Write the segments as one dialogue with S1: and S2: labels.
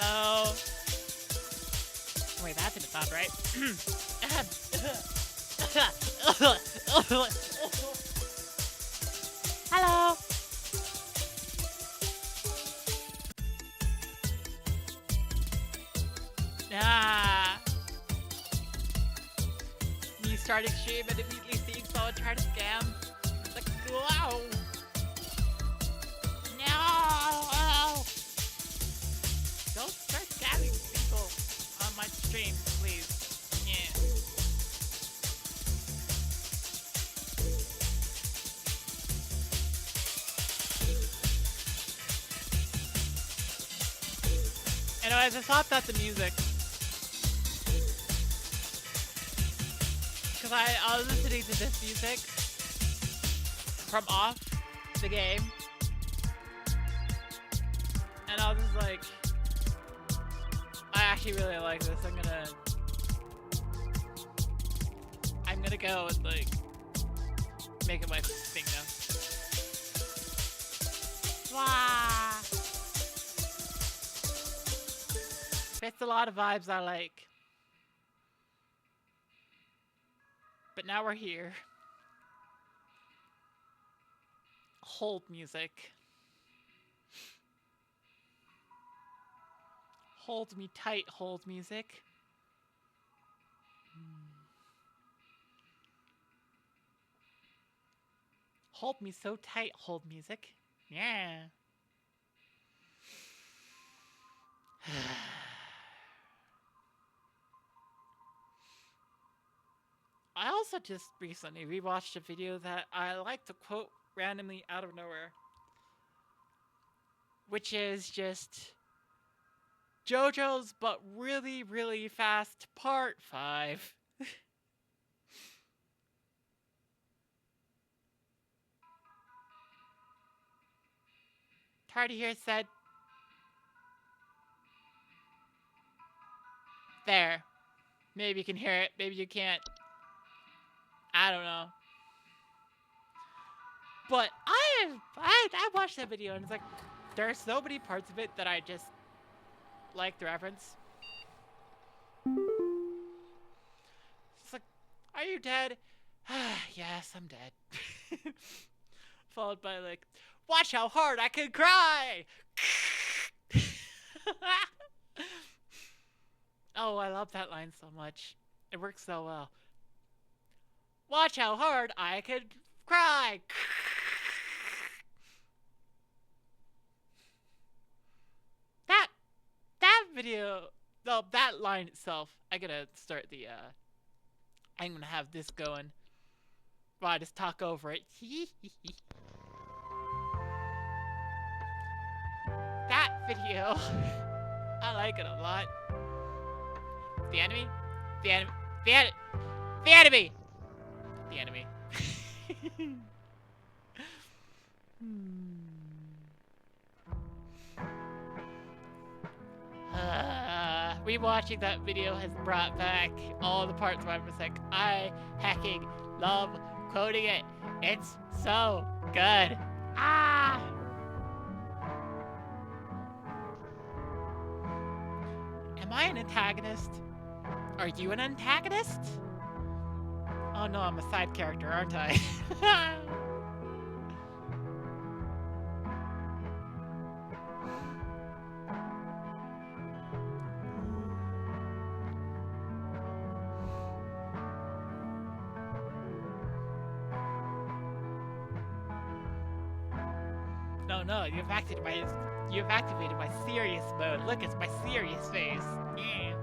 S1: Hello? Wait, that didn't sound right. Hello? Ah. Me starting stream and immediately seeing someone try to scam. Like, wow. No! Don't start scamming people on my stream, please. Yeah. Anyways, I thought that the music. Because I was listening to this music from off the game. And I was just like, I actually really like this. I'm gonna go and like make it my thing now. Wow. Fits a lot of vibes I like. But now we're here. Hold music. Hold me tight, hold music. Hold me so tight, hold music. Yeah. I also just recently rewatched a video that I like to quote randomly out of nowhere. Which is just JoJo's But Really, Really Fast Part 5. Tardy here said, there. Maybe you can hear it, maybe you can't. I don't know. But I watched that video and it's like, there are so many parts of it that I just like the reference. It's like, are you dead? Yes, I'm dead. Followed by like, watch how hard I can cry! Oh, I love that line so much. It works so well. Watch how hard I can cry! That video, no, that line itself, I gotta start the, I'm gonna have this going. Well, I just talk over it. That video, I like it a lot. The enemy? The enemy? The enemy? The enemy! The enemy. Rewatching that video has brought back all the parts where I'm just like, I hecking love quoting it. It's so good. Ah! Am I an antagonist? Are you an antagonist? Oh no, I'm a side character, aren't I? No, you've activated my serious mode. Look, it's my serious face. Yeah.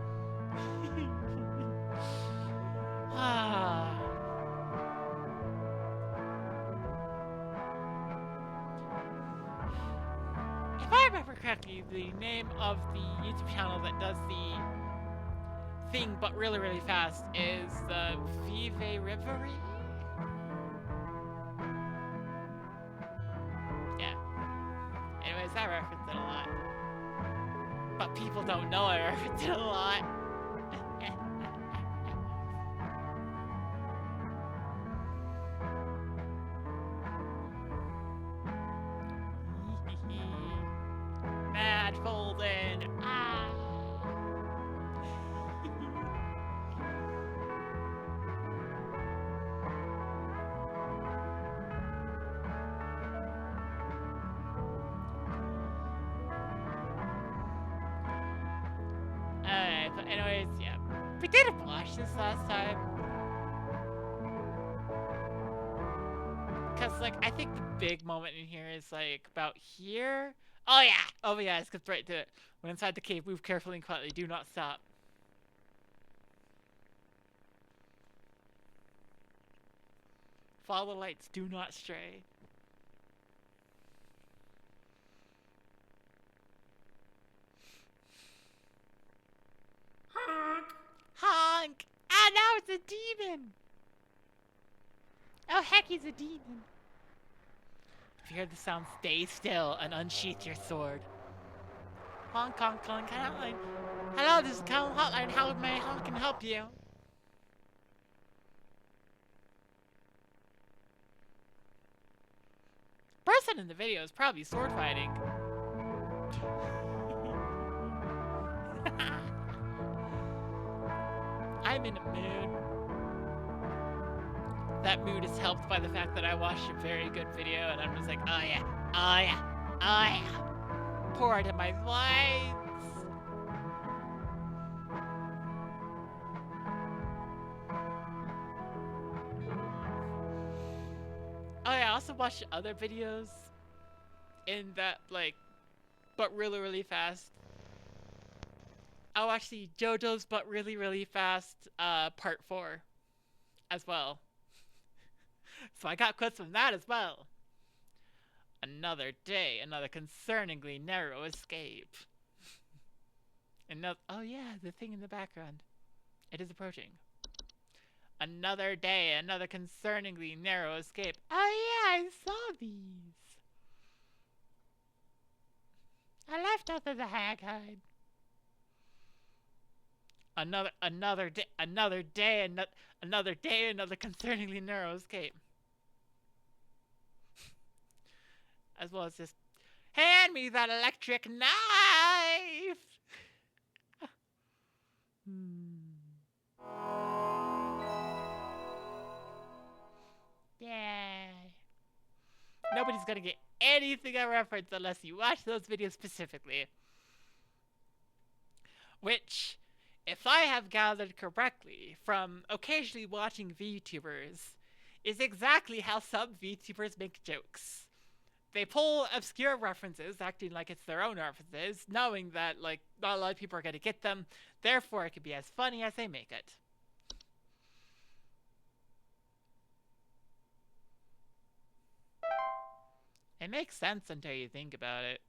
S1: If I remember correctly, the name of the YouTube channel that does the thing but really, really fast is the Vive Reverie? Yeah. Anyways, I reference it a lot. But people don't know I reference it a lot. Mad folding. Ah. Anyways, yeah. We didn't watch this last time. Because, like, I think the big moment in here is, like, about here. Oh, yeah! Oh, yeah, I skipped right to it. When inside the cave, move carefully and quietly. Do not stop. Follow the lights. Do not stray.
S2: Honk!
S1: Honk! Ah, now it's a demon! Oh, heck, he's a demon. If you hear the sound, stay still and unsheath your sword. Honk, honk, honk, hotline. Hello, this is Call Hotline. How may I can help you? Person in the video is probably sword fighting. I'm in a mood. That mood is helped by the fact that I watched a very good video and I'm just like, oh yeah, oh yeah, oh yeah. Pour it in my lights. Oh yeah, I also watched other videos in that, like, but really, really fast. I watched the JoJo's but really, really fast part 4 as well. So I got clips from that as well. Another day, another concerningly narrow escape. Another, oh yeah, the thing in the background. It is approaching. Another day, another concerningly narrow escape. Oh yeah, I saw these. I left out of the hag hide. Another day, another day, another concerningly narrow escape. As well as just, hand me that electric knife! Yeah. Nobody's gonna get anything I reference unless you watch those videos specifically. Which, if I have gathered correctly from occasionally watching VTubers, is exactly how some VTubers make jokes. They pull obscure references, acting like it's their own references, knowing that, like, not a lot of people are gonna get them, therefore it can be as funny as they make it. It makes sense until you think about it.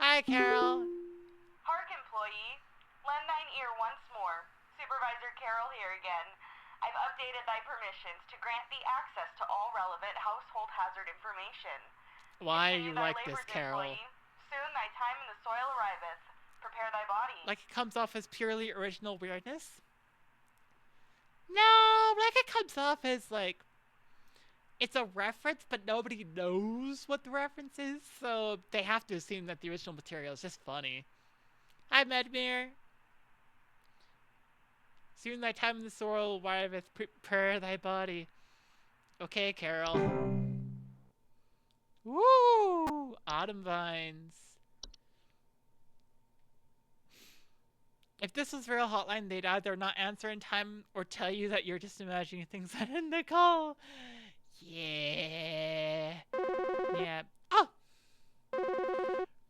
S1: Hi, Carol.
S3: Park employee, lend thine ear once more. Supervisor Carol here again. I've updated thy permissions to grant thee access to all relevant household hazard information.
S1: Why are
S3: Continue
S1: you
S3: thy
S1: like this,
S3: labors,
S1: Carol?
S3: employee. Soon thy time in the soil arriveth. Prepare thy body.
S1: Like it comes off as purely original weirdness? No, like it comes off as, like, it's a reference, but nobody knows what the reference is, so they have to assume that the original material is just funny. Hi, Medmir. Soon thy time in the soil arriveth, prepare thy body. Okay, Carol. Woo! Autumn vines. If this was real Hotline, they'd either not answer in time or tell you that you're just imagining things that end the call. Yeah. Yeah. Oh!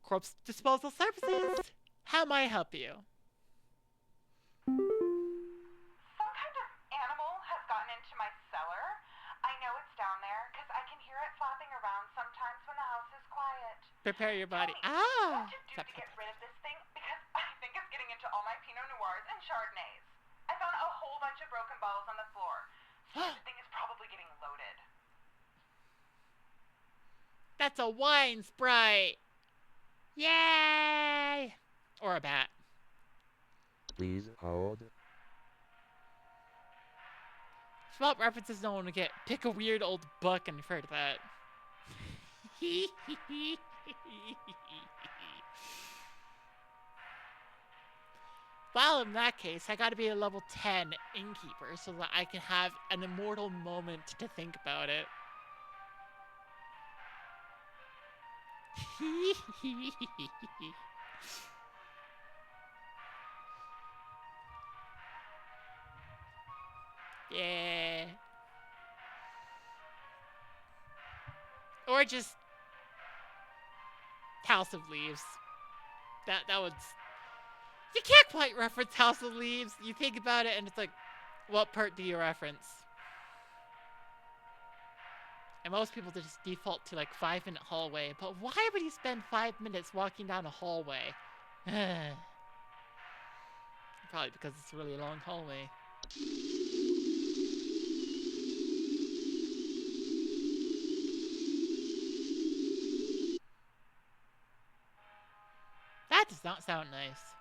S1: Corpse disposal services. How may I help you?
S3: Some kind of animal has gotten into my cellar. I know it's down there because I can hear it flapping around sometimes when the house is quiet.
S1: Prepare your body.
S3: Tell me, what to do
S1: Stop.
S3: to get rid of this thing? Because I think it's getting into all my Pinot Noirs and Chardonnays. I found a whole bunch of broken bottles on the floor. So the thing is probably getting loaded.
S1: That's a wine sprite. Yay! Or a bat.
S2: Please hold.
S1: Swap references no one will get. Pick a weird old book and refer to that. Well, in that case, I gotta be a level 10 innkeeper so that I can have an immortal moment to think about it. Yeah. Or just House of Leaves. That was. You can't quite reference House of Leaves. You think about it, and it's like, what part do you reference? And most people just default to like 5-minute hallway. But why would you spend 5 minutes walking down a hallway? Probably because it's a really long hallway. That does not sound nice.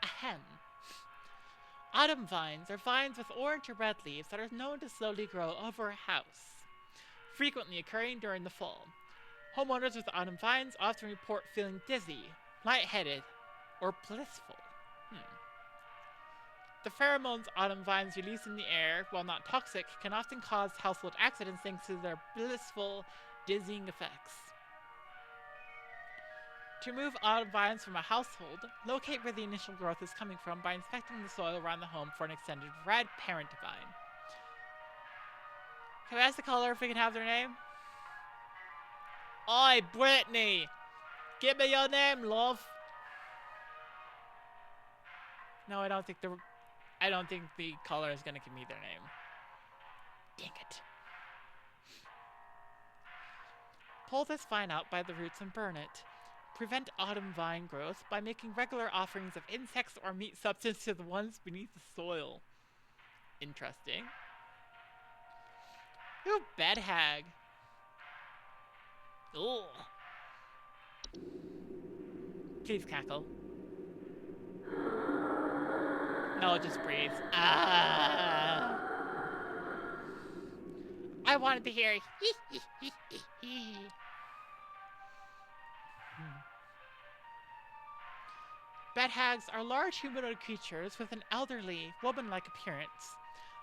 S1: Ahem. Autumn vines are vines with orange or red leaves that are known to slowly grow over a house, frequently occurring during the fall. Homeowners with autumn vines often report feeling dizzy, lightheaded, or blissful. The pheromones autumn vines release in the air, while not toxic, can often cause household accidents thanks to their blissful, dizzying effects. To remove autumn vines from a household, locate where the initial growth is coming from by inspecting the soil around the home for an extended red parent vine. Can I ask the caller if we can have their name? Oi, Brittany! Give me your name, love! No, I don't think the caller is gonna give me their name. Dang it. Pull this vine out by the roots and burn it. Prevent autumn vine growth by making regular offerings of insects or meat substance to the ones beneath the soil. Interesting. Ooh, bed hag. Ooh. Please cackle. No, just breathe. Ah. I wanted to hear. Bed hags are large humanoid creatures with an elderly, woman-like appearance.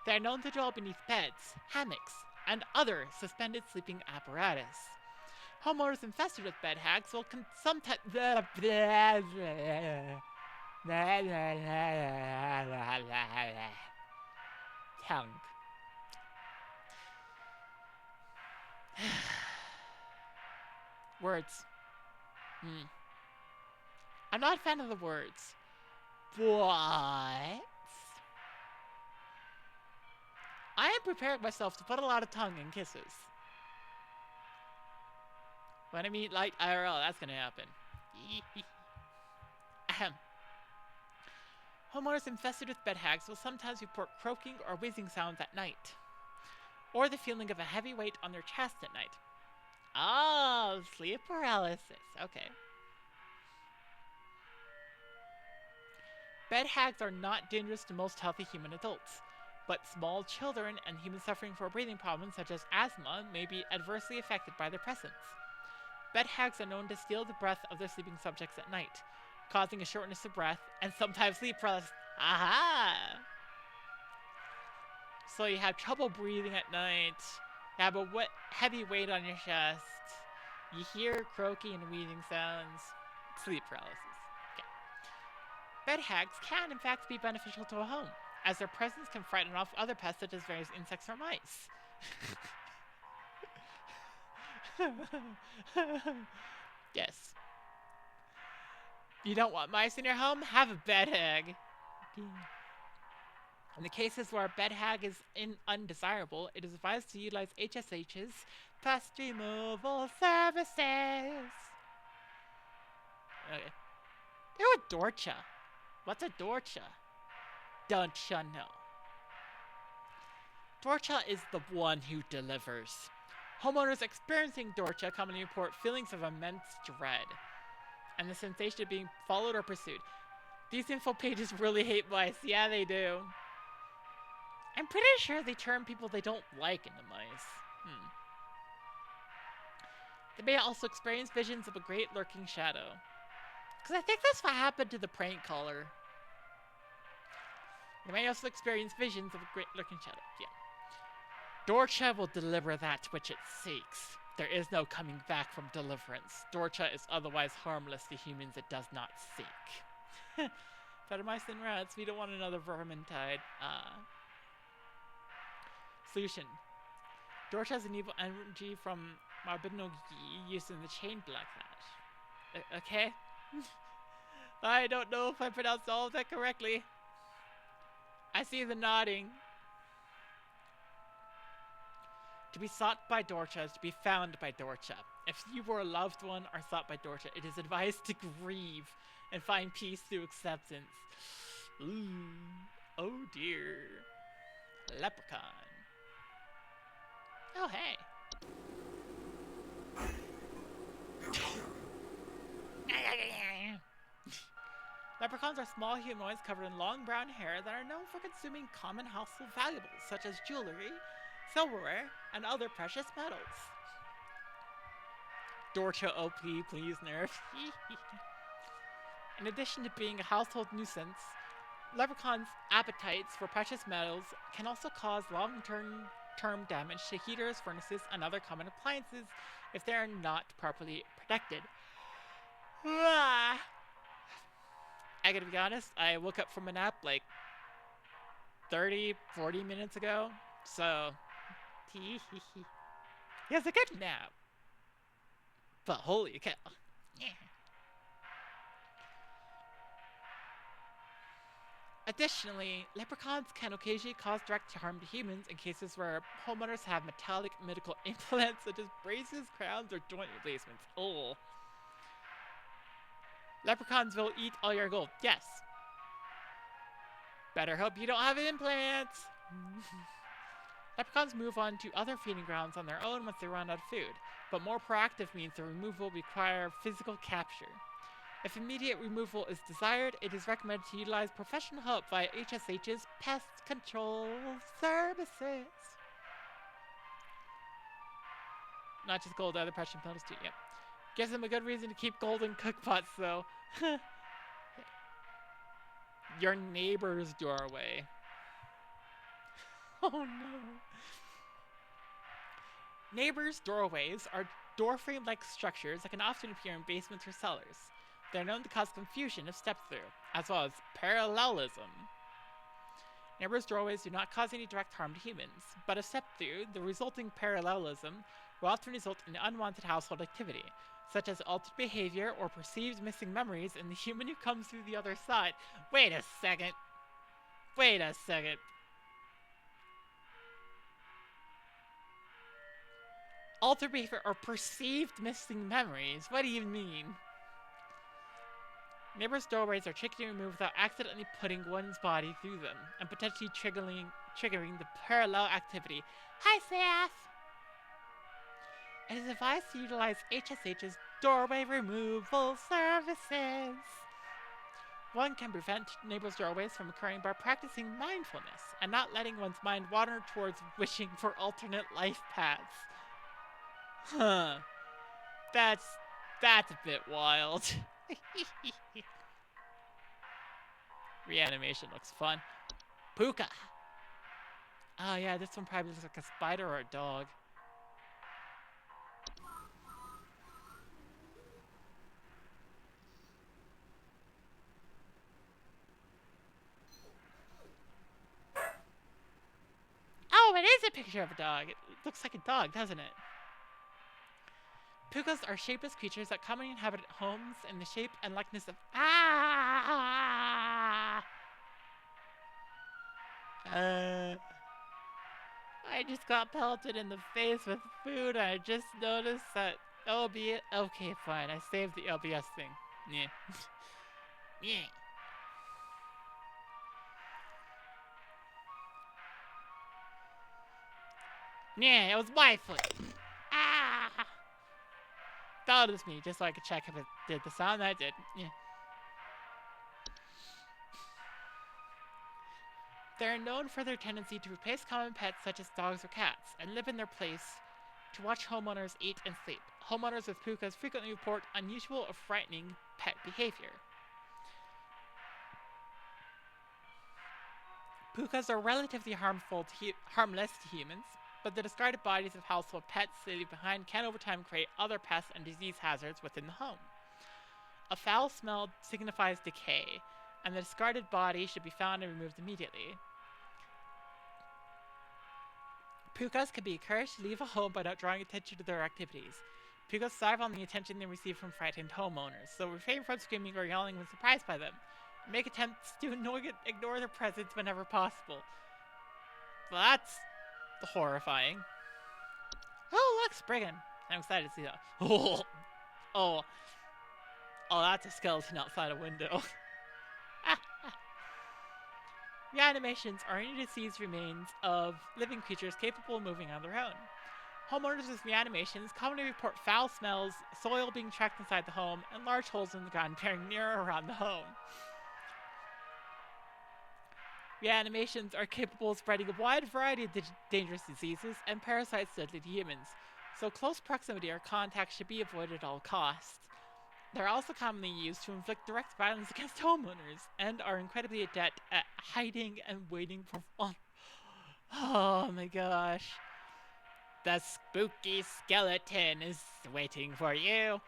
S1: They are known to dwell beneath beds, hammocks, and other suspended sleeping apparatus. Homeowners infested with bed hags will sometimes... Tongue. Words. I'm not a fan of the words. But I am preparing myself to put a lot of tongue in kisses. When I meet like IRL, that's gonna happen. Ahem. Homeowners infested with bed hags will sometimes report croaking or whizzing sounds at night, or the feeling of a heavy weight on their chest at night. Oh, sleep paralysis. Okay. Bed hags are not dangerous to most healthy human adults, but small children and humans suffering from breathing problems such as asthma may be adversely affected by their presence. Bed hags are known to steal the breath of their sleeping subjects at night, causing a shortness of breath and sometimes sleep paralysis. Aha! So you have trouble breathing at night, you have a heavy weight on your chest, you hear croaking and wheezing sounds, sleep paralysis. Bed hags can, in fact, be beneficial to a home, as their presence can frighten off other pests such as various insects or mice. Yes. You don't want mice in your home? Have a bed hag. In the cases where a bed hag is undesirable, it is advised to utilize HSH's pest removal services. Okay. Ew, a Dorcha. What's a Dorcha? Don't ya know? Dorcha is the one who delivers. Homeowners experiencing Dorcha commonly report feelings of immense dread and the sensation of being followed or pursued. These info pages really hate mice. Yeah, they do. I'm pretty sure they turn people they don't like into mice. They may also experience visions of a great lurking shadow. Because I think that's what happened to the prank caller. They may also experience visions of a great lurking shadow. Yeah. Dorcha will deliver that which it seeks. There is no coming back from deliverance. Dorcha is otherwise harmless to humans it does not seek. Better mice than rats. We don't want another vermintide. Solution. Dorcha has an evil energy from Marbinogi used in the chain black hat. Okay? I don't know if I pronounced all of that correctly. I see the nodding. To be sought by Dorcha is to be found by Dorcha. If you were a loved one or sought by Dorcha, it is advised to grieve and find peace through acceptance. Ooh. Oh dear. Leprechaun. Oh hey. Leprechauns are small humanoids covered in long brown hair that are known for consuming common household valuables such as jewelry, silverware, and other precious metals. Dorcha OP, please nerf. In addition to being a household nuisance, leprechauns' appetites for precious metals can also cause long-term damage to heaters, furnaces, and other common appliances if they are not properly protected. I gotta be honest, I woke up from a nap like 30, 40 minutes ago, so it was a good nap. But holy cow. Yeah. Additionally, leprechauns can occasionally cause direct harm to humans in cases where homeowners have metallic medical implants such as braces, crowns, or joint replacements. Oh. Leprechauns will eat all your gold. Yes. Better hope you don't have implants. Leprechauns move on to other feeding grounds on their own once they run out of food, but more proactive means the removal require physical capture. If immediate removal is desired, it is recommended to utilize professional help via HSH's Pest Control Services. Not just gold, other precious metals too, yep. Gives them a good reason to keep golden cookpots, though. Your neighbor's doorway. Oh no. Neighbors' doorways are door frame-like structures that can often appear in basements or cellars. They are known to cause confusion if stepped through, as well as parallelism. Neighbors' doorways do not cause any direct harm to humans, but if stepped through, the resulting parallelism will often result in unwanted household activity, such as altered behavior or perceived missing memories in the human who comes through the other side. Wait a second. Wait a second. Altered behavior or perceived missing memories? What do you mean? Neighbors' doorways are tricky to remove without accidentally putting one's body through them, and potentially triggering the parallel activity. Hi, Seth! It is advised to utilize HSH's doorway removal services. One can prevent neighbors' doorways from occurring by practicing mindfulness and not letting one's mind wander towards wishing for alternate life paths. Huh. That's a bit wild. Reanimation looks fun. Puka! Oh yeah, this one probably looks like a spider or a dog. Oh, it is a picture of a dog. It looks like a dog, doesn't it? Pukas are shapeless creatures that commonly inhabit homes in the shape and likeness of I just got pelted in the face with food. I just noticed that OBS. Okay, fine. I saved the OBS thing. Yeah. Yeah. Yeah, it was my foot. Thought it was me, just so I could check if it did the sound that it did. Yeah. They are known for their tendency to replace common pets such as dogs or cats, and live in their place to watch homeowners eat and sleep. Homeowners with pukas frequently report unusual or frightening pet behavior. Pukas are relatively harmless to humans, but the discarded bodies of household pets they leave behind can over time create other pests and disease hazards within the home. A foul smell signifies decay, and the discarded body should be found and removed immediately. Pukas can be encouraged to leave a home by not drawing attention to their activities. Pukas thrive on the attention they receive from frightened homeowners, so refrain from screaming or yelling when surprised by them. Make attempts to ignore their presence whenever possible. Well, that's horrifying. Oh, look, Spriggan. I'm excited to see that. Oh, that's a skeleton outside a window. Reanimations are any deceased remains of living creatures capable of moving on their own. Homeowners with reanimations commonly report foul smells, soil being trapped inside the home, and large holes in the ground appearing near or around the home. Reanimations are capable of spreading a wide variety of dangerous diseases and parasites deadly to humans, so close proximity or contact should be avoided at all costs. They're also commonly used to inflict direct violence against homeowners, and are incredibly adept at hiding and waiting for fun. Oh my gosh. The spooky skeleton is waiting for you.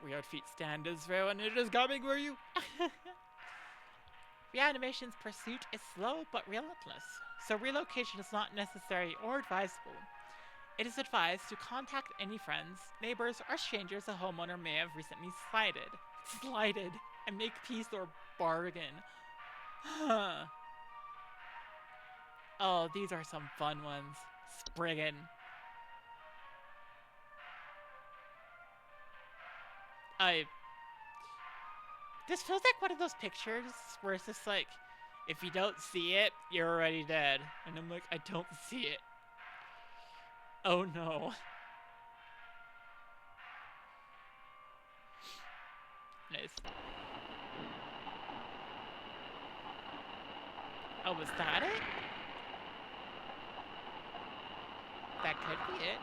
S1: Weird feet stand as though and it is coming for you. Reanimation's pursuit is slow but relentless, so relocation is not necessary or advisable. It is advised to contact any friends, neighbors, or strangers a homeowner may have recently slighted, and make peace or bargain. Oh, these are some fun ones. Spriggan. This feels like one of those pictures where it's just like, if you don't see it, you're already dead. And I'm like, I don't see it. Oh no. Nice. Oh, was that it? That could be it.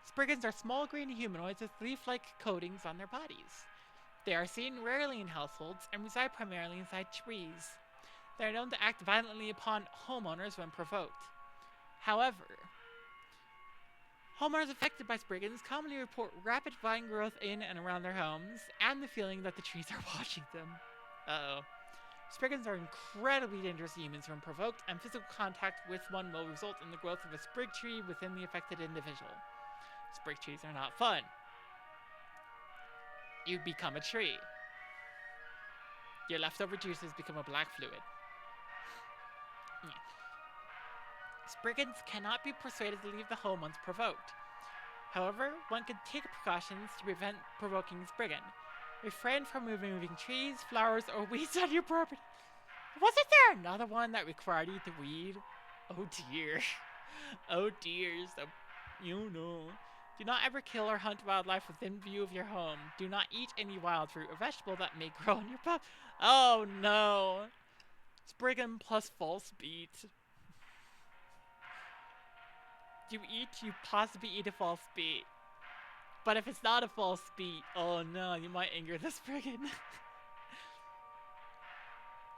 S1: Spriggans are small green humanoids with leaf-like coatings on their bodies. They are seen rarely in households and reside primarily inside trees. They are known to act violently upon homeowners when provoked. However, homeowners affected by Spriggans commonly report rapid vine growth in and around their homes, and the feeling that the trees are watching them. Uh-oh. Spriggans are incredibly dangerous humans when provoked, and physical contact with one will result in the growth of a sprig tree within the affected individual. Sprig trees are not fun. You become a tree. Your leftover juices become a black fluid. Spriggans cannot be persuaded to leave the home once provoked. However, one can take precautions to prevent provoking Spriggan. Refrain from removing trees, flowers, or weeds on your property. Wasn't there another one that required you to weed? Oh dear. Oh dear. So, you know. Do not ever kill or hunt wildlife within view of your home. Do not eat any wild fruit or vegetable that may grow on your property. Oh no. Spriggan plus false beat. You possibly eat a false beat. But if it's not a false beat, oh no, you might anger the Spriggan.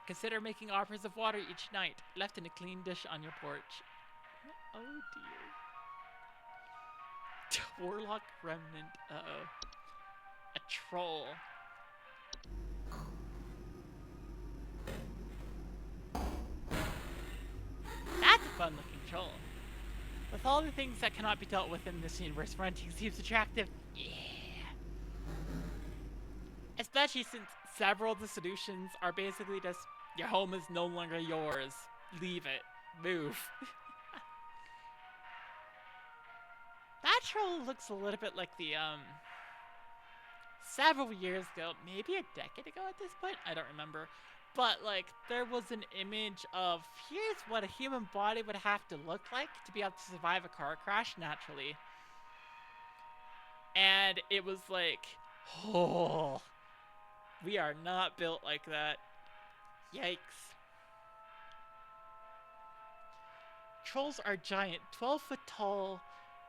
S1: Consider making offers of water each night, left in a clean dish on your porch. Oh dear. Warlock Remnant, uh-oh. A troll. That's a fun looking troll. With all the things that cannot be dealt with in this universe, renting seems attractive. Yeah. Especially since several of the solutions are basically just, your home is no longer yours. Leave it. Move. That troll looks a little bit like the, several years ago, maybe a decade ago at this point, I don't remember. But, like, there was an image of, here's what a human body would have to look like to be able to survive a car crash naturally. And it was like, oh, we are not built like that. Yikes. Trolls are giant, 12-foot tall,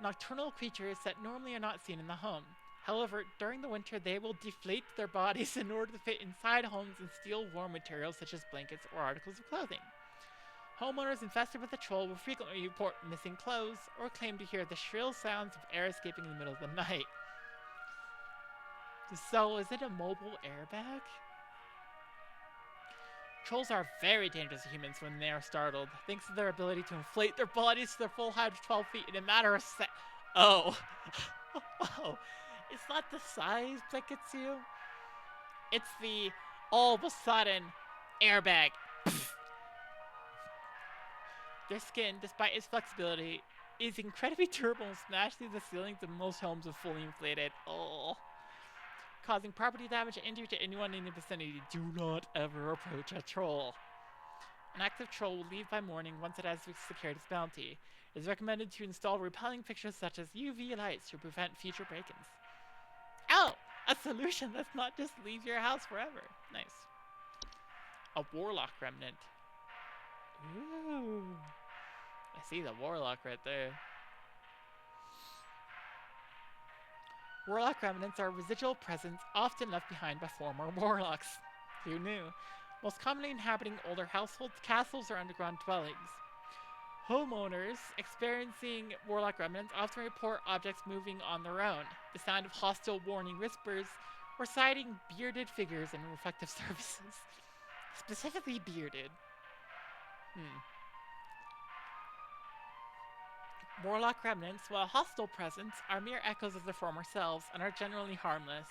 S1: nocturnal creatures that normally are not seen in the home. However, during the winter, they will deflate their bodies in order to fit inside homes and steal warm materials such as blankets or articles of clothing. Homeowners infested with the troll will frequently report missing clothes or claim to hear the shrill sounds of air escaping in the middle of the night. So, is it a mobile airbag? Trolls are very dangerous to humans when they are startled, thanks to their ability to inflate their bodies to their full height of 12 feet in a matter of Oh. Oh. It's not the size that gets you. It's the all of a sudden airbag. Their skin, despite its flexibility, is incredibly durable and smashed through the ceilings of most homes if fully inflated. Oh. Causing property damage and injury to anyone in the vicinity. Do not ever approach a troll. An active troll will leave by morning once it has secured its bounty. It is recommended to install repelling fixtures such as UV lights to prevent future break-ins. Oh! A solution! Let's not just leave your house forever. Nice. A warlock remnant. Ooh. I see the warlock right there. Warlock remnants are residual presence often left behind by former warlocks. Who knew? Most commonly inhabiting older households, castles, or underground dwellings. Homeowners experiencing warlock remnants often report objects moving on their own, the sound of hostile warning whispers, or sighting bearded figures in reflective surfaces. Specifically bearded. Warlock remnants, while hostile presence, are mere echoes of their former selves and are generally harmless.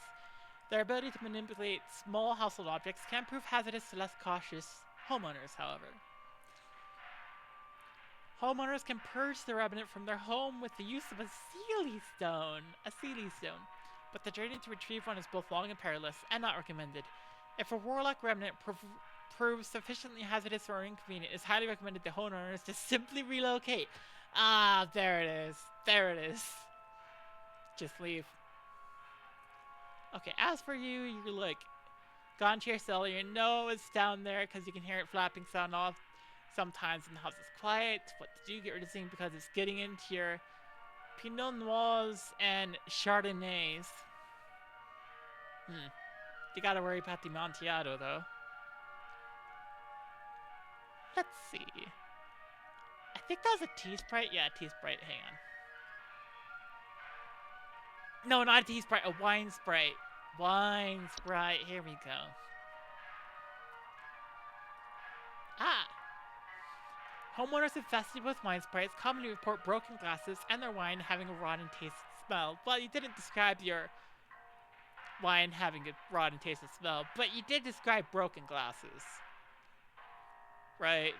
S1: Their ability to manipulate small household objects can prove hazardous to less cautious homeowners, however. Homeowners can purge the remnant from their home with the use of a Seelie stone, but the journey to retrieve one is both long and perilous, and not recommended. If a warlock remnant proves sufficiently hazardous or inconvenient, it is highly recommended the homeowners to simply relocate. Ah, there it is. There it is. Just leave. Okay, as for you, you're like, gone to your cell, you know it's down there because you can hear it flapping sound off. Sometimes when the house is quiet, what to do, get rid of things because it's getting into your Pinot Noirs and Chardonnays. You gotta worry about the Amontillado, though. Let's see. I think that was a tea Sprite. Yeah, tea Sprite. Hang on. No, not a tea Sprite. A wine Sprite. Wine Sprite. Here we go. Ah! Homeowners infested with wine sprites commonly report broken glasses and their wine having a rotten taste and smell. Well, you didn't describe your wine having a rotten taste and smell, but you did describe broken glasses. Right?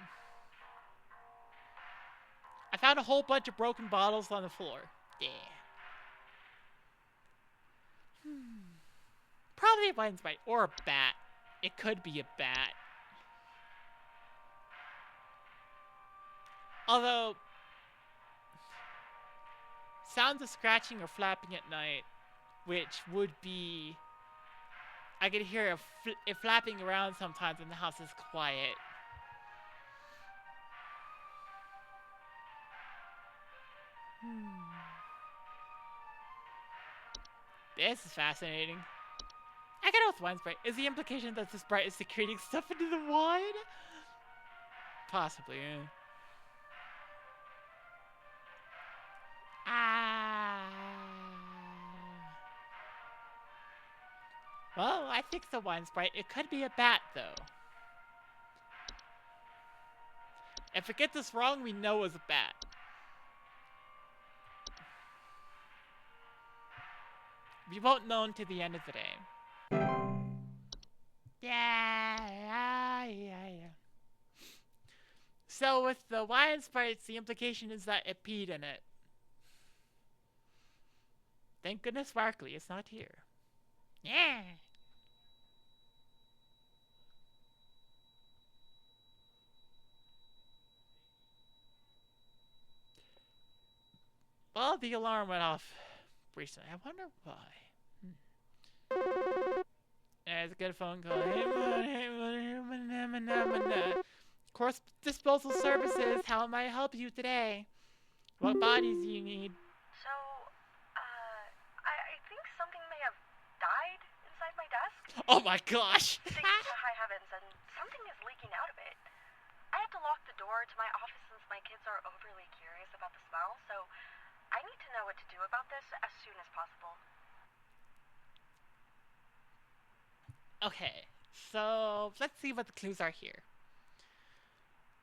S1: I found a whole bunch of broken bottles on the floor. Yeah. Probably a wine sprite or a bat. It could be a bat. Although, sounds of scratching or flapping at night, which would be, I could hear it flapping around sometimes when the house is quiet. This is fascinating. I get with wine sprite. Is the implication that the sprite is secreting stuff into the wine? Possibly, yeah. Well, I think the wine sprite. It could be a bat, though. If it gets us wrong, we know it's a bat. We won't know until the end of the day. Yeah. So with the wine sprites, the implication is that it peed in it. Thank goodness Sparkly is not here. Yeah. Well, the alarm went off recently. I wonder why. There's a good phone call. Course disposal services. How may I help you today? What bodies do you need?
S3: So, I think something may
S1: Oh my gosh!
S3: Thanks to high heavens, and something is leaking out of it. I have to lock the door to my office since my kids are overly curious about the smell, so I need to know what to do about this as soon as possible.
S1: Okay, so let's see what the clues are here.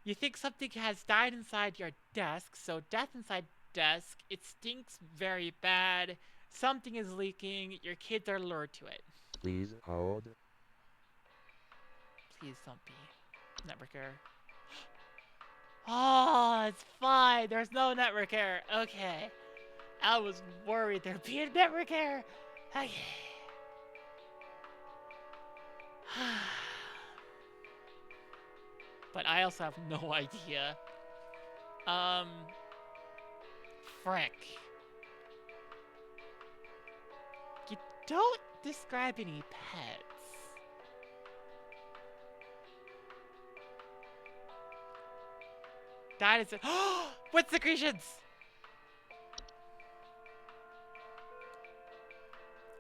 S1: You think something has died inside your desk, so death inside desk, it stinks very bad, something is leaking, your kids are lured to it.
S2: Please hold.
S1: Please don't be. Network error. Oh, it's fine. There's no network error. Okay. I was worried there'd be a network error. Okay. But I also have no idea. Frick. You don't describe any pets. That is it. What secretions?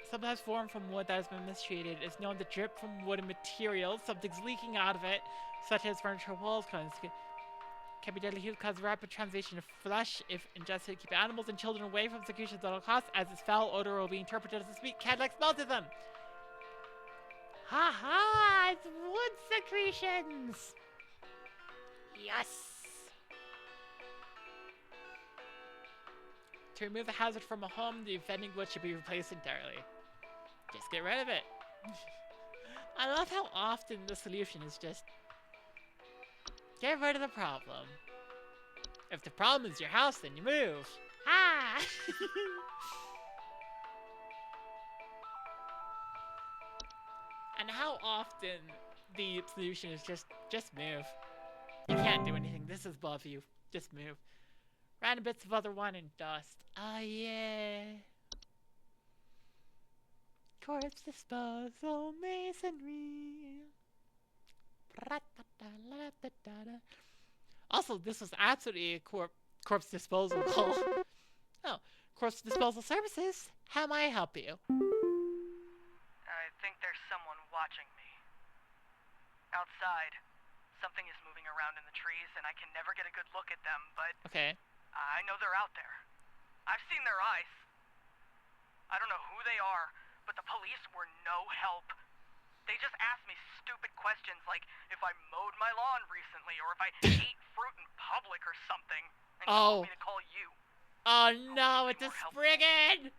S1: Sometimes formed from wood that has been mistreated. It's known to drip from wooden materials. Something's leaking out of it, such as furniture walls. Can be deadly heat, cause rapid translation of flesh if ingested. Keep animals and children away from secretions at all costs, as its foul odor will be interpreted as a sweet cat-like smell to them. Ha ha! It's wood secretions. Yes. To remove the hazard from a home, the offending wood should be replaced entirely. Just get rid of it. I love how often the solution is just get rid of the problem. If the problem is your house, then you move. Ah! And how often the solution is just move. You can't do anything. This is above you. Just move. Random bits of other wine and dust. Ah, yeah. Corpse disposal masonry. Also, this was absolutely a corpse disposal call. Oh, corpse disposal services. How may I help you?
S3: I think there's someone watching me. Outside, something is moving around in the trees, and I can never get a good look at them, but
S1: Okay.
S3: I know they're out there. I've seen their eyes. I don't know who they are, but the police were no help. They just asked me stupid questions like if I mowed my lawn recently or if I ate fruit in public or something. And told me to call you.
S1: Oh no, it's a Spriggan!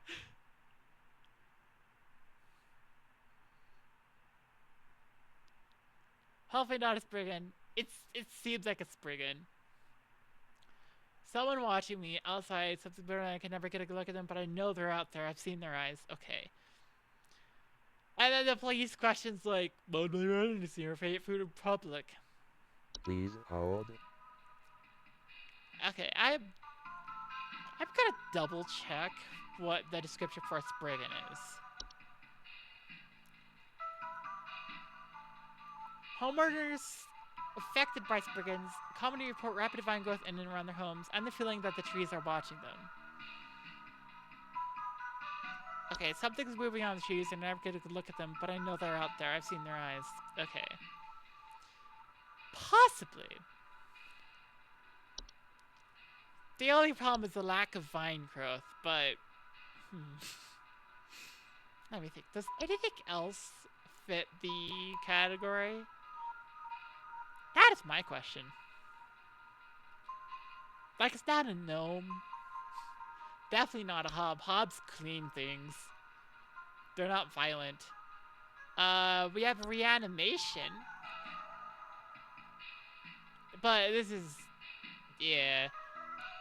S1: Hopefully not a Spriggan. It seems like a Spriggan. Someone watching me outside, something better, I can never get a good look at them, but I know they're out there. I've seen their eyes. Okay. And then the police questions like, mowed my lawn this year, if I ate food in public.
S2: Please hold.
S1: Okay, I'm gonna double check what the description for a Spriggan is. Homeowners affected by Spriggans commonly report rapid vine growth in and around their homes and the feeling that the trees are watching them. Okay, something's moving on the trees and I never get a good look at them, but I know they're out there. I've seen their eyes. Okay. Possibly. The only problem is the lack of vine growth, but... Let me think. Does anything else fit the category? That is my question. Like, it's not a gnome. Definitely not a hob. Hobs clean things. They're not violent. We have reanimation. But this is... yeah.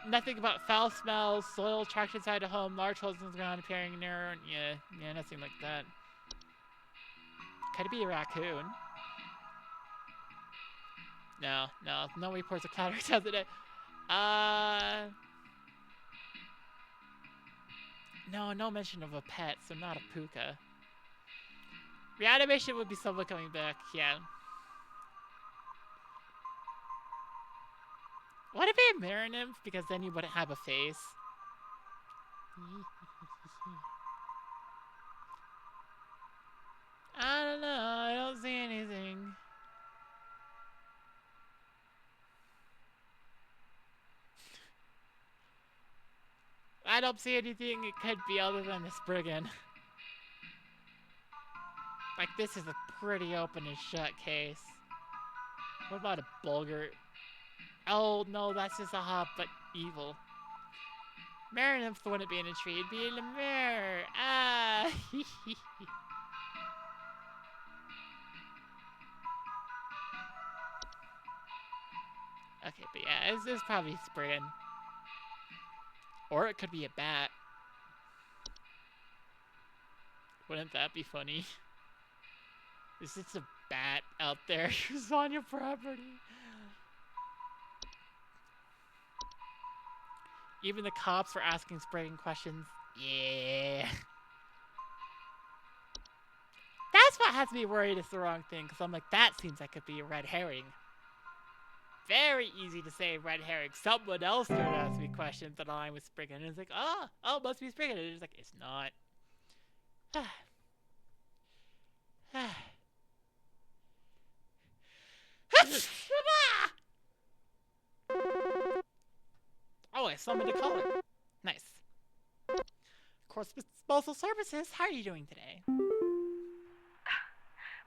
S1: Nothing about foul smells, soil trapped inside a home, large holes in the ground appearing near... Yeah, nothing like that. Could it be a raccoon? No reports of clattering sounds today. No mention of a pet, so not a puka. Reanimation would be someone coming back, yeah. Would it be a mirror nymph? Because then you wouldn't have a face. I don't know. I don't see anything. I don't see anything it could be other than the Spriggan. Like, this is a pretty open and shut case. What about a Bulger? Oh, no, that's just a hop, but evil. Marinim's the one to be in a tree. It'd be in the mirror. Ah! Okay, but yeah, it's probably Spriggan. Or it could be a bat. Wouldn't that be funny? Is this a bat out there who's on your property? Even the cops were asking Spriggan questions. Yeah. That's what has me worried it's the wrong thing, because I'm like, that seems like it'd be a red herring. Very easy to say red herring. Someone else started asking me questions that align with Spriggan, and it's like, oh, must be Spriggan. And it's like, it's not. Oh, I summoned a caller. Nice. Of course, disposal services. How are you doing today?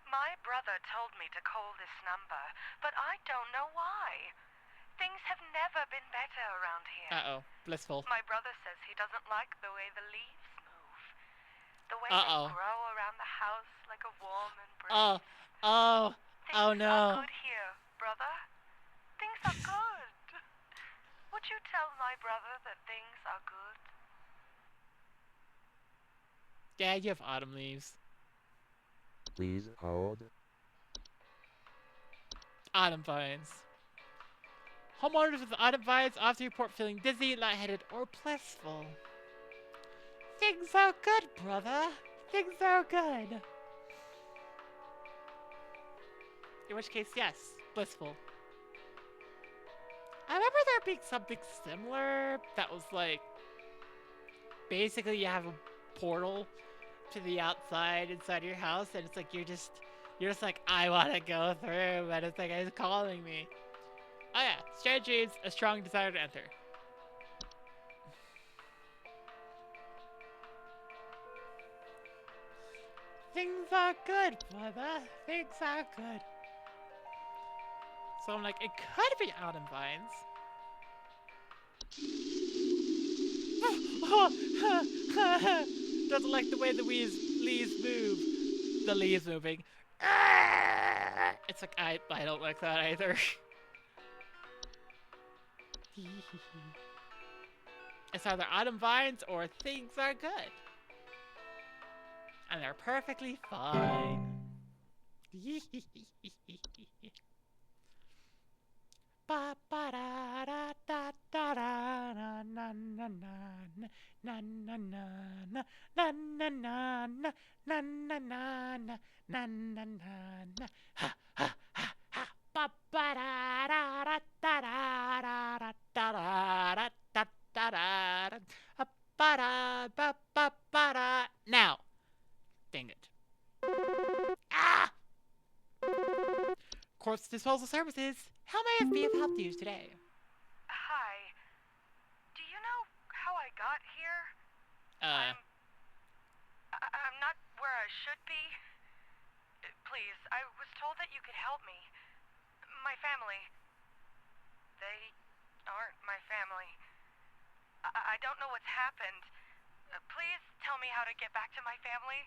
S4: My brother told me to call this number, but I don't know why. Things have never been better around here.
S1: Uh-oh. Blissful.
S4: My brother says he doesn't like the way the leaves move. The way they grow around the house like a warm embrace.
S1: Oh
S4: Things
S1: no.
S4: are good here, brother. Things are good. Would you tell my brother that things are good?
S1: Yeah, you have autumn leaves.
S2: Please hold.
S1: Autumn vines. Homeowners with autumn vines often report feeling dizzy, lightheaded, or blissful. Things are good, brother. Things are good. In which case, yes, blissful. I remember there being something similar that was like, basically you have a portal to the outside inside your house, and it's like you're just like, I want to go through, and it's like it's calling me. Oh yeah, strange dreams, a strong desire to enter. Things are good, brother. Things are good. So I'm like, it could be autumn vines. Doesn't like the way the leaves move. The leaves moving. It's like, I don't like that either. It's either autumn vines or things are good. And they're perfectly fine. Ba ba da da da da da na na na na na na na na na na na na na na na na na na na ha ha ha ha ba ba da da da da da da da da da da da ba da ba ba ba da. Now, dang it! Ah! Corpse disposal services. How may I be of help to you today?
S4: Hi. Do you know how I got here? I'm not where I should be. Please, I was told that you could help me. My family. They aren't my family. I don't know what's happened. Please tell me how to get back to my family.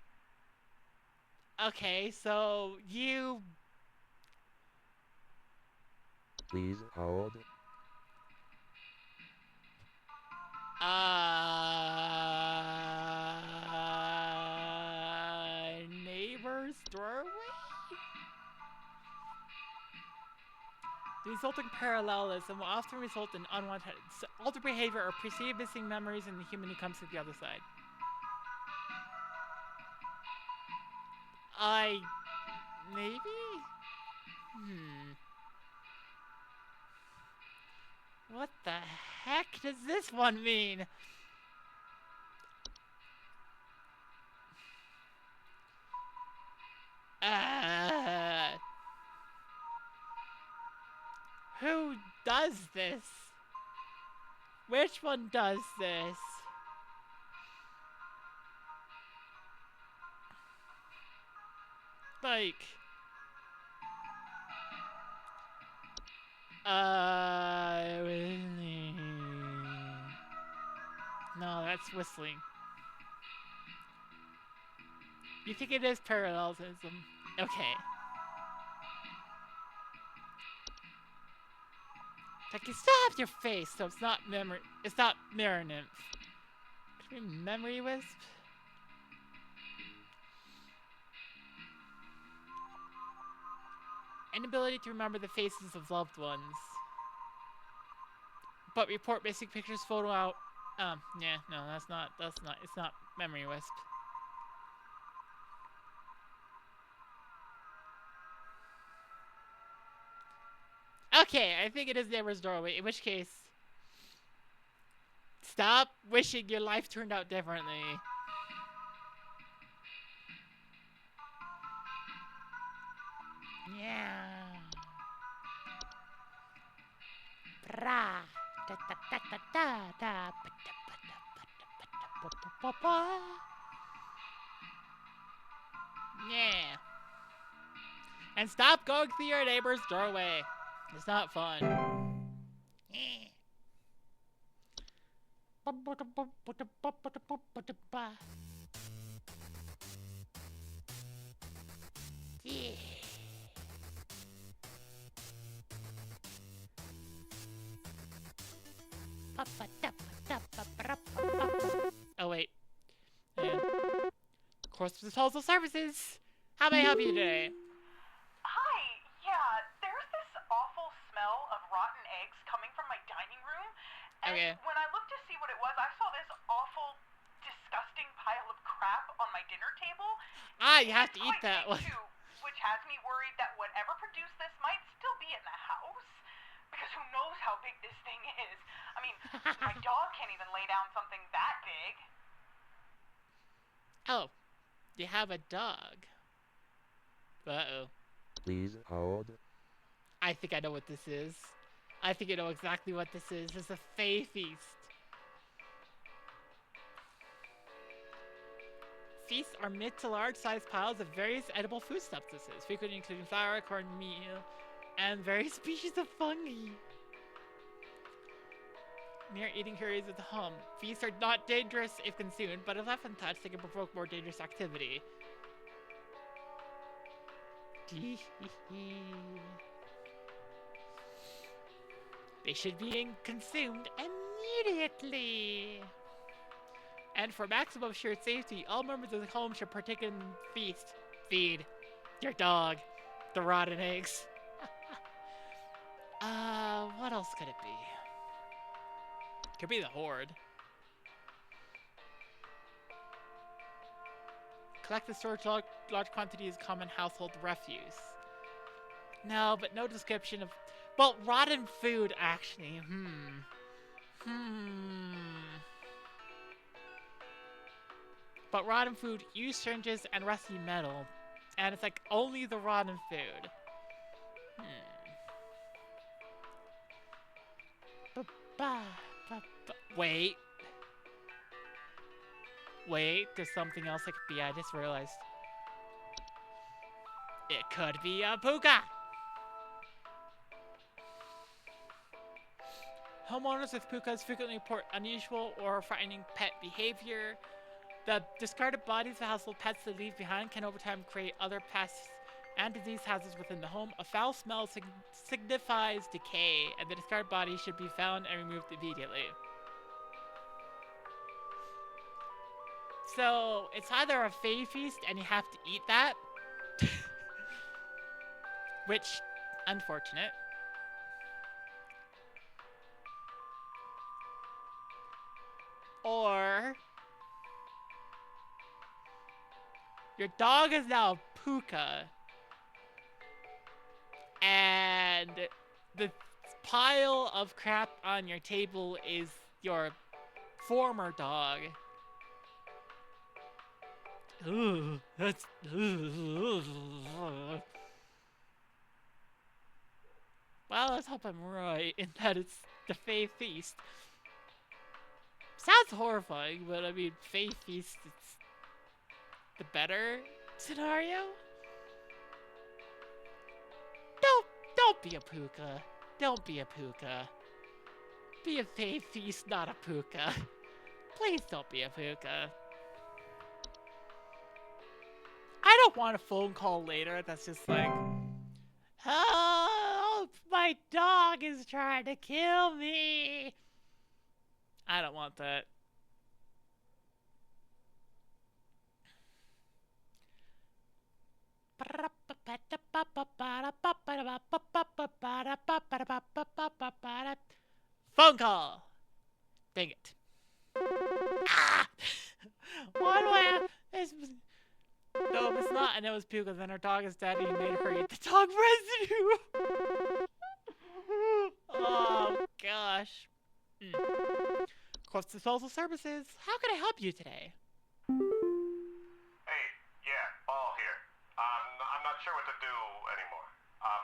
S1: Okay, so you...
S2: Please hold.
S1: Neighbor's doorway? The resulting parallelism will often result in unwanted altered behavior or perceived missing memories in the human who comes to the other side. Maybe? What the heck does this one mean? Uh, who does this? Which one does this? Like, no, that's whistling. You think it is parallelism? Okay. Like, you still have your face, so it's not memory. It's not mirror nymph. Could be memory wisp. Inability to remember the faces of loved ones. But report missing pictures, photo out. Yeah, no, that's not, it's not memory wisp. Okay, I think it is neighbor's doorway, in which case, stop wishing your life turned out differently. Yeah. Bra. Da, da, da, da, da, da. Ba, da, ba, da, ba, da, ba, da, ba, da, ba, ba. Yeah. And stop going through your neighbor's doorway. It's not fun. Yeah. Ba, ba, da, ba, ba, da, ba, ba, da, ba, ba, da, ba. Yeah. Oh wait. And course disposal services. How may I help you today?
S3: Hi, yeah, there's this awful smell of rotten eggs coming from my dining room. And
S1: Okay.
S3: when I looked to see what it was, I saw this awful, disgusting pile of crap on my dinner table.
S1: Ah, you have to
S3: It's
S1: eat
S3: quite
S1: that
S3: big,
S1: one.
S3: too, which has me worried that whatever produced this might still be in the house. Because who knows how big this thing is. I mean, my dog can't even lay down something that big.
S1: Oh, you have a dog. Uh-oh.
S2: Please hold.
S1: I think I know what this is. I think I know exactly what this is. It's a Fae feast. Feasts are mid to large sized piles of various edible food substances, frequently including flour, corn, meal, and various species of fungi. Mere eating carries with the hum. Feasts are not dangerous if consumed, but if left untouched, they can provoke more dangerous activity. They should be consumed immediately. And for maximum shared safety, all members of the home should partake in feast. Feed your dog the rotten eggs. What else could it be? Could be the horde. Collect and store large quantities of common household refuse. No, but no description of... Well, rotten food, actually. But rotten food, used syringes, and rusty metal. And it's like only the rotten food. Wait. Wait, there's something else it could be. I just realized. It could be a puka! Homeowners with pukas frequently report unusual or frightening pet behavior. The discarded bodies of household pets they leave behind can over time create other pests and disease hazards within the home. A foul smell signifies decay, and the discarded body should be found and removed immediately. So, it's either a Fae feast and you have to eat that, which, unfortunate. Or your dog is now a puka, and the pile of crap on your table is your former dog. Ooh, that's. Well, let's hope I'm right in that it's the Fae Feast. Sounds horrifying, but I mean, Fae Feast, it's the better scenario? Don't be a puka. Don't be a puka. Be a Fae Feast, not a puka. Please don't be a puka. I don't want a phone call later that's just like, help! My dog is trying to kill me! I don't want that. Phone call! Dang it. Ah! Why do I have... No, if it's not, I know it's Puka, then our dog is dead and you made her eat the dog residue! Oh, gosh. Corpse Disposal Services, how can I help you today?
S5: Hey, yeah, Ball here. I'm not sure what to do anymore.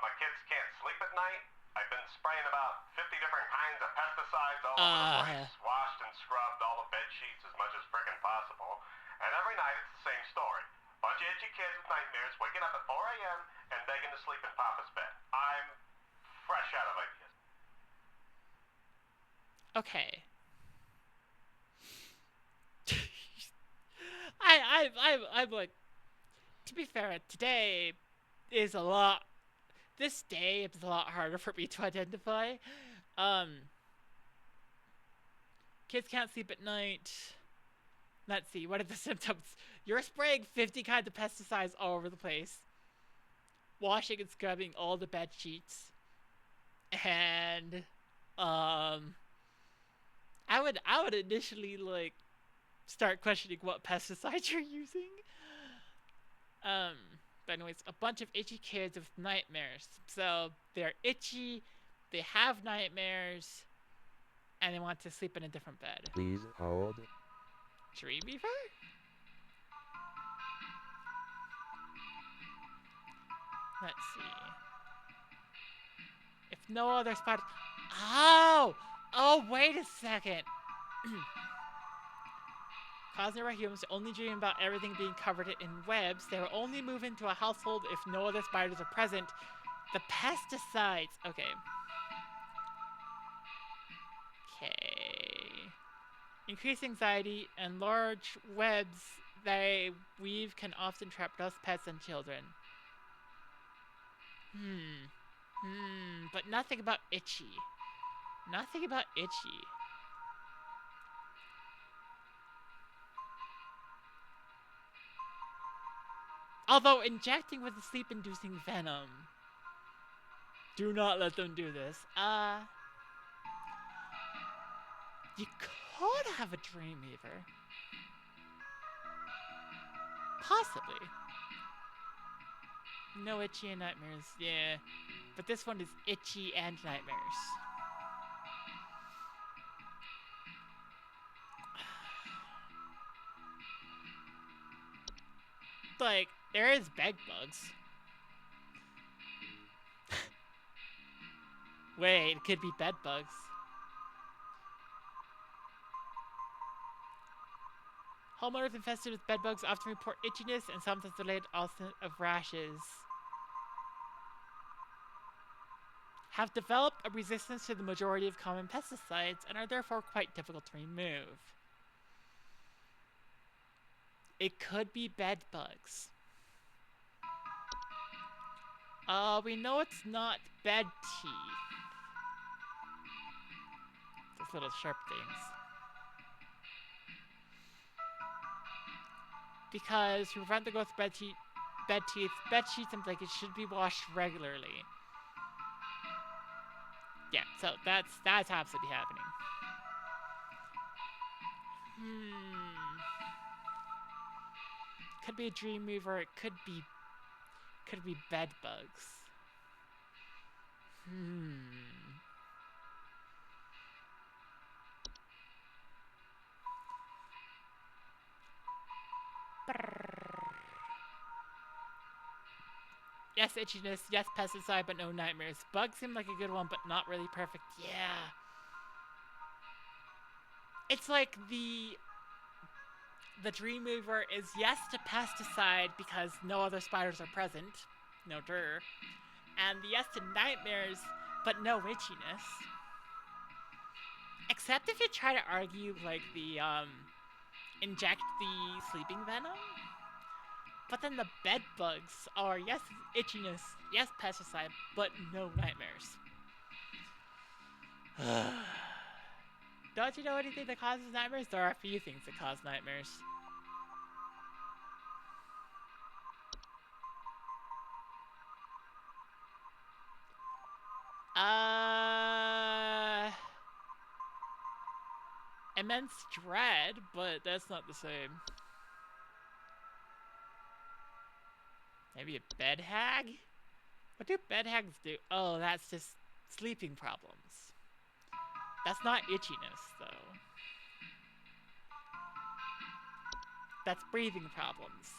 S5: My kids can't sleep at night. I've been spraying about 50 different kinds of pesticides all over the place. Washed and scrubbed all the bed sheets as much as frickin' possible. And every night it's the same story. Bunch of itchy kids with nightmares waking up at 4 a.m. and begging to sleep in Papa's bed. I'm fresh out of ideas.
S1: Okay. I'm like, to be fair, today is a lot. This day is a lot harder for me to identify. Kids can't sleep at night. Let's see, what are the symptoms? You're spraying 50 kinds of pesticides all over the place. Washing and scrubbing all the bed sheets. And, I would initially, like, start questioning what pesticides you're using. But anyways, a bunch of itchy kids with nightmares. So, they're itchy, they have nightmares, and they want to sleep in a different bed.
S2: Please hold.
S1: Dreamweaver? Let's see. If no other spot... Oh! Oh, wait a second! Cause nearby humans to only dream about everything being covered in webs. They will only move into a household if no other spiders are present. The pesticides. Okay. Okay. Increased anxiety and large webs they weave can often trap dust, pets, and children. But nothing about itchy. Nothing about itchy. Although injecting with a sleep-inducing venom. Do not let them do this. You could have a Dreamweaver. Possibly. No itchy and nightmares, yeah. But this one is itchy and nightmares. Like, there is bed bugs. Wait, it could be bed bugs. Homeowners infested with bed bugs often report itchiness and sometimes delayed onset of rashes. Have developed a resistance to the majority of common pesticides and are therefore quite difficult to remove. It could be bed bugs. We know it's not bed teeth. Those little sharp things. Because to prevent the growth of bed teeth, bed sheets and blankets should be washed regularly. Yeah, so that's absolutely happening. Could be a Dreamweaver, it could be bed bugs. Yes, itchiness. Yes, pesticide, but no nightmares. Bugs seem like a good one, but not really perfect. Yeah. It's like the Dreamweaver is yes to pesticide because no other spiders are present. No dir. And the yes to nightmares, but no itchiness. Except if you try to argue, like, the, inject the sleeping venom. But then the bed bugs are, yes, itchiness, yes, pesticide, but no nightmares. Don't you know anything that causes nightmares? There are a few things that cause nightmares. Immense dread, but that's not the same. Maybe a bed hag? What do bed hags do? Oh, that's just sleeping problems. That's not itchiness, though. That's breathing problems.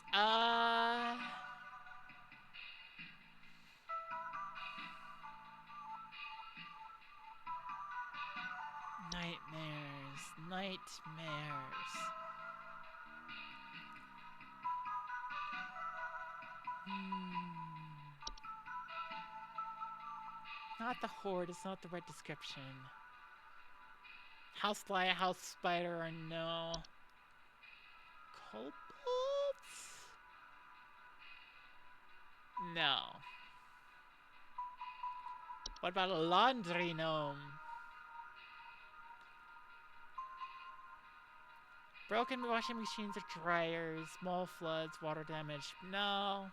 S1: Nightmares. Nightmares. Not the horde, it's not the right description. Housefly, house spider, or no. Kobolds? No. What about a laundry gnome? Broken washing machines or dryers, small floods, water damage. No.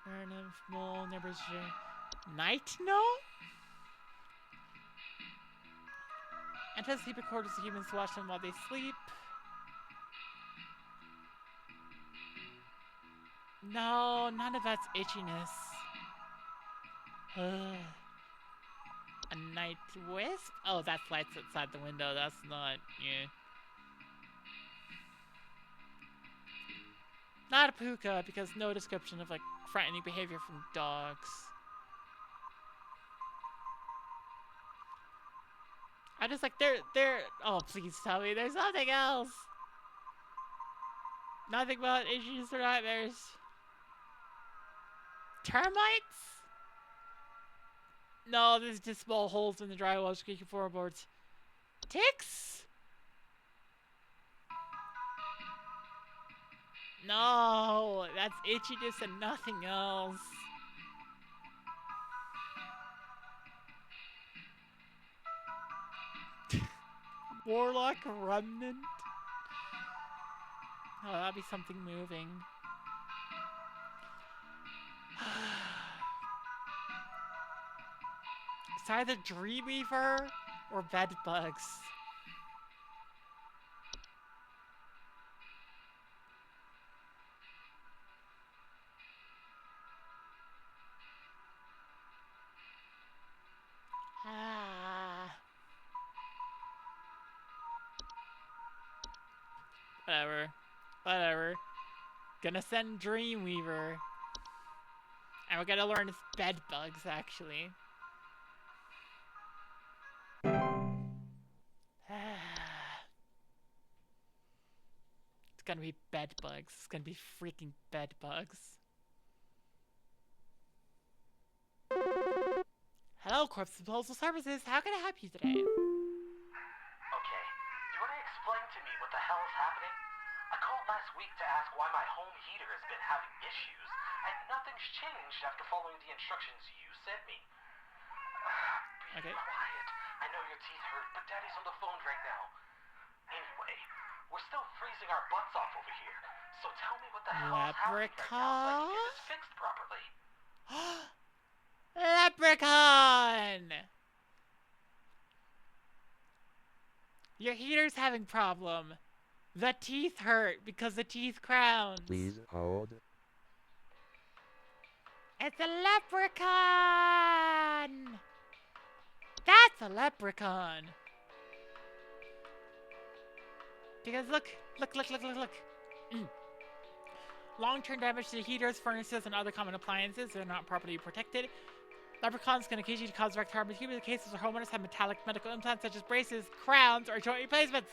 S1: Burn of mole, neighbors. Night gnome? Enter the sleeping quarters of humans to watch them while they sleep. No, none of that's itchiness. Ugh. A night wisp? Oh, that's lights outside the window. That's not, yeah. Not a puka, because no description of, like, frightening behavior from dogs. I just, like, they're, oh, please tell me there's nothing else. Nothing but issues or nightmares. Termites? No, there's just small holes in the drywall, squeaky floorboards. Ticks? No, that's itchiness and nothing else. Warlock remnant? Oh, that'd be something moving. It's either Dreamweaver or bed bugs. Whatever. Whatever. Gonna send Dreamweaver. And we're gonna learn it's bed bugs, actually. It's gonna be bed bugs. It's gonna be freaking bed bugs. Hello, Corpse Disposal Services. How can I help you today?
S6: Okay, you want to explain to me what the hell is happening? I called last week to ask why my home heater has been having issues, and nothing's changed after following the instructions you sent me. Be quiet. I know your teeth hurt, but Daddy's on the phone right now. Anyway, we're still freezing our butts off over here, so tell me what the hell is happening right now so I can get this fixed properly.
S1: Leprechaun! Your heater's having problem. The teeth hurt because the teeth crowns.
S2: Please hold.
S1: It's a leprechaun! That's a leprechaun! Because look. Long-term damage to heaters, furnaces, and other common appliances that are not properly protected. Leprechauns can occasionally cause direct harm, but human cases where homeowners have metallic medical implants such as braces, crowns, or joint replacements.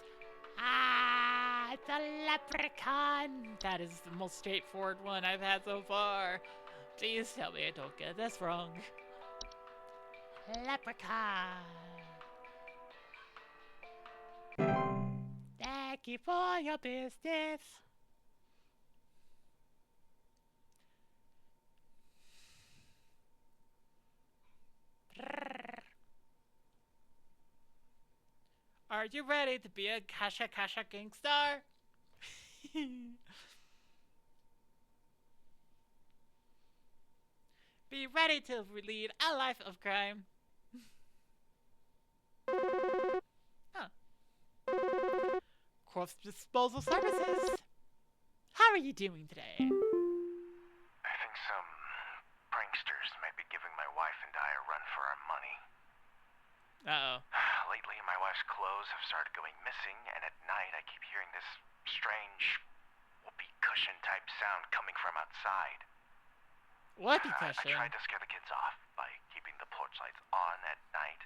S1: Ah, it's a leprechaun. That is the most straightforward one I've had so far. Please tell me I don't get this wrong. Leprechaun. Thank you for your business. Are you ready to be a Kasha gangstar? Be ready to lead a life of crime. Huh. Corpse disposal services. How are you doing today?
S7: I think some pranksters might be giving my wife and I a run for our money.
S1: Uh-oh.
S7: Lately, my wife's clothes have started going missing, and at night I keep hearing this strange whoopee cushion type sound coming from outside.
S1: Whoopee
S7: I
S1: cushion?
S7: tried to scare the kids off by keeping the porch lights on at night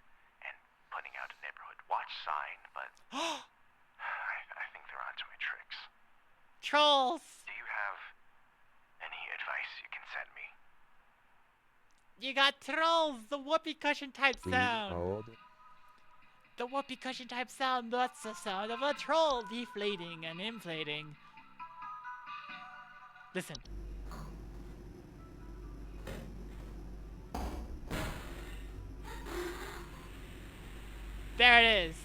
S7: and putting out a neighborhood watch sign, but I think they're onto my tricks.
S1: Trolls!
S7: Do you have any advice you can send me?
S1: You got trolls! The whoopee cushion type
S2: Please
S1: sound!
S2: hold.
S1: The whoopee cushion type sound, that's the sound of a troll deflating and inflating. Listen. There it is.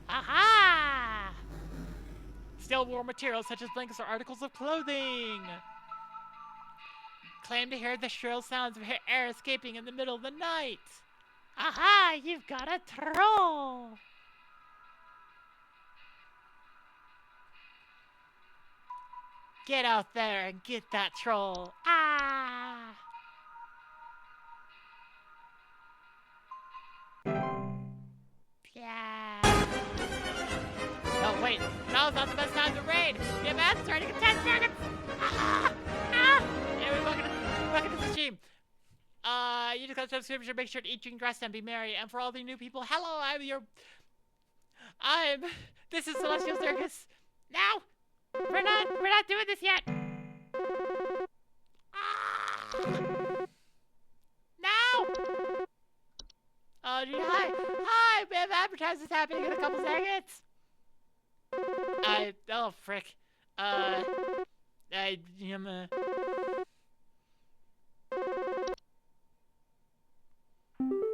S1: Aha! Still warm materials such as blankets or articles of clothing. Claim to hear the shrill sounds of air escaping in the middle of the night. Aha! You've got a troll! Get out there and get that troll. Ah! Yeah. Oh, wait. Now's not the best time to raid. Your man's starting in 10 seconds. Ah! Ah! Anyway, welcome to the stream. You just got to subscribe, make sure to eat, drink, dress, and be merry. And for all the new people, hello, this is Celestial Circus. Now, we're not doing this yet. Ah! Now! Oh, hi, we have advertisements happening in a couple seconds. Oh, frick.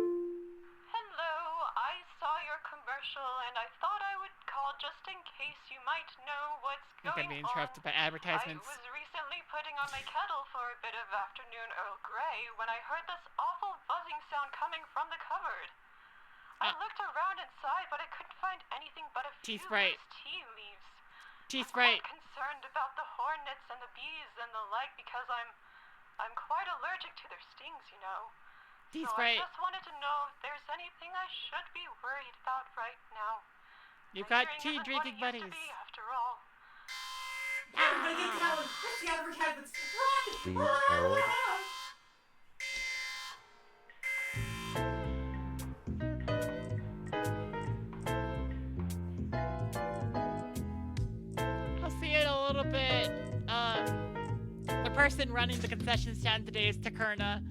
S4: Hello, I saw your commercial and I thought I would call just in case you might know what's
S1: You're
S4: going
S1: gonna be
S4: on.
S1: interrupted by advertisements.
S4: I was recently putting on my kettle for a bit of afternoon Earl Grey when I heard this awful buzzing sound coming from the cupboard. I looked around inside, but I couldn't find anything but a few
S1: Sprite.
S4: loose tea leaves.
S1: Tea
S4: I'm
S1: Sprite.
S4: quite concerned about the hornets and the bees and the like because I'm quite allergic to their stings, you know.
S1: Tea
S4: So
S1: Sprite.
S4: I just wanted to know if there's anything I should be worried about right now.
S1: You've
S4: My
S1: got
S4: hearing
S1: tea
S4: isn't
S1: drinking
S4: what it used
S1: buddies.
S4: to be, after all.
S2: Please hold.
S1: I'll see you in a little bit. The person running the concession stand today is Takurna.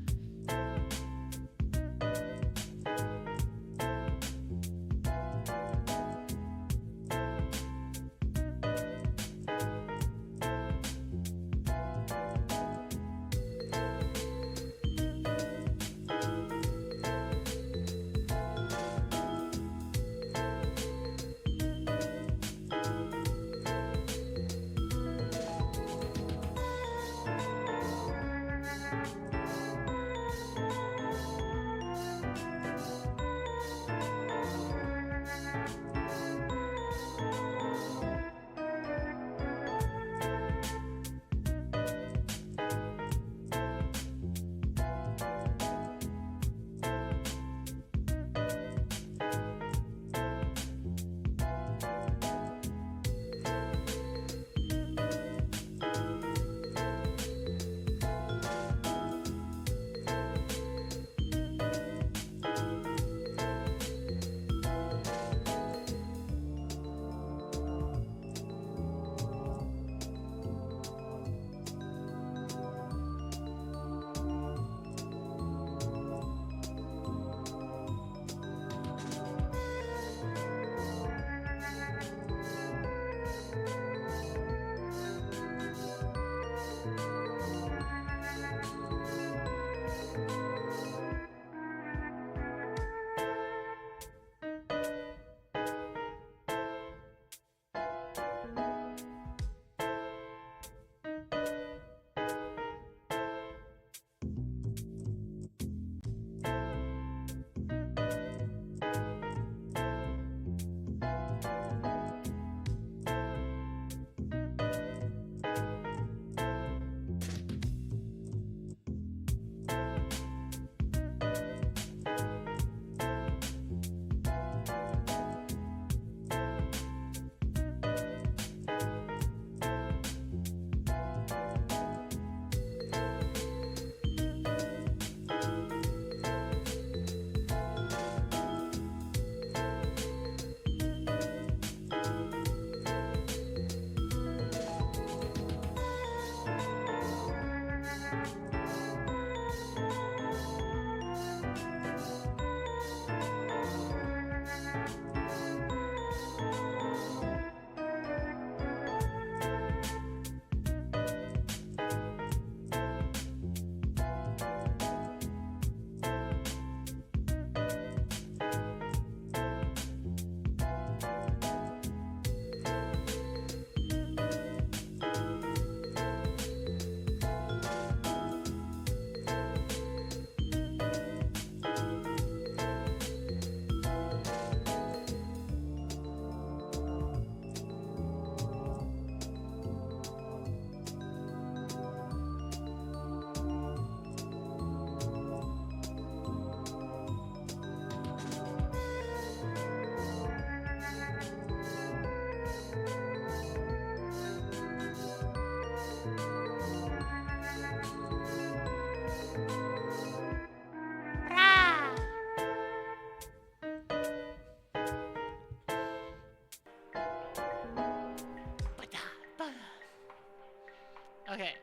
S1: Okay.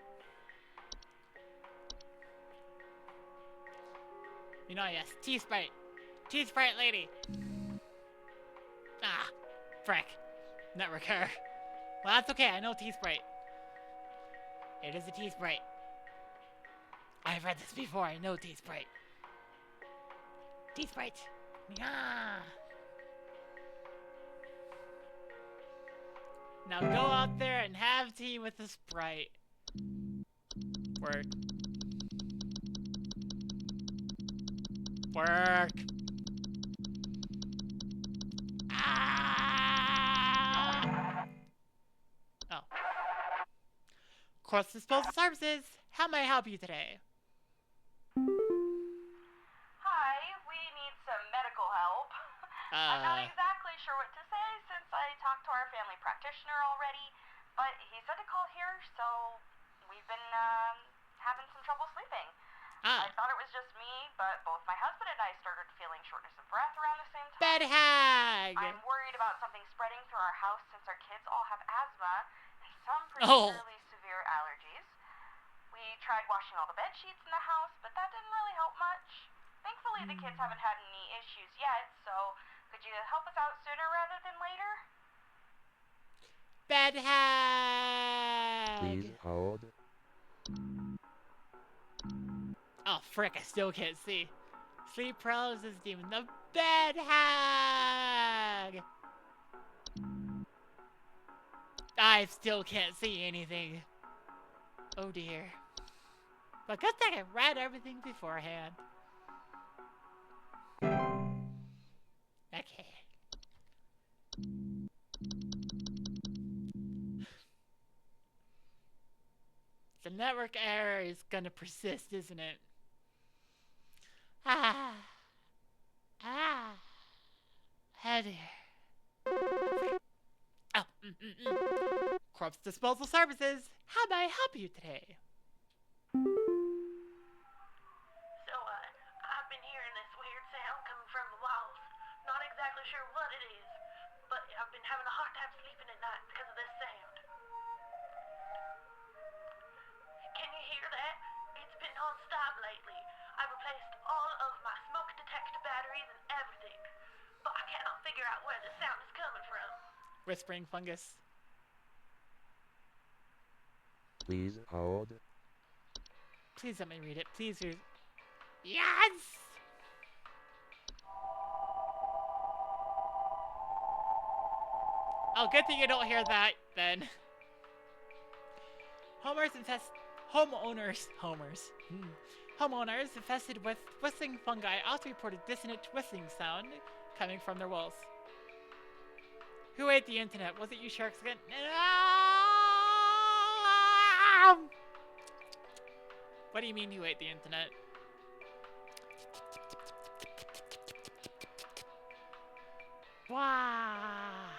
S1: You know, yes. T-Sprite. T-Sprite lady. Ah. Frick. Network error. Well, that's okay. I know T-Sprite. It is a T-Sprite. I've read this before. I know T-Sprite. T-Sprite. Yeah. Now go out there and have tea with the Sprite. Work. Work. Ah! Oh. Cross Disposal Services. How may I help you today?
S3: Hi, we need some medical help. I'm not exactly sure what to say since I talked to our family practitioner already, but he said to call here, so we've been having some trouble sleeping. I thought it was just me, but both my husband and I started feeling shortness of breath around the same time.
S1: Bed hag!
S3: I'm worried about something spreading through our house since our kids all have asthma and some
S1: Oh.
S3: particularly severe allergies. We tried washing all the bed sheets in the house, but that didn't really help much. Thankfully, the kids haven't had any issues yet, so could you help us out sooner rather than later?
S1: Bed hag!
S2: Please hold.
S1: Oh, frick, I still can't see. Sleep paralysis demon, the bed hag! I still can't see anything. Oh dear. But good thing I read everything beforehand. Okay. The network error is gonna persist, isn't it? Ah. Oh dear. Oh, Corpse Disposal Services. How may I help you today?
S4: So, I've been hearing this weird sound coming from the walls. Not exactly sure what it is, but I've been having a hard time sleeping at night because of this sound. Can you hear that? It's been non-stop lately. I've replaced all of my smoke detector batteries and everything, but I cannot figure out where the sound is coming from.
S1: Whispering fungus.
S2: Please hold.
S1: Please let me read it. Please read. Yes! Oh, good thing you don't hear that, then. Homeowners infested with whistling fungi also reported dissonant whistling sound coming from their walls. Who ate the internet? Was it you sharks again? What do you mean you ate the internet? Wow.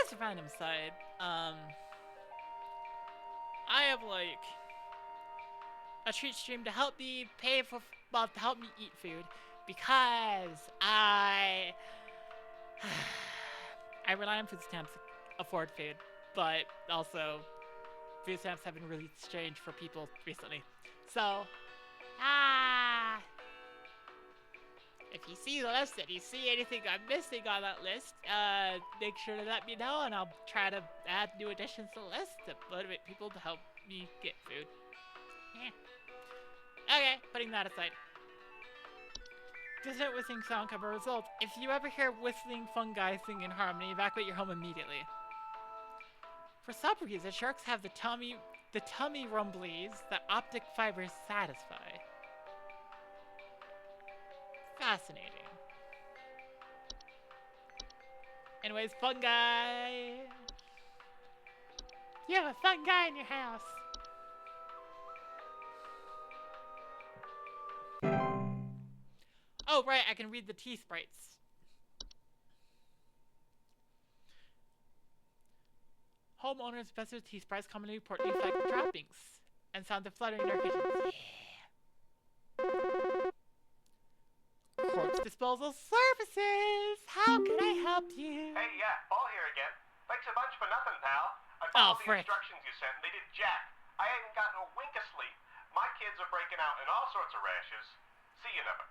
S1: As a random side, I have like a treat stream to help me pay for, well, to help me eat food because I rely on food stamps to afford food, but also food stamps have been really strange for people recently. So, if you see the list and you see anything I'm missing on that list, make sure to let me know and I'll try to add new additions to the list to motivate people to help me get food. Yeah. Okay, putting that aside. Dissonant whistling sound cover result. If you ever hear whistling fungi sing in harmony, evacuate your home immediately. For some reason, sharks have the tummy rumblies that optic fibers satisfy. Fascinating. Anyways, fungi. You have a fungi in your house. Oh, right, I can read the T-Sprites. Homeowners infested with T-Sprites commonly report new flag droppings and sound of fluttering in their kitchens. Yeah. Corpse Disposal Services! How can I help you?
S5: Hey, yeah, Paul here again. Thanks a bunch for nothing, pal. I
S1: Oh,
S5: followed the
S1: frick.
S5: instructions you sent and they did jack. I ain't gotten a wink of sleep. My kids are breaking out in all sorts of rashes. See you never.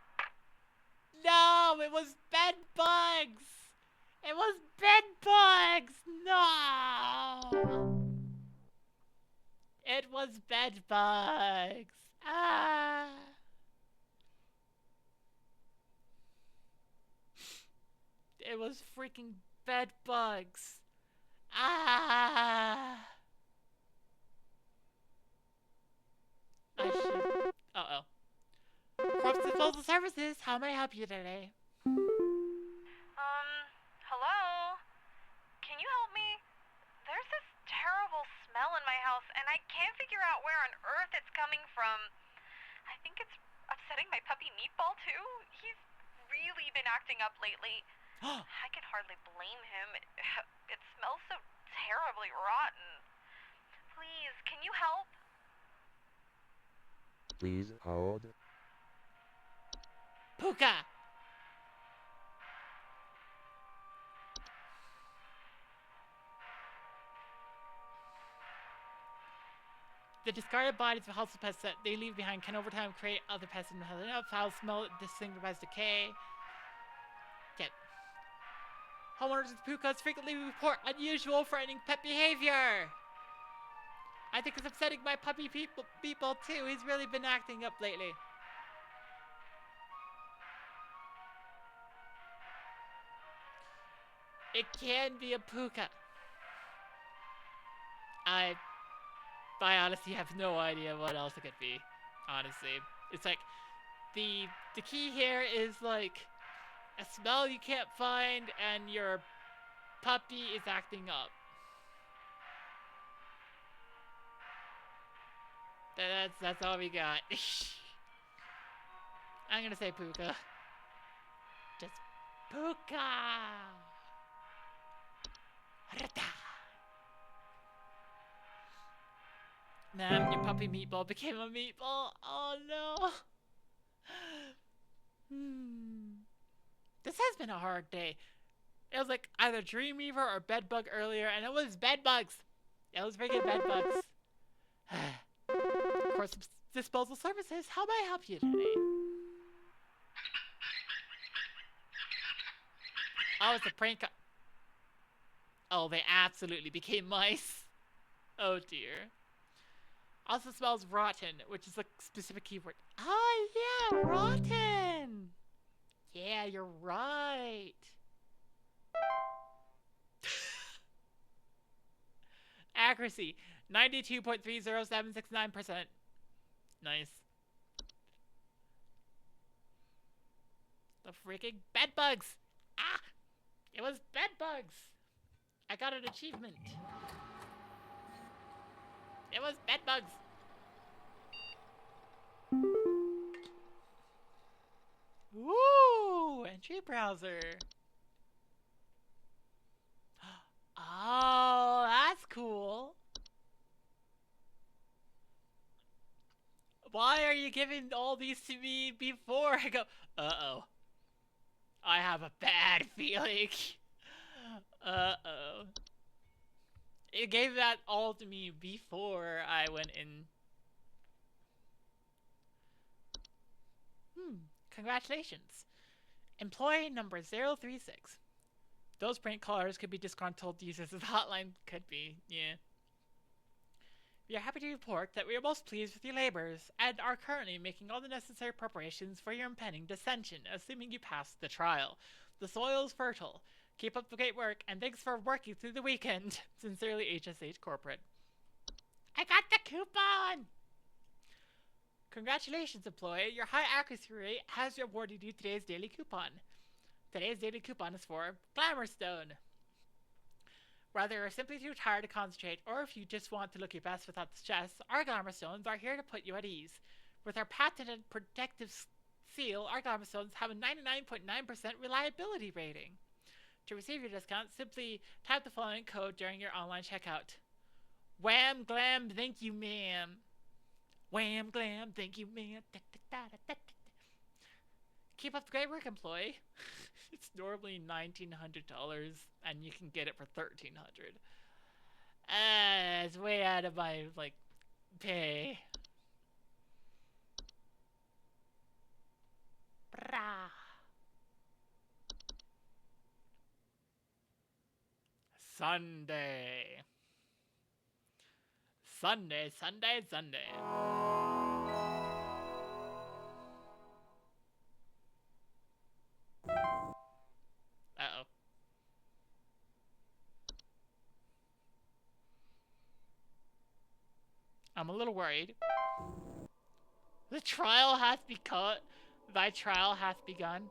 S1: No, it was bed bugs. It was bed bugs. No. It was bed bugs. Ah. It was freaking bed bugs. Ah. I should. Uh-oh. Corpse Disposal Services, how may I help you today?
S4: Hello? Can you help me? There's this terrible smell in my house, and I can't figure out where on earth it's coming from. I think it's upsetting my puppy Meatball, too. He's really been acting up lately. I can hardly blame him. It smells so terribly rotten. Please, can you help?
S2: Please hold.
S1: Puka! The discarded bodies of household pests that they leave behind can over time create other pests in the house. Foul smell distinguished by decay. Yep. Homeowners with pukas frequently report unusual threatening pet behavior. I think it's upsetting my puppy people too. He's really been acting up lately. It can be a puka. I honestly have no idea what else it could be. Honestly, it's like the key here is like a smell you can't find, and your puppy is acting up. That's all we got. I'm gonna say puka. Just puka. Man, your puppy Meatball became a meatball. Oh no. This has been a hard day. It was like either Dreamweaver or Bedbug earlier, and it was bedbugs. It was freaking bedbugs. Of course, disposal services. How may I help you today? Oh, it's a prank. Oh, they absolutely became mice. Oh dear. Also smells rotten, which is a specific keyword. Oh yeah, rotten. Yeah, you're right. Accuracy, 92.30769%. Nice. The freaking bed bugs. Ah! It was bed bugs. I got an achievement. It was bed bugs. Woo! Entry browser. Oh, that's cool. Why are you giving all these to me before I go? Uh-oh. I have a bad feeling. Uh-oh. It gave that all to me before I went in. Congratulations. Employee number 036. Those prank callers could be disgruntled users of the hotline. Could be, yeah. We are happy to report that we are most pleased with your labors and are currently making all the necessary preparations for your impending dissension, assuming you pass the trial. The soil is fertile. Keep up the great work, and thanks for working through the weekend. Sincerely, HSH Corporate. I got the coupon! Congratulations, employee. Your high accuracy rate has awarded you today's daily coupon. Today's daily coupon is for Glamour Stone. Whether you're simply too tired to concentrate, or if you just want to look your best without the stress, our Glamour Stones are here to put you at ease. With our patented protective seal, our Glamour Stones have a 99.9% reliability rating. To receive your discount, simply type the following code during your online checkout. Wham glam, thank you, ma'am. Wham glam, thank you, ma'am. Keep up the great work, employee. It's normally $1,900, and you can get it for $1,300. It's way out of my, like, pay. Brah. Sunday. Sunday, Sunday, Sunday. Uh-oh. I'm a little worried. The trial hath begun. Thy trial hath begun.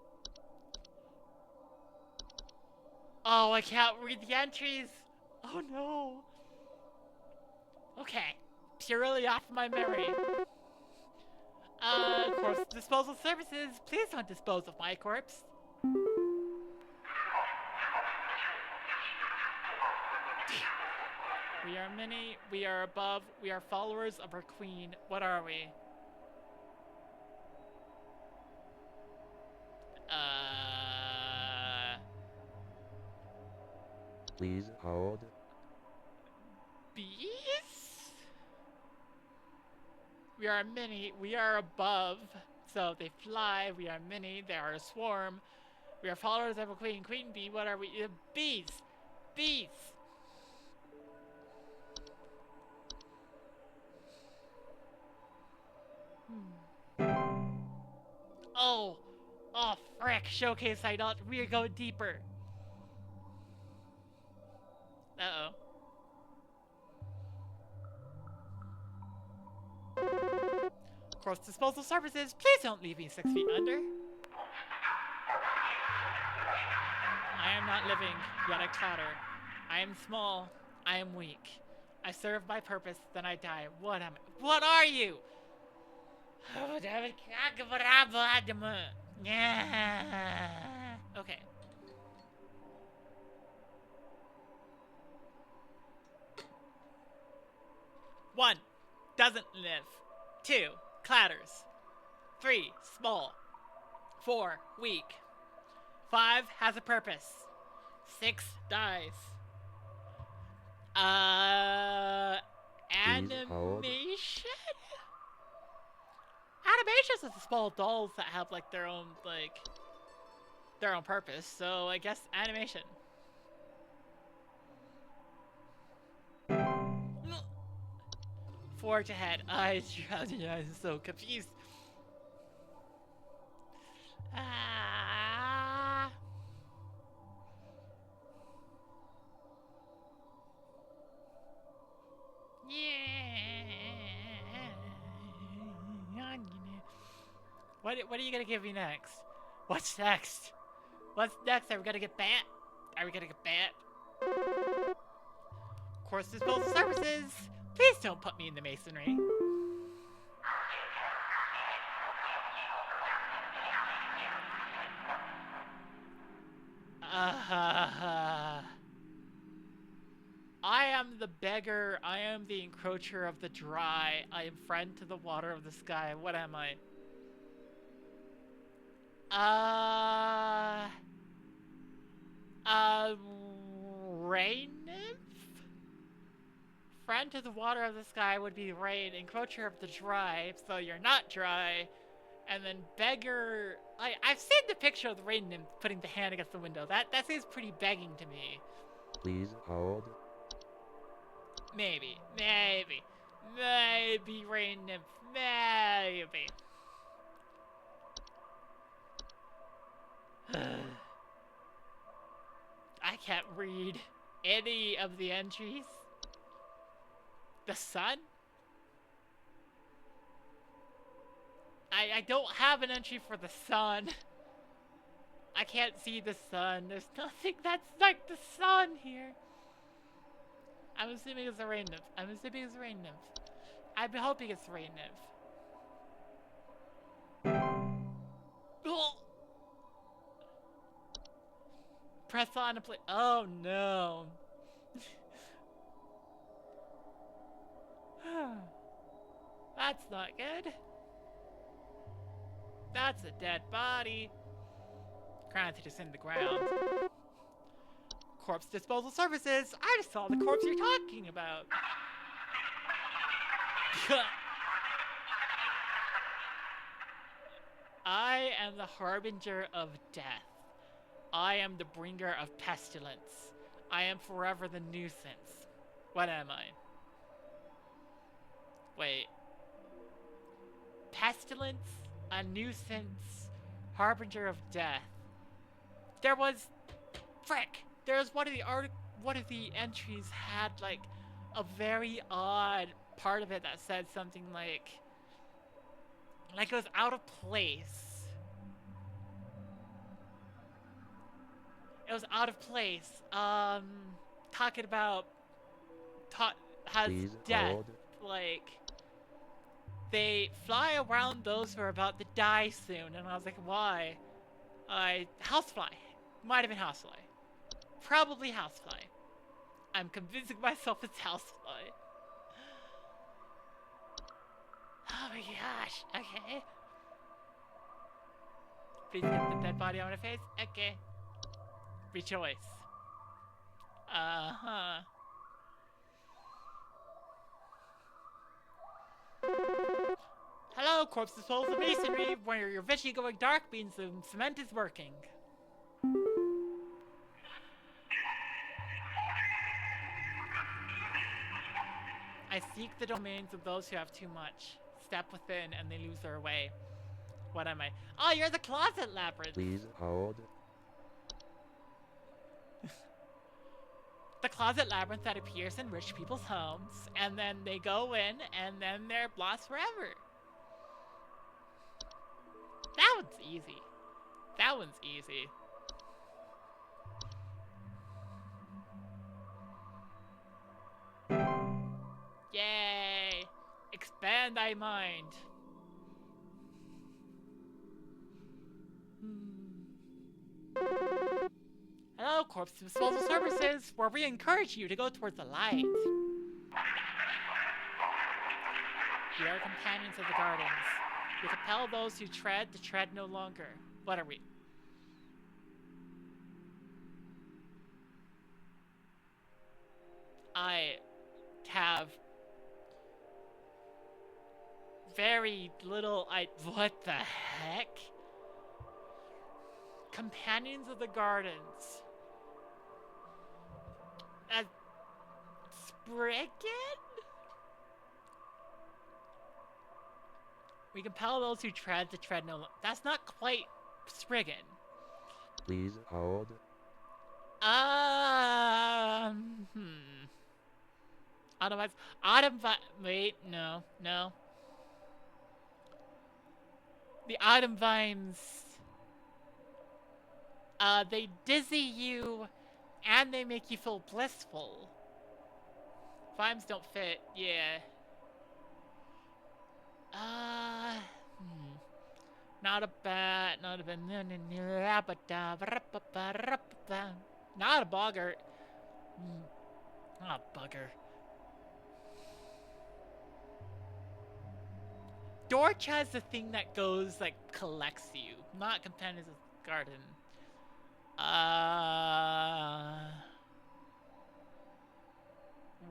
S1: Oh, I can't read the entries. Oh no. Okay. Purely off my memory. Corpse disposal services. Please don't dispose of my corpse. We are many. We are above. We are followers of our queen. What are we?
S2: Please hold.
S1: Bees? We are many. We are above. So they fly. We are many. They are a swarm. We are followers of a queen. Queen bee. What are we? Bees. Bees. Oh. Oh, frick. Showcase I don't. We are going deeper. Uh-oh. Corpse disposal services. Please don't leave me 6 feet under. I am not living, yet I clatter. I am small. I am weak. I serve my purpose, then I die. What am I? What are you? Okay. One, doesn't live. 2, clatters. 3, small. 4, weak. 5, has a purpose. 6, dies. Animation? Animations is the small dolls that have like their own purpose, so I guess animation. Forge ahead. I'm so confused. What are you gonna give me next? What's next? What's next? Are we gonna get bat? Are we gonna get bat? Course disposal services. Please don't put me in the masonry. I am the beggar. I am the encroacher of the dry. I am friend to the water of the sky. What am I? Rain nymph? Friend to the water of the sky would be rain. Encroacher of the dry, so you're not dry. And then beggar... I've seen the picture of the rain nymph putting the hand against the window. That seems pretty begging to me.
S2: Please hold.
S1: Maybe. Maybe rain nymph. Maybe. I can't read any of the entries. The sun? I don't have an entry for the sun. I can't see the sun. There's nothing that's like the sun here. I'm assuming it's a rain nymph. I'm hoping it's a rain nymph. Press on to play. Oh no. That's not good. That's a dead body. Granted, it's in the ground. Corpse disposal services. I just saw the corpse you're talking about. I am the harbinger of death. I am the bringer of pestilence. I am forever the nuisance. What am I? Wait. Pestilence, a nuisance, harbinger of death. There was... Frick! There was one of the entries had like a very odd part of it that said something like it was out of place. It was out of place. Talking about has
S2: Please
S1: death.
S2: hold.
S1: Like, they fly around those who are about to die soon, and I was like, why? Housefly. Might have been housefly. Probably housefly. I'm convincing myself it's housefly. Oh my gosh. Okay. Please get the dead body on my face. Okay. Rejoice. Uh-huh. Hello, corpse disposal masonry. Where your vision going dark means the cement is working. I seek the domains of those who have too much. Step within and they lose their way. What am I? Oh, you're the closet labyrinth.
S2: Please hold.
S1: The closet labyrinth that appears in rich people's homes, and then they go in, and then they're lost forever. That one's easy. That one's easy. Yay! Expand thy mind. Hello, corpse disposal services, where we encourage you to go towards the light. We are companions of the gardens. We compel those who tread to tread no longer. What are we? I have very little what the heck? Companions of the Gardens. Spriggan? We compel those who tread to tread no longer. That's not quite Spriggan.
S2: Please hold.
S1: Wait, no. The autumn vines, they dizzy you, and they make you feel blissful. Vines don't fit, yeah. Not a bad, not a bogger. Ah, bugger. Dorch has the thing that goes, like, collects you. Not Companions of the Garden.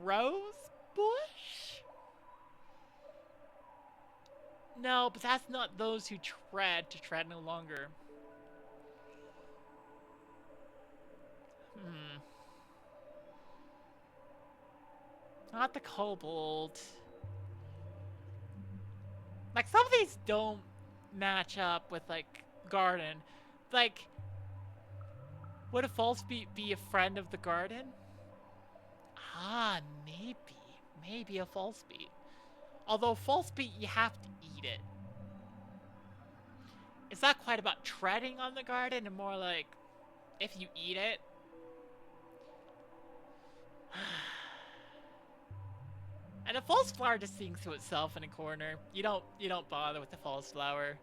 S1: Rose bush? No, but that's not those who tread to tread no longer. Not the kobold. Like, some of these don't match up with, like, garden. Like, would a false beat be a friend of the garden? Ah, maybe. Maybe a false beat. Although false beat, you have to eat it. It's not quite about treading on the garden, and more like, if you eat it. And a false flower just sings to itself in a corner. You don't bother with the false flower.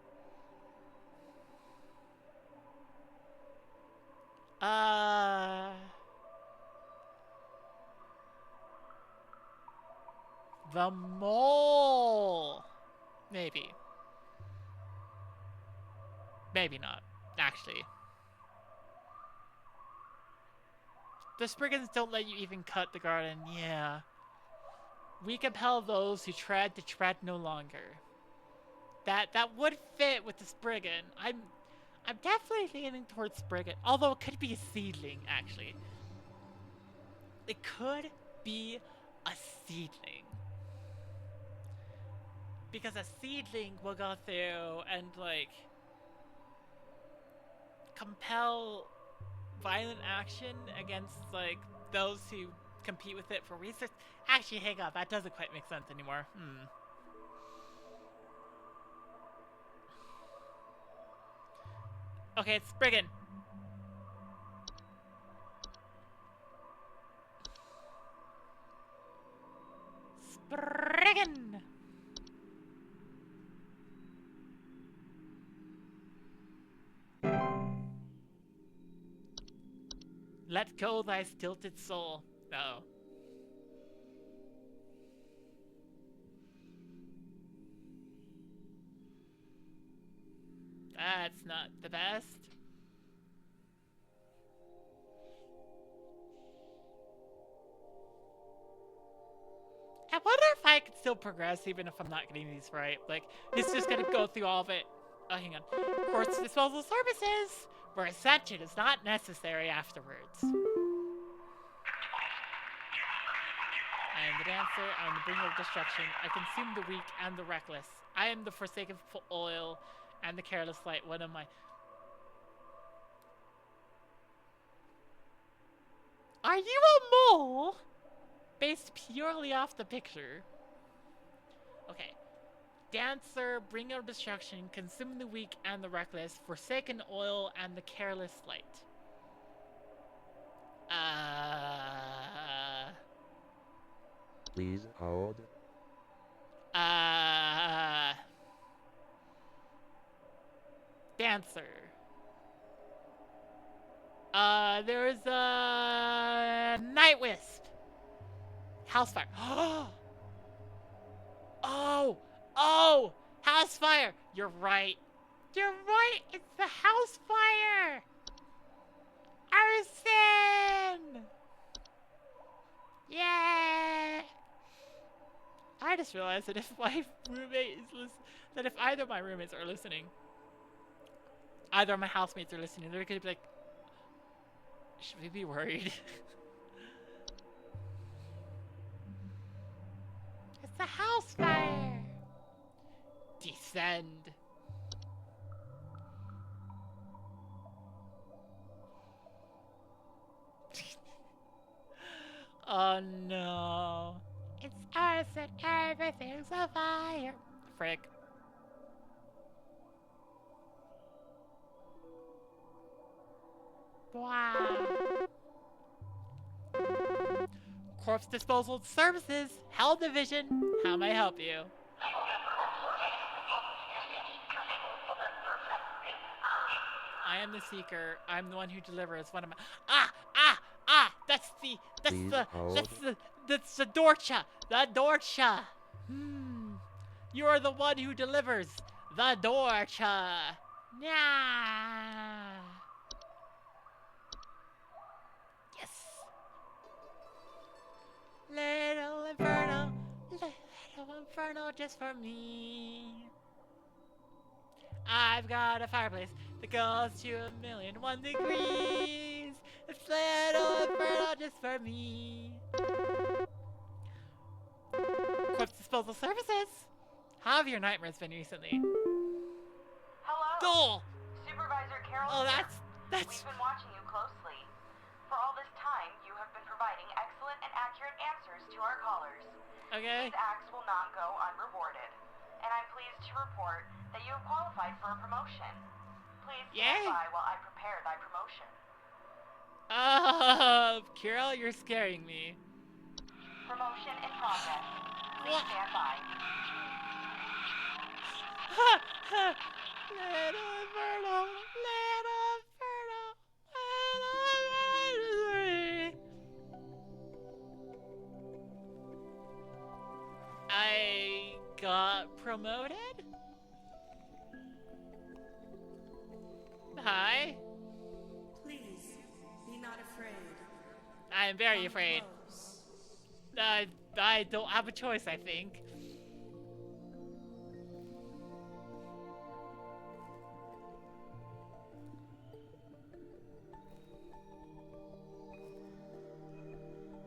S1: The mole. Maybe. Maybe not, actually. The Spriggans don't let you even cut the garden, yeah. We compel those who tread to tread no longer. That would fit with the Spriggan. I'm definitely leaning towards Spriggan, although it could be a seedling, actually. It could be a seedling. Because a seedling will go through and, like, compel violent action against, like, those who compete with it for research. Actually, hang on, that doesn't quite make sense anymore. Okay, it's Spriggan. Spriggan! Let go thy stilted soul. No. That's not the best. I wonder if I can still progress even if I'm not getting these right. Like, it's just gonna go through all of it. Oh, hang on. Quartz disposal services! Where ascension is not necessary afterwards. I am the dancer, I am the bringer of destruction. I consume the weak and the reckless. I am the forsaken oil and the careless light. One of my... Are you a mole? Based purely off the picture. Okay. Dancer, bringer of destruction, consume the weak and the reckless, forsaken oil and the careless light.
S2: Please hold.
S1: Dancer. There's a Night Wisp. Housefire. Oh! Housefire! You're right. You're right! It's the Housefire! Arson! Yeah! I just realized that if my roommate is that if either of my roommates are listening, either of my housemates are listening, they're gonna be like, should we be worried? It's a house fire! Descend. Oh no. It's arson, everything's on fire. Frick. Wow. Corpse Disposal Services, Hell Division. How may I help you? I am the seeker. I'm the one who delivers. One of my that's the Dorcha. The Dorcha. You are the one who delivers. The Dorcha. Yeah. Yes. Little inferno just for me. I've got a fireplace that goes to 1,000,001 degrees. It's little inferno just for me. Corpse Disposal Services. How have your nightmares been recently?
S3: Hello.
S1: Goal.
S3: Supervisor Carol.
S1: Oh,
S3: here.
S1: that's.
S3: We've been watching you closely. For all this time, you have been providing excellent and accurate answers to our callers.
S1: Okay.
S3: These acts will not go unrewarded. And I'm pleased to report that you have qualified for a promotion. Please stand by while I prepare thy promotion.
S1: Carol, you're scaring me.
S3: Promotion in progress. Please stand by.
S1: Little inferno, little inferno, I got promoted? Hi.
S8: Please, be not afraid.
S1: I am very
S8: Come
S1: afraid.
S8: close.
S1: I don't have a choice, I think.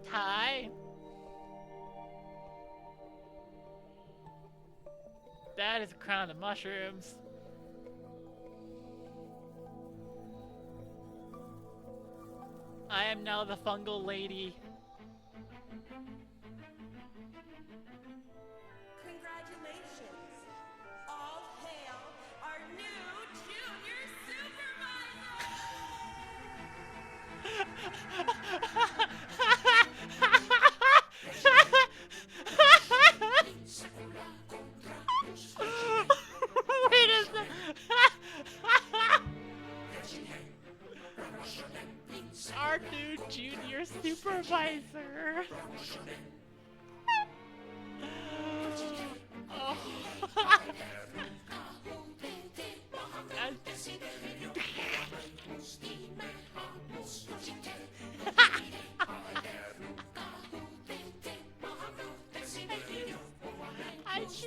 S1: Hi. That is a crown of mushrooms. I am now the fungal lady.
S8: Congratulations. All hail our new junior
S1: Wait a sec. Our new junior supervisor. Oh. I just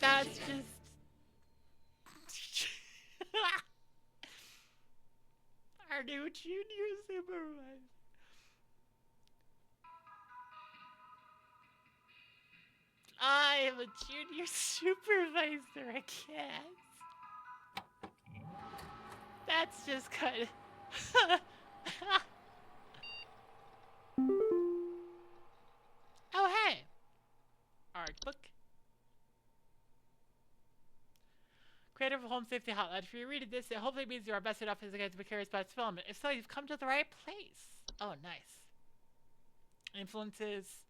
S1: that's just our new junior supervisor. I am a junior supervisor, I guess. That's just kind of oh, hey! Art book. Creator of Home Safety Hotline. If you read this, it hopefully means you are best enough as a guy to be curious about its development. If so, you've come to the right place. Oh, nice. Influences.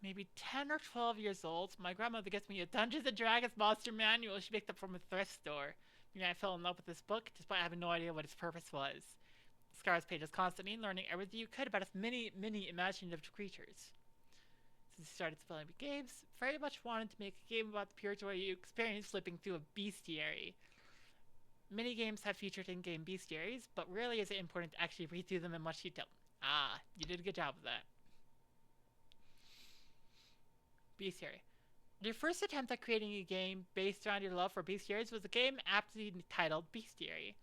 S1: Maybe 10 or 12 years old. My grandmother gets me a Dungeons & Dragons monster manual she picked up from a thrift store. I fell in love with this book, despite having no idea what its purpose was. Scar's pages constantly, learning everything you could about its many imaginative creatures. Since he started spelling games, very much wanted to make a game about the pure joy you experience flipping through a bestiary. Many games have featured in-game bestiaries, but rarely is it important to actually read through them in much detail. Ah, you did a good job of that. Bestiary. Your first attempt at creating a game based around your love for bestiaries was a game aptly titled Bestiary.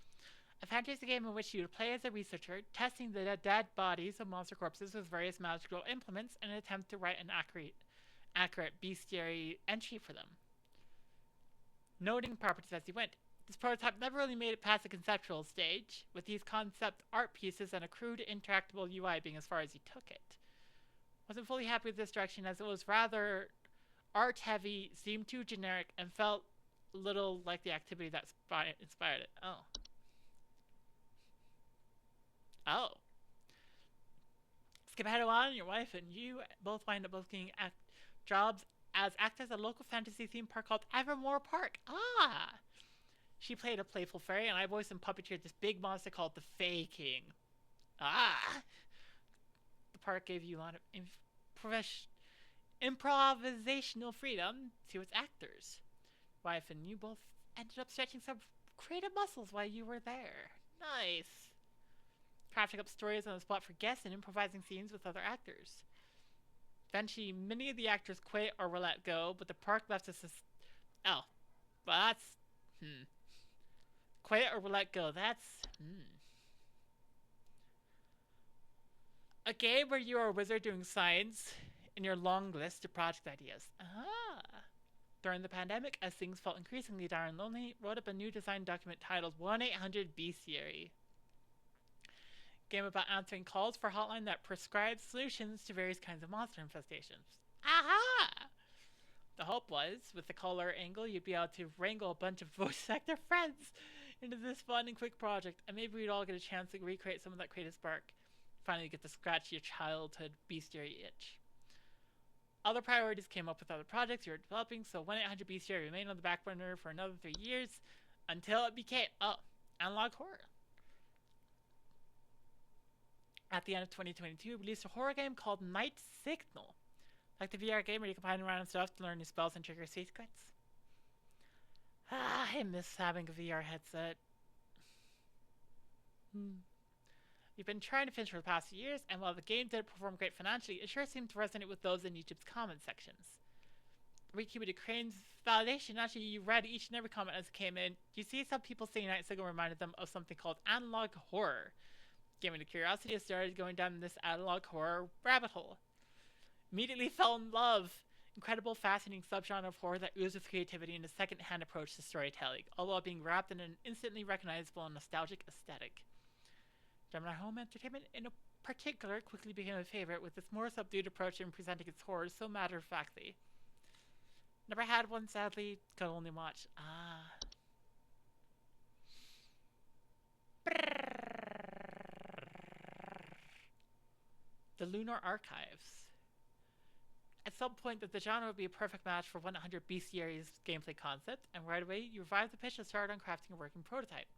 S1: A fantasy game in which you would play as a researcher, testing the dead bodies of monster corpses with various magical implements in an attempt to write an accurate bestiary entry for them. Noting properties as you went. This prototype never really made it past the conceptual stage, with these concept art pieces and a crude interactable UI being as far as he took it. Wasn't fully happy with this direction as it was rather art heavy, seemed too generic, and felt little like the activity that inspired it. Oh. Skip ahead on, your wife and you both wind up getting jobs as actors at a local fantasy theme park called Evermore Park. Ah! She played a playful fairy, and I voiced and puppeteered this big monster called the Fae King. Ah! The park gave you a lot of improvisational freedom to its actors. Wife and you both ended up stretching some creative muscles while you were there. Nice. Crafting up stories on the spot for guests and improvising scenes with other actors. Eventually, many of the actors quit or were let go, but the park left us well, that's... Quit or were let go, that's... A game where you are a wizard doing science in your long list of project ideas. During the pandemic, as things felt increasingly dire and lonely, wrote up a new design document titled 1-800-Bestiary. Game about answering calls for hotline that prescribes solutions to various kinds of monster infestations. Aha! The hope was, with the caller angle, you'd be able to wrangle a bunch of voice actor friends into this fun and quick project, and maybe we'd all get a chance to recreate some of that creative spark. Finally get to scratch your childhood bestiary itch. Other priorities came up with other projects you were developing, so 1-800-Bestiary remained on the back burner for another 3 years, until it became, Analog Horror. At the end of 2022, we released a horror game called Night Signal Like the VR game where you can find random stuff to learn new spells and trigger secrets. I miss having a VR headset. We've been trying to finish for the past few years, and while the game didn't perform great financially, it sure seemed to resonate with those in YouTube's comment sections. Recubited Crane's validation, actually you read each and every comment as it came in. You see some people saying Night Signal reminded them of something called analog horror. Giving the curiosity, has started going down this analog horror rabbit hole. Immediately fell in love. Incredible, fascinating subgenre of horror that oozes with creativity and a second-hand approach to storytelling, all while being wrapped in an instantly recognizable and nostalgic aesthetic. Gemini Home Entertainment, in particular, quickly became a favorite with its more subdued approach in presenting its horrors so matter-of-factly. Never had one, sadly. Could only watch. The Lunar Archives. At some point, that the genre would be a perfect match for 100 Bestiary's gameplay concept, and right away, you revive the pitch and start on crafting a working prototype.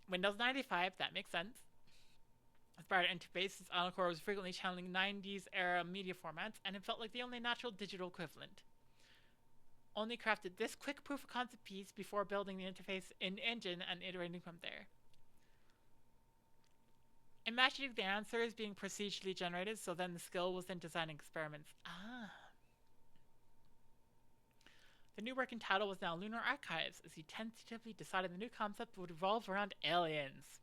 S1: Windows 95, that makes sense. As part of interfaces, Encore was frequently channeling 90s era media formats, and it felt like the only natural digital equivalent. Only crafted this quick proof of concept piece before building the interface in engine and iterating from there. Imagining the answers being procedurally generated, so then the skill was in designing experiments. The new working title was now Lunar Archives, as he tentatively decided the new concept would revolve around aliens.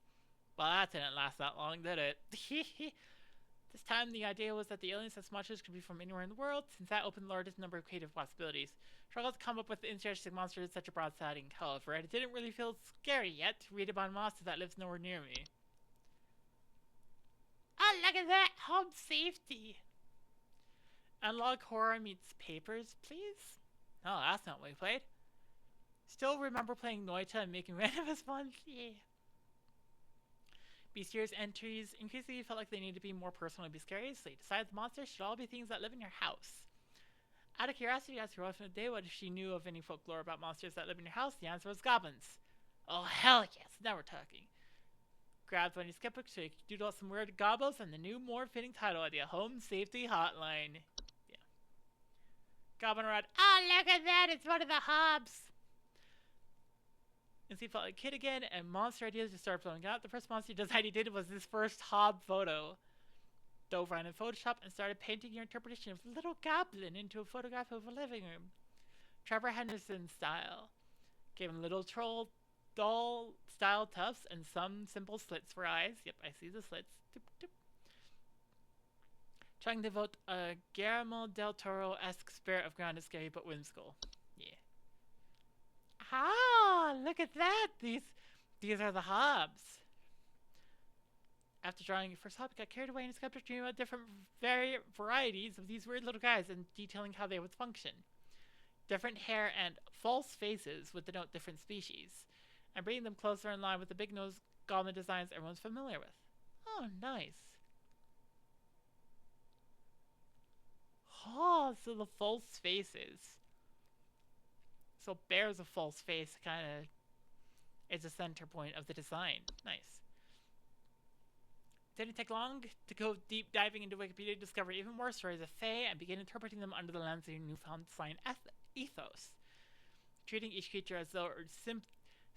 S1: Well, that didn't last that long, did it? This time, the idea was that the aliens as monsters could be from anywhere in the world, since that opened the largest number of creative possibilities. Struggled to come up with interesting monsters with such a broad setting. However, it didn't really feel scary yet to read about a monster that lives nowhere near me. Oh, look at that! Home safety! Analog horror meets papers, please? No, that's not what we played. Still remember playing Noita and making randomness fun? Yeah. Bestiary's entries increasingly felt like they needed to be more personal and be scary, so they decided the monsters should all be things that live in your house. Out of curiosity, asked her wife one day what if she knew of any folklore about monsters that live in your house. The answer was goblins. Oh, hell yes, now we're talking. Grabbed one of his sketchbooks so you could doodle out some weird goblins and the new, more fitting title idea, Home Safety Hotline. Yeah. Goblin Rod. Oh, look at that, it's one of the hobs. And he felt like a kid again, and monster ideas just started flowing out. The first monster design he did was his first hob photo. Dove around in Photoshop and started painting your interpretation of the little goblin into a photograph of a living room. Trevor Henderson style. Gave him little troll doll style tufts and some simple slits for eyes. Yep, I see the slits. Doop, doop. Trying to evoke a Guillermo del Toro-esque spirit of grounded scary but whimsical. Yeah. Ah, look at that! These are the hobs. After drawing your first hob, he got carried away in his skeptic dream about different varieties of these weird little guys and detailing how they would function. Different hair and false faces would denote different species, and bringing them closer in line with the big nose goblin designs everyone's familiar with. Oh, nice. Oh, so the false faces. So bears a false face kind of is the center point of the design. Nice. Didn't take long to go deep diving into Wikipedia to discover even more stories of Fae and begin interpreting them under the lens of your newfound science ethos. Treating each creature as though it were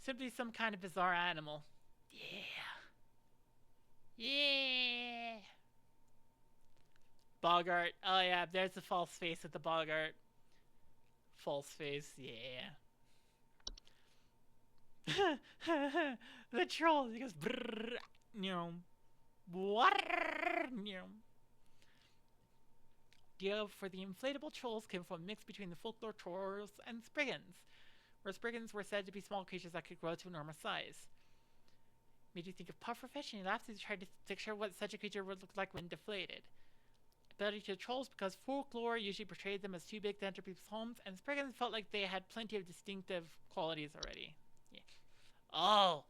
S1: simply some kind of bizarre animal. Yeah. Yeah. Bogart. Oh yeah, there's the false face of the Bogart. False face, yeah. The troll, he goes brrrr, water, The idea for the inflatable trolls came from a mix between the folklore trolls and spriggans, where spriggans were said to be small creatures that could grow to enormous size. Made you think of pufferfish, and he laughed as he tried to picture what such a creature would look like when deflated. Ability to trolls because folklore usually portrayed them as too big to enter people's homes, and spriggans felt like they had plenty of distinctive qualities already. Yeah. Oh!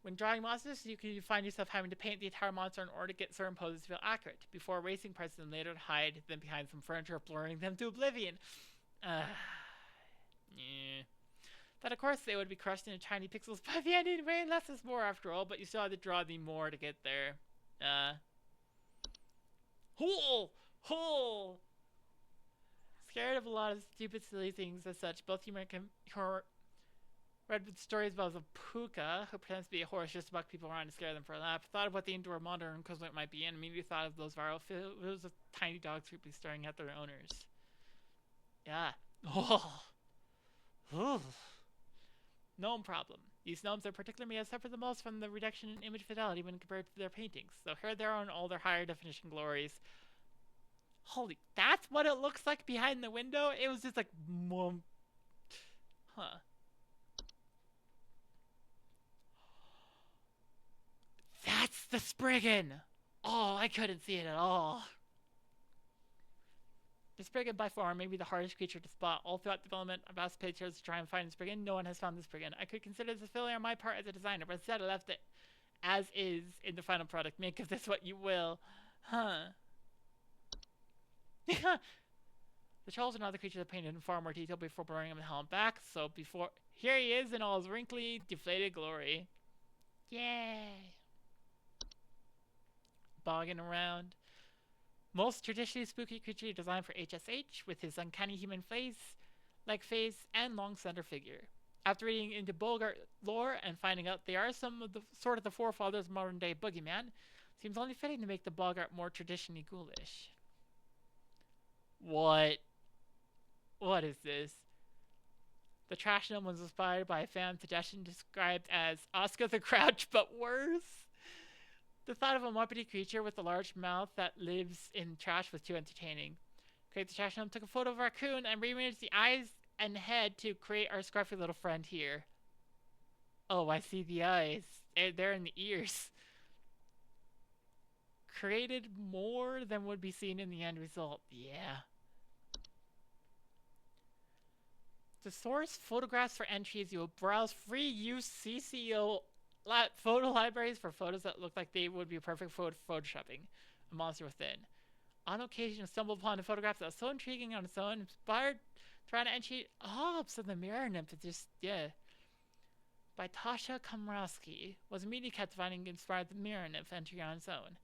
S1: When drawing monsters, you can find yourself having to paint the entire monster in order to get certain poses to feel accurate, before erasing parts of them later to hide them behind some furniture, blurring them to oblivion. Yeah. But of course they would be crushed into tiny pixels by the end anyway, less is more after all, but you still have to draw the more to get there. Hole! Hole! Scared of a lot of stupid, silly things as such. Both humor and horror. Read stories about the puka, who pretends to be a horse just to buck people around and scare them for a laugh. Thought of what the indoor modern equivalent might be, and immediately thought of those viral videos of tiny dogs creepily staring at their owners. Yeah. Oh. Oh. Gnome problem. These gnomes are particularly suffer the most from the reduction in image fidelity when compared to their paintings. So here they are in all their higher definition glories. Holy, that's what it looks like behind the window? It was just like, mom. Huh. That's the Spriggan! Oh, I couldn't see it at all. The Spriggan by far may be the hardest creature to spot. All throughout development, I've asked players to try and find the Spriggan. No one has found the Spriggan. I could consider this a failure on my part as a designer, but instead I left it as is in the final product. Make of this what you will. Huh. The trolls and other creatures are painted in far more detail before blurring them the hell back. So before, here he is in all his wrinkly, deflated glory. Yay! Bogging around. Most traditionally spooky creature designed for HSH, with his uncanny human face, and long slender figure. After reading into Bogart lore and finding out they are some of the sort of the forefathers of modern day boogeyman, seems only fitting to make the Bogart more traditionally ghoulish. What? What is this? The trash gnome was inspired by a fan suggestion described as Oscar the Grouch, but worse. The thought of a muppety creature with a large mouth that lives in trash was too entertaining. Create the trash gnome took a photo of a raccoon and rearranged the eyes and head to create our scruffy little friend here. Oh, I see the eyes. They're in the ears. Created more than would be seen in the end result. Yeah. To source photographs for entries, you will browse free use CCO photo libraries for photos that look like they would be perfect for photoshopping a monster within. On occasion, you stumble upon a photograph that was so intriguing on its own, inspired trying to entry. Oh, so the mirror nymph is just, yeah. By Tasha Komrowski, was immediately captivating and inspired the mirror nymph entry on its own.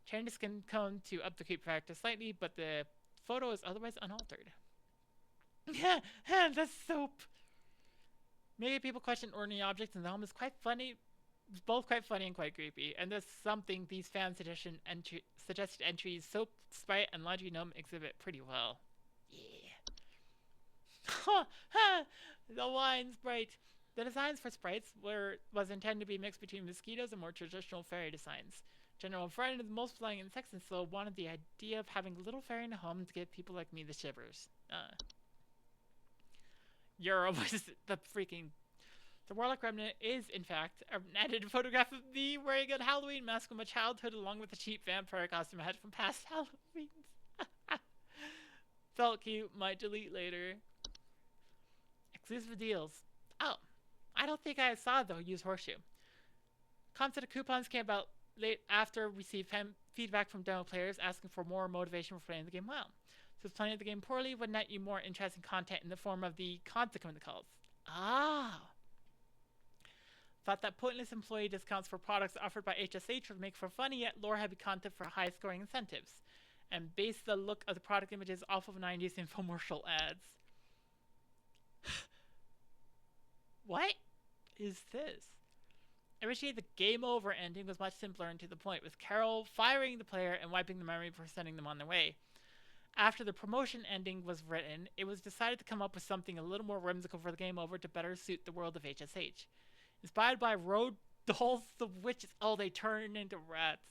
S1: Change the skin tone to up the creep factor slightly, but the photo is otherwise unaltered. Yeah, the soap. Many people question ordinary objects in the home is quite funny. It's both quite funny and quite creepy, and that's something these fan suggested entries, soap, sprite, and laundry gnome exhibit pretty well. Yeah. The wine sprite. The designs for sprites was intended to be mixed between mosquitoes and more traditional fairy designs. General friend of the most flying insects, and so wanted the idea of having a little fairy in the home to give people like me the shivers. Euro was the freaking. The Warlock Remnant is, in fact, an edited photograph of me wearing a Halloween mask from my childhood along with the cheap vampire costume I had from past Halloweens. Felt cute, might delete later. Exclusive deals. Oh, I don't think I saw the used horseshoe. Concept of coupons came about late after received feedback from demo players asking for more motivation for playing the game well. Since playing the game poorly would net you more interesting content in the form of the consequence calls. Ah. Thought that pointless employee discounts for products offered by HSH would make for funny yet lore-heavy content for high-scoring incentives, and base the look of the product images off of 90s infomercial ads. What is this? Originally, the game over ending was much simpler and to the point, with Carol firing the player and wiping the memory before sending them on their way. After the promotion ending was written, it was decided to come up with something a little more whimsical for the game over to better suit the world of HSH. Inspired by road dolls, the witches, oh, they turn into rats.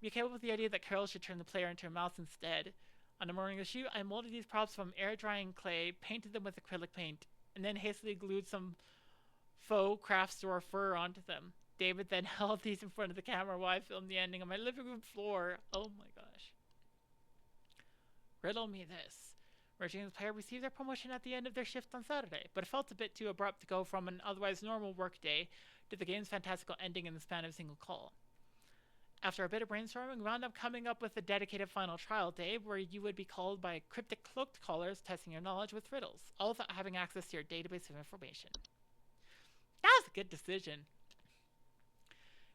S1: We came up with the idea that Carol should turn the player into a mouse instead. On the morning of the shoot, I molded these props from air drying clay, painted them with acrylic paint, and then hastily glued some faux craft store fur onto them. David then held these in front of the camera while I filmed the ending on my living room floor. Oh my gosh. Riddle me this. Originally, the player received their promotion at the end of their shift on Saturday, but it felt a bit too abrupt to go from an otherwise normal work day to the game's fantastical ending in the span of a single call. After a bit of brainstorming, we wound up coming up with a dedicated final trial day where you would be called by cryptic cloaked callers testing your knowledge with riddles, all without having access to your database of information. That was a good decision.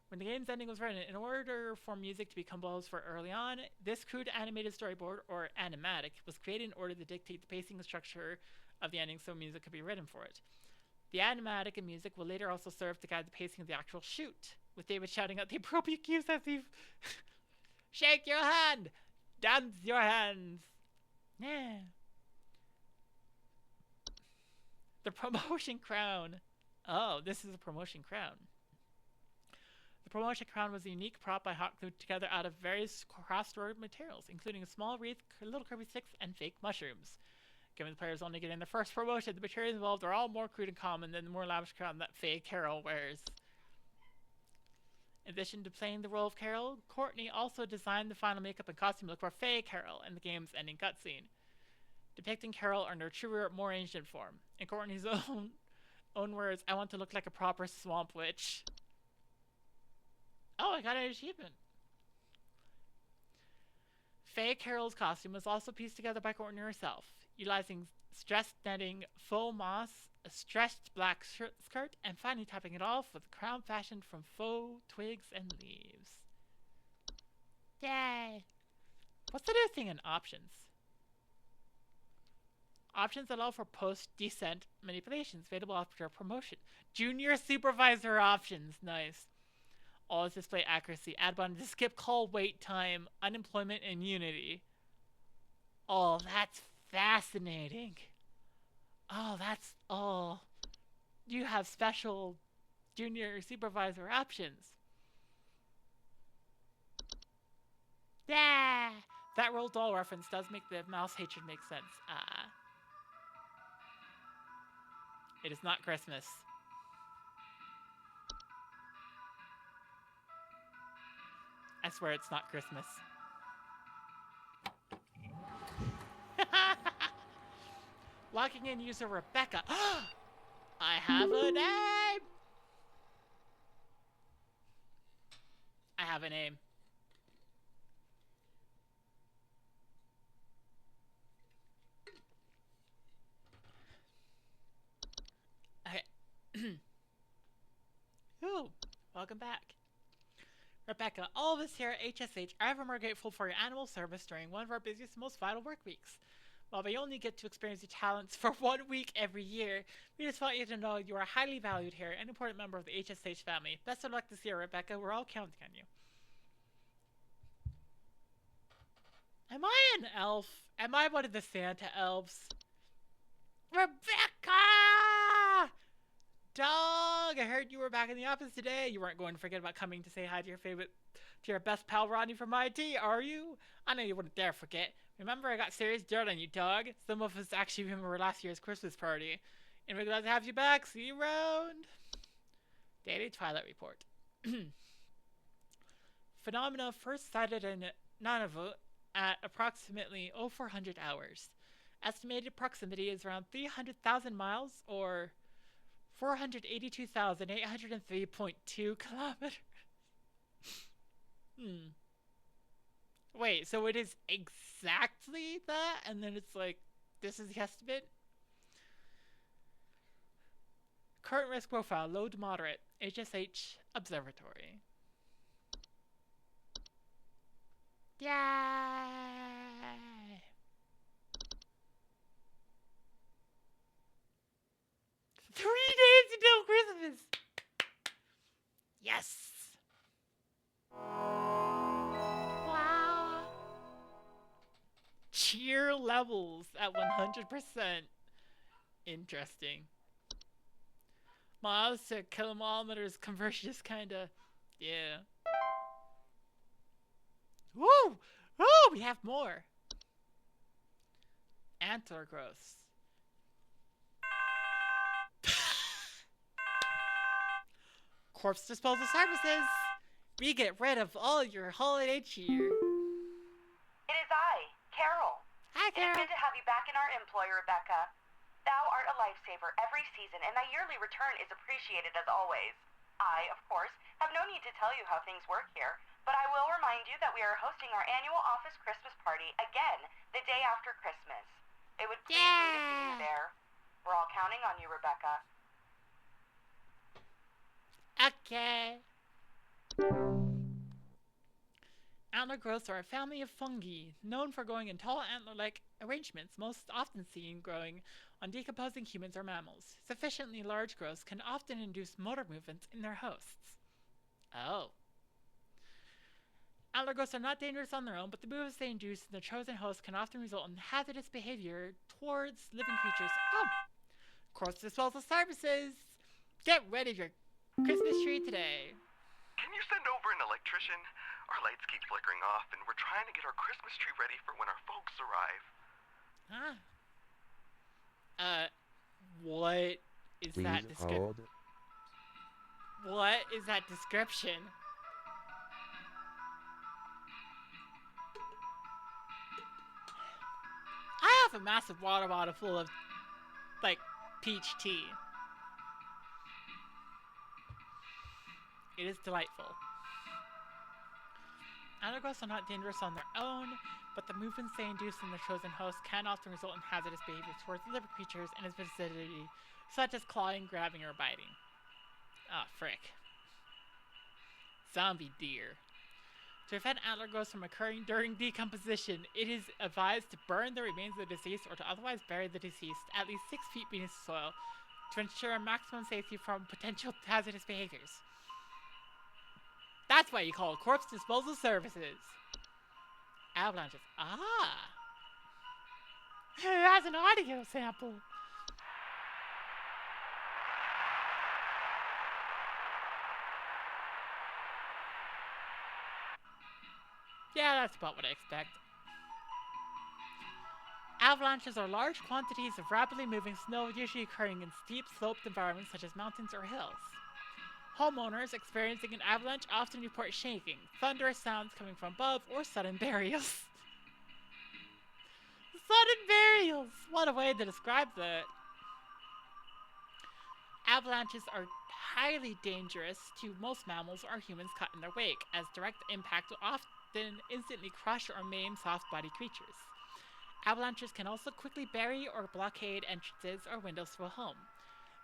S1: When the game's ending was written, in order for music to be composed for early on, this crude animated storyboard, or animatic, was created in order to dictate the pacing and structure of the ending so music could be written for it. The animatic and music will later also serve to guide the pacing of the actual shoot, with David shouting out the appropriate cues as he shake your hand, dance your hands. Yeah. The promotion crown. Oh, this is a promotion crown. The promotion crown was a unique prop by Hawk glued together out of various cross-stored materials, including a small wreath, little Kirby sticks, and fake mushrooms. Given the players only getting their first promotion, the materials involved are all more crude and common than the more lavish crown that Faye Carroll wears. In addition to playing the role of Carol, Courtney also designed the final makeup and costume look for Faye Carroll in the game's ending cutscene, depicting Carol in her truer, more ancient form. In Courtney's own words, "I want to look like a proper swamp witch." Oh, I got an achievement. Faye Carroll's costume was also pieced together by Courtney herself, utilizing stressed netting, faux moss, a stretched black skirt, and finally topping it off with a crown fashioned from faux twigs and leaves. Yay! What's the new thing in options? Options allow for post-descent manipulations available after promotion. Junior supervisor options. Nice. Always display accuracy. Add button to skip call wait time. Unemployment immunity. Oh, that's fascinating. Oh, that's... Oh. You have special junior supervisor options. Yeah! That Roald Dahl reference does make the mouse hatred make sense. It is not Christmas. I swear it's not Christmas. Logging in user Rebecca. I have a name! I have a name. Okay. Ooh, welcome back. Rebecca, all of us here at HSH are ever more grateful for your animal service during one of our busiest and most vital work weeks. While we only get to experience your talents for 1 week every year, we just want you to know you are highly valued here, an important member of the HSH family. Best of luck this year, Rebecca. We're all counting on you. Am I an elf? Am I one of the Santa elves? Rebecca! Dog! I heard you were back in the office today. You weren't going to forget about coming to say hi to your best pal Rodney from IT, are you? I know you wouldn't dare forget. Remember, I got serious dirt on you, dog. Some of us actually remember last year's Christmas party. And we're glad to have you back. See you around. Daily Twilight Report. Phenomena first sighted in Nunavut at approximately 0400 hours. Estimated proximity is around 300,000 miles, or 482,803.2 kilometers. Wait, so it is exactly that? And then it's like, this is the estimate? Current risk profile, low to moderate. HSH Observatory. Yay! Three days until Christmas! Yes! Wow! Cheer levels at 100%. Interesting. Miles to kilometers conversion is kinda... Yeah. Woo! Oh, we have more! Antler growths. Corpse disposal services! We get rid of all your holiday cheer.
S3: It is I, Carol.
S1: Hi,
S3: It is
S1: Carol.
S3: good to have you back in our employ, Rebecca. Thou art a lifesaver every season, and thy yearly return is appreciated as always. I, of course, have no need to tell you how things work here, but I will remind you that we are hosting our annual office Christmas party again the day after Christmas. It would please me to see you there. We're all counting on you, Rebecca.
S1: Okay. Antler growths are a family of fungi, known for growing in tall antler-like arrangements, most often seen growing on decomposing humans or mammals. Sufficiently large growths can often induce motor movements in their hosts. Oh. Antler growths are not dangerous on their own, but the movements they induce in their chosen host can often result in hazardous behavior towards living creatures. Oh! Corpse disposal services! Get rid of your Christmas tree today.
S7: Can you send over an electrician? Our lights keep flickering off, and we're trying to get our Christmas tree ready for when our folks arrive.
S1: What is
S2: Please
S1: that description?
S2: hold.
S1: What is that description? I have a massive water bottle full of, like, peach tea. It is delightful. Antler growths are not dangerous on their own, but the movements they induce in their chosen host can often result in hazardous behavior towards living creatures in its vicinity, such as clawing, grabbing, or biting. Ah, frick. Zombie deer. To prevent antler growths from occurring during decomposition, it is advised to burn the remains of the deceased or to otherwise bury the deceased at least 6 feet beneath the soil to ensure maximum safety from potential hazardous behaviors. That's why you call it corpse disposal services. Avalanches. Ah! It has an audio sample. Yeah, that's about what I expect. Avalanches are large quantities of rapidly moving snow usually occurring in steep sloped environments such as mountains or hills. Homeowners experiencing an avalanche often report shaking, thunderous sounds coming from above, or sudden burials. Sudden burials! What a way to describe that. Avalanches are highly dangerous to most mammals or humans caught in their wake, as direct impact will often instantly crush or maim soft-bodied creatures. Avalanches can also quickly bury or blockade entrances or windows to a home,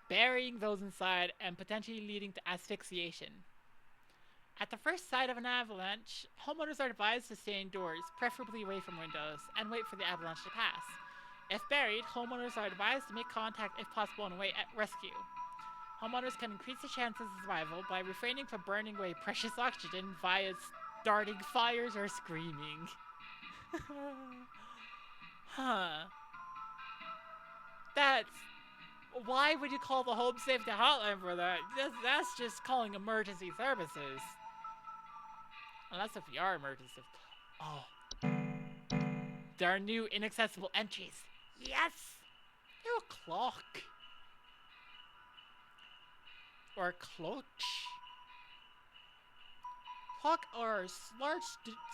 S1: burying those inside and potentially leading to asphyxiation. At the first sight of an avalanche, homeowners are advised to stay indoors, preferably away from windows, and wait for the avalanche to pass. If buried, homeowners are advised to make contact if possible and wait at rescue. Homeowners can increase the chances of survival by refraining from burning away precious oxygen via starting fires or screaming. Huh. That's... Why would you call the home safety hotline for that? That's just calling emergency services. Unless if you are emergency. Oh. There are new inaccessible entries. Yes! New clock. Or cloche. Clock are large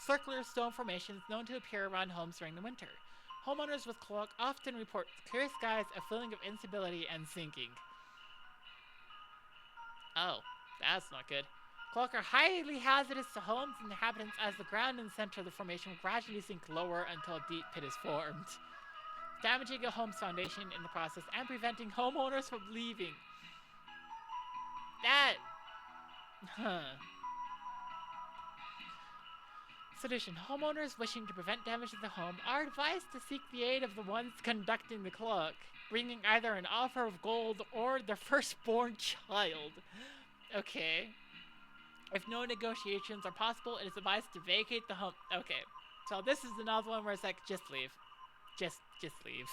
S1: circular stone formations known to appear around homes during the winter. Homeowners with clock often report clear skies, a feeling of instability, and sinking. Oh, that's not good. Clock are highly hazardous to homes and inhabitants as the ground in the center of the formation will gradually sink lower until a deep pit is formed, damaging a home's foundation in the process and preventing homeowners from leaving. That... Solution. Homeowners wishing to prevent damage to the home are advised to seek the aid of the ones conducting the clock, bringing either an offer of gold or their firstborn child. Okay. If no negotiations are possible, it is advised to vacate the home. Okay. So this is another one where it's like, just leave. Just leave.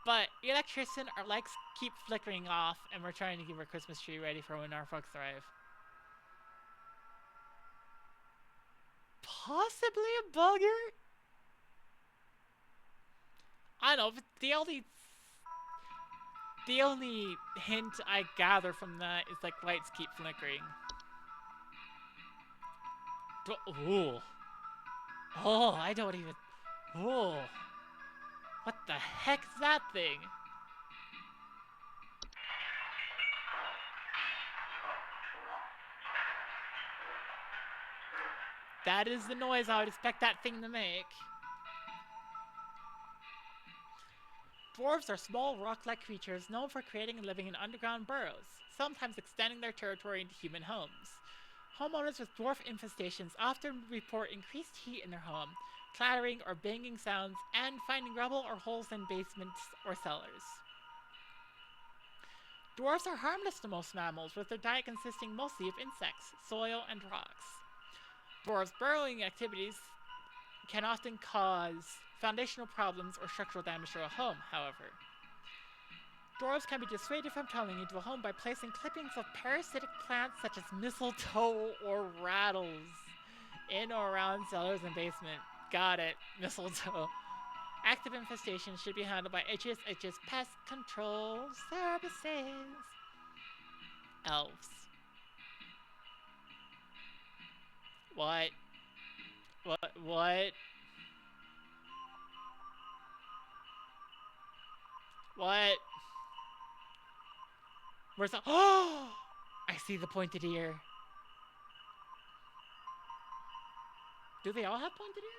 S1: But electrician, our lights keep flickering off, and we're trying to keep our Christmas tree ready for when our folks arrive. Possibly a bugger? I don't know, but the only hint I gather from that is like lights keep flickering. Ooh. Oh, I don't even... Oh. What the heck is that thing? That is the noise I would expect that thing to make. Dwarves are small rock-like creatures known for creating and living in underground burrows, sometimes extending their territory into human homes. Homeowners with dwarf infestations often report increased heat in their home, clattering or banging sounds, and finding rubble or holes in basements or cellars. Dwarves are harmless to most mammals, with their diet consisting mostly of insects, soil, and rocks. Dwarves' burrowing activities can often cause foundational problems or structural damage to a home, however. Dwarves can be dissuaded from tunneling into a home by placing clippings of parasitic plants such as mistletoe or rattles in or around cellars and basement. Got it, mistletoe. Active infestation should be handled by HSH's Pest Control Services. Elves. What? What? What? Where's the— oh! I see the pointed ear. Do they all have pointed ears?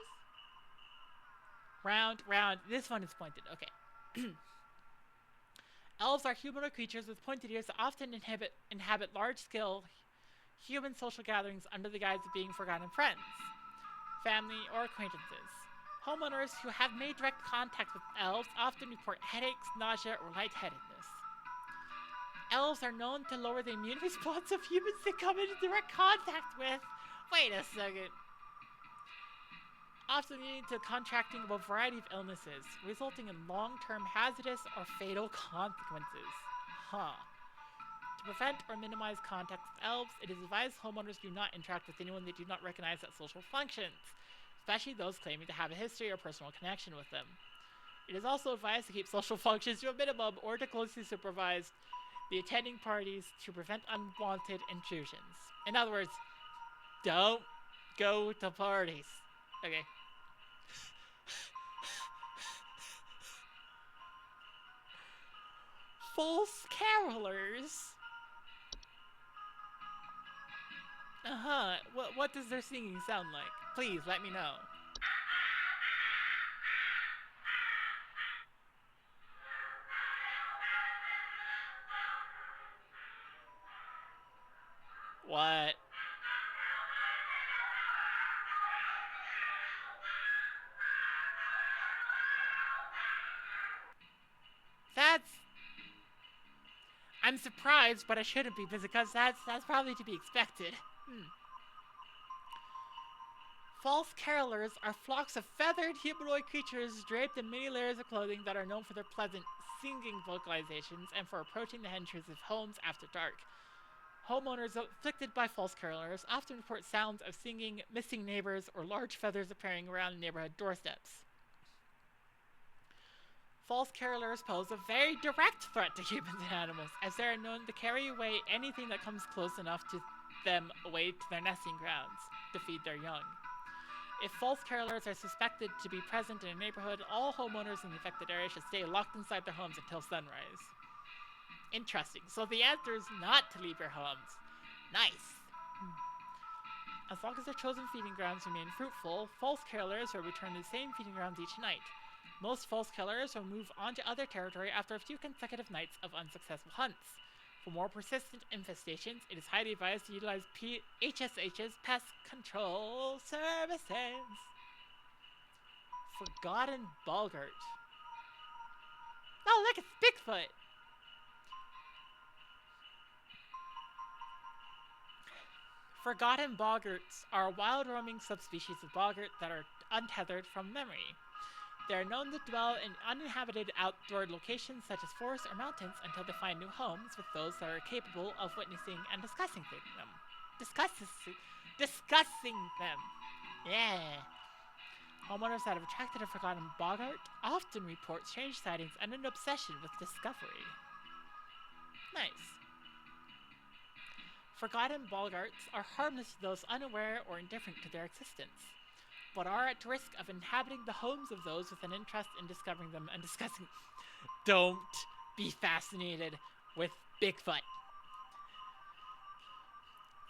S1: Round, round. This one is pointed. Okay. Elves are humanoid creatures with pointed ears that often inhabit large-scale human social gatherings under the guise of being forgotten friends, family, or acquaintances. Homeowners who have made direct contact with elves often report headaches, nausea, or lightheadedness. Elves are known to lower the immune response of humans they come into direct contact with. Wait a second. Often leading to contracting of a variety of illnesses, resulting in long-term hazardous or fatal consequences. Huh. To prevent or minimize contact with elves, it is advised homeowners do not interact with anyone they do not recognize at social functions, especially those claiming to have a history or personal connection with them. It is also advised to keep social functions to a minimum or to closely supervise the attending parties to prevent unwanted intrusions. In other words, don't go to parties. Okay. False carolers. What does their singing sound like? Please let me know. What? That's— I'm surprised, but I shouldn't be, because that's probably to be expected. False carolers are flocks of feathered humanoid creatures draped in many layers of clothing that are known for their pleasant singing vocalizations and for approaching the entrances of homes after dark. Homeowners afflicted by false carolers often report sounds of singing, missing neighbors, or large feathers appearing around neighborhood doorsteps. False carolers pose a very direct threat to humans and animals, as they are known to carry away anything that comes close enough to them away to their nesting grounds to feed their young. If false carolers are suspected to be present in a neighborhood, all homeowners in the affected area should stay locked inside their homes until sunrise. Interesting. So the answer is not to leave your homes. Nice. As long as their chosen feeding grounds remain fruitful, false carolers will return to the same feeding grounds each night. Most false carolers will move on to other territory after a few consecutive nights of unsuccessful hunts. For more persistent infestations, it is highly advised to utilize HSH's Pest Control Services. Forgotten Boggart. Oh, look, it's Bigfoot! Forgotten boggarts are a wild roaming subspecies of boggart that are untethered from memory. They are known to dwell in uninhabited outdoor locations such as forests or mountains until they find new homes with those that are capable of witnessing and discussing them. Discussing them. Yeah. Homeowners that have attracted a forgotten boggart often report strange sightings and an obsession with discovery. Nice. Forgotten boggarts are harmless to those unaware or indifferent to their existence, but are at risk of inhabiting the homes of those with an interest in discovering them and discussing. Don't be fascinated with Bigfoot,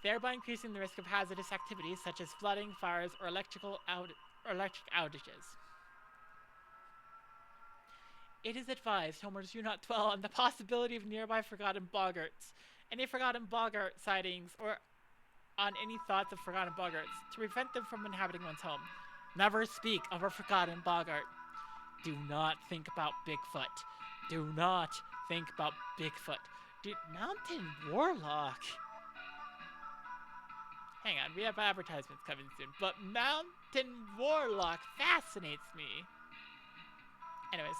S1: thereby increasing the risk of hazardous activities such as flooding, fires, or electric outages. It is advised homeowners do not dwell on the possibility of nearby forgotten boggarts, any forgotten boggart sightings, or on any thoughts of forgotten boggarts to prevent them from inhabiting one's home. Never speak of a forgotten boggart. Do not think about Bigfoot. Do not think about Bigfoot. Mountain Warlock. Hang on, we have advertisements coming soon, but Mountain Warlock fascinates me. Anyways.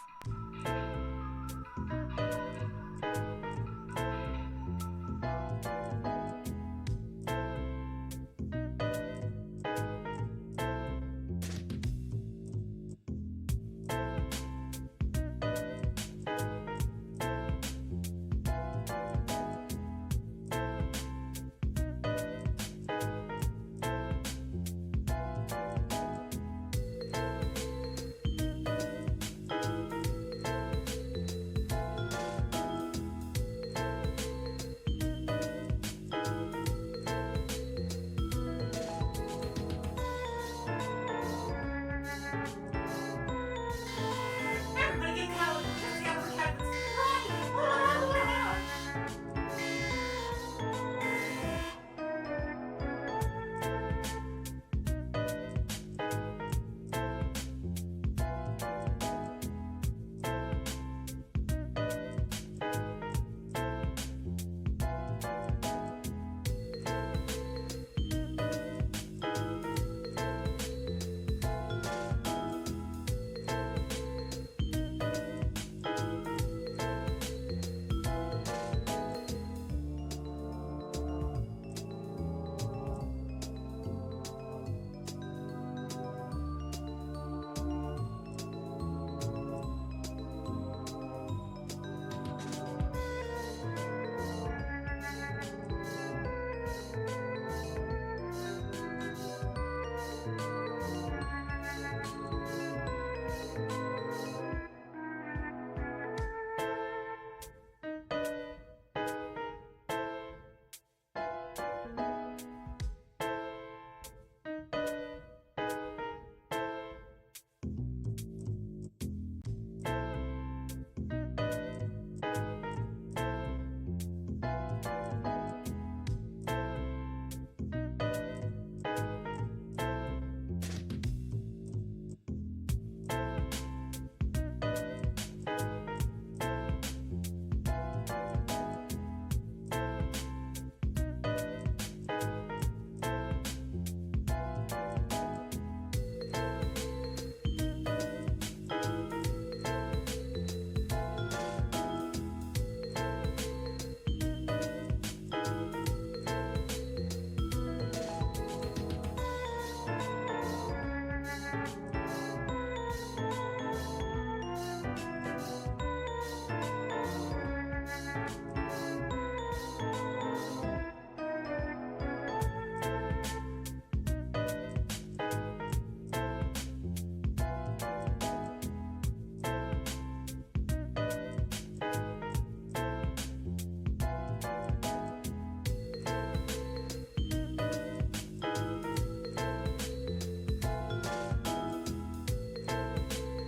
S8: Everybody get out! Check the advertisements!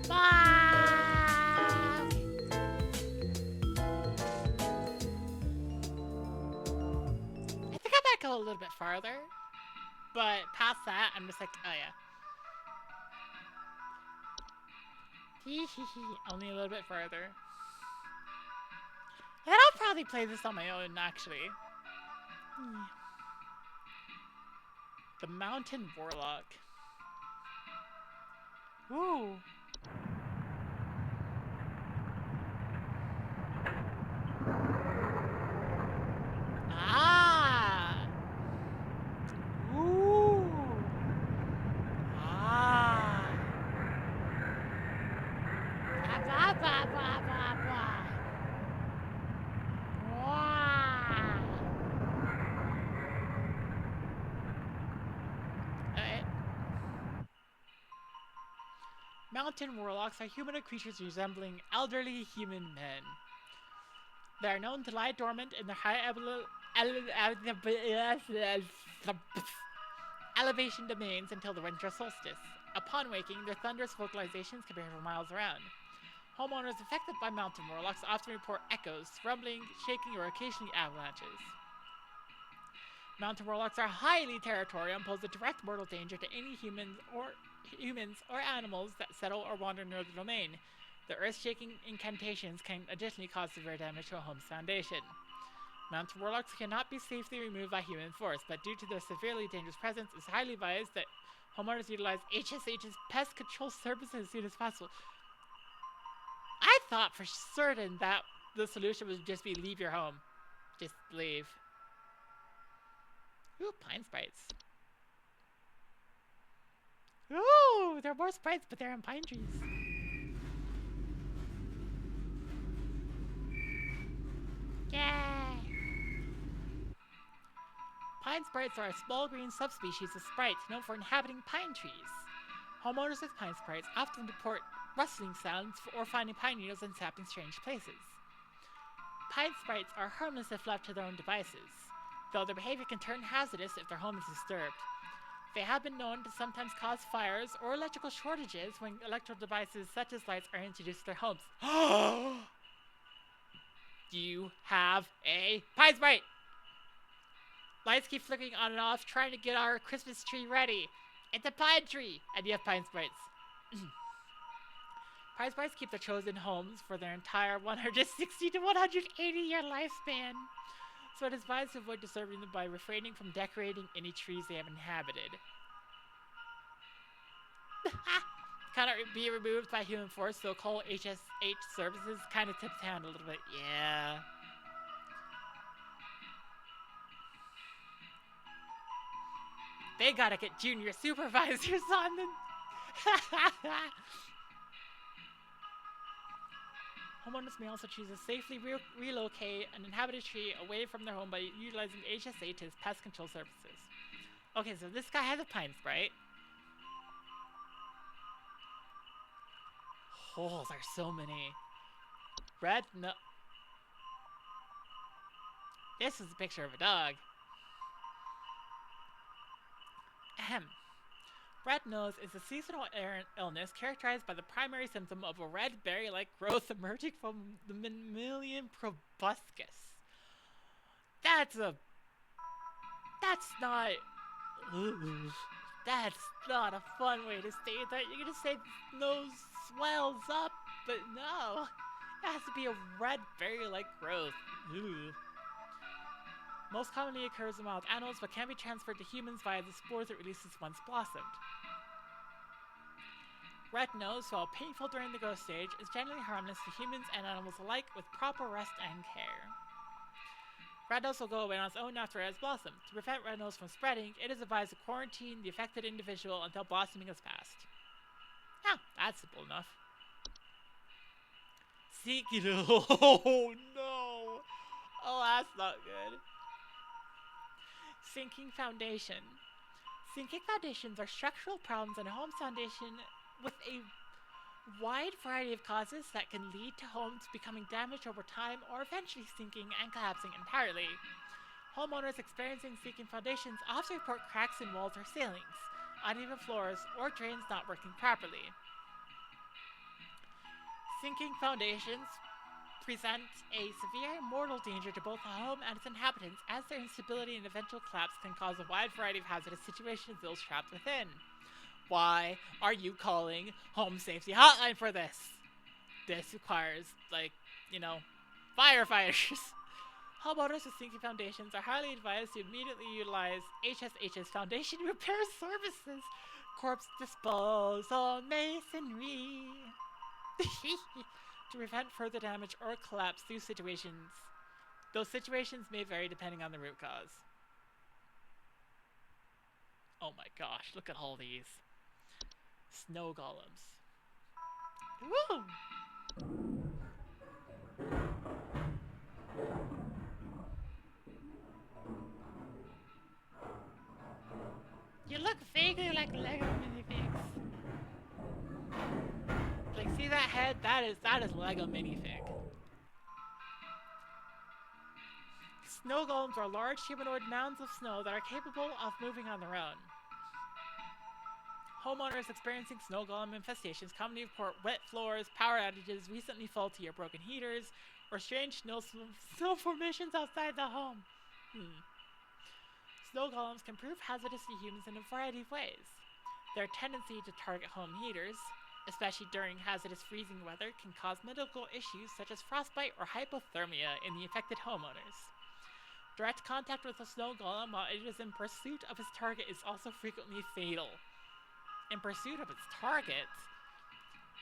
S8: Run!
S1: Go a little bit farther, but past that, I'm just like, oh yeah. Only a little bit further. And I'll probably play this on my own, actually. The Mountain Warlock. Ooh. Ah. Ooh. Ah. Ba ba ba ba ba ba. Wow. Alright. Mountain warlocks are humanoid creatures resembling elderly human men. They are known to lie dormant in their high elevation domains until the winter solstice. Upon waking, their thunderous vocalizations can be heard for miles around. Homeowners affected by mountain warlocks often report echoes, rumbling, shaking, or occasionally avalanches. Mountain warlocks are highly territorial and pose a direct mortal danger to any humans or animals that settle or wander near the domain. The earth-shaking incantations can additionally cause severe damage to a home's foundation. Mountain warlocks cannot be safely removed by human force, but due to their severely dangerous presence, it's highly advised that homeowners utilize HSH's pest control services as soon as possible. I thought for certain that the solution would just be leave your home. Just leave. Ooh, pine sprites. Ooh, there are more sprites, but they're in pine trees. Yay! Pine sprites are a small green subspecies of sprite known for inhabiting pine trees. Homeowners with pine sprites often report rustling sounds or finding pine needles and sap in strange places. Pine sprites are harmless if left to their own devices, though their behavior can turn hazardous if their home is disturbed. They have been known to sometimes cause fires or electrical shortages when electrical devices such as lights are introduced to their homes. You have a pine sprite! Lights keep flickering on and off, trying to get our Christmas tree ready. It's a pine tree! And you have pine sprites. Pine sprites keep their chosen homes for their entire 160 to 180 year lifespan. So it is advised to avoid disturbing them by refraining from decorating any trees they have inhabited. Cannot be removed by human force, so call HSH services. Kind of tips hand a little bit. Yeah. They gotta get junior supervisors on them. Homeowners may also choose to safely relocate an inhabited tree away from their home by utilizing HSH's pest control services. Okay, so this guy has a pine sprite. Oh, there's so many. Red no. This is a picture of a dog. Ahem. Red nose is a seasonal illness characterized by the primary symptom of a red berry-like growth emerging from the mammalian proboscis. That's not a fun way to state that. You're gonna say nose swells up, but no. It has to be a red berry-like growth. Ugh. Most commonly occurs in wild animals, but can be transferred to humans via the spores it releases once blossomed. Red nose, while painful during the growth stage, is generally harmless to humans and animals alike with proper rest and care. Red nose will go away on its own after it has blossomed. To prevent red nose from spreading, it is advised to quarantine the affected individual until blossoming has passed. Ah, that's simple enough. Oh no! Oh, that's not good. Sinking foundation. Sinking foundations are structural problems in a home's foundation with a wide variety of causes that can lead to homes becoming damaged over time or eventually sinking and collapsing entirely. Homeowners experiencing sinking foundations often report cracks in walls or ceilings, uneven floors, or drains not working properly. Sinking foundations present a severe mortal danger to both the home and its inhabitants, as their instability and eventual collapse can cause a wide variety of hazardous situations to those trapped within. Why are you calling Home Safety Hotline for this? This requires, firefighters. Homeowners with sinking foundations are highly advised to immediately utilize HSH's Foundation Repair Services, corpse disposal, masonry, to prevent further damage or collapse through situations. Those situations may vary depending on the root cause. Oh my gosh, look at all these. Snow golems. Woo! You look vaguely like Lego minifigs. Like, see that head? That is Lego minifig. Snow golems are large humanoid mounds of snow that are capable of moving on their own. Homeowners experiencing snow golem infestations commonly report wet floors, power outages, recently faulty or broken heaters, or strange snow formations outside the home. Snow golems can prove hazardous to humans in a variety of ways. Their tendency to target home heaters, especially during hazardous freezing weather, can cause medical issues such as frostbite or hypothermia in the affected homeowners. Direct contact with a snow golem while it is in pursuit of its target is also frequently fatal. In pursuit of its target,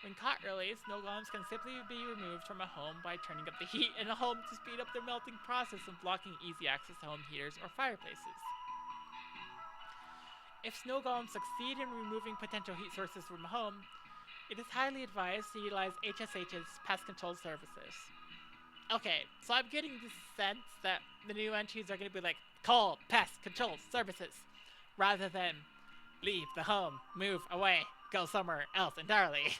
S1: when caught early, snow golems can simply be removed from a home by turning up the heat in a home to speed up their melting process and blocking easy access to home heaters or fireplaces. If snow golems succeed in removing potential heat sources from a home, it is highly advised to utilize HSH's pest control services. Okay, so I'm getting the sense that the new entries are going to be like, call pest control services, rather than leave the home, move away, go somewhere else entirely.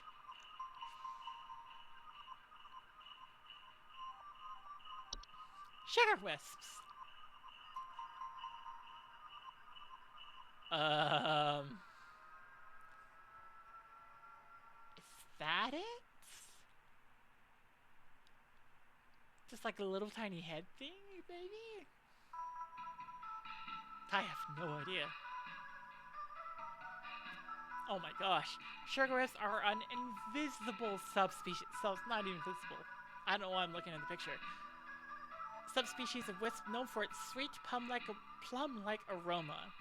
S1: Sugar wisps. Is that it? Just like a little tiny head thing, maybe? I have no idea. Oh my gosh. Sugar wisps are an invisible subspecies. So it's not even visible. I don't know why I'm looking at the picture. Subspecies of wisp known for its sweet plum-like aroma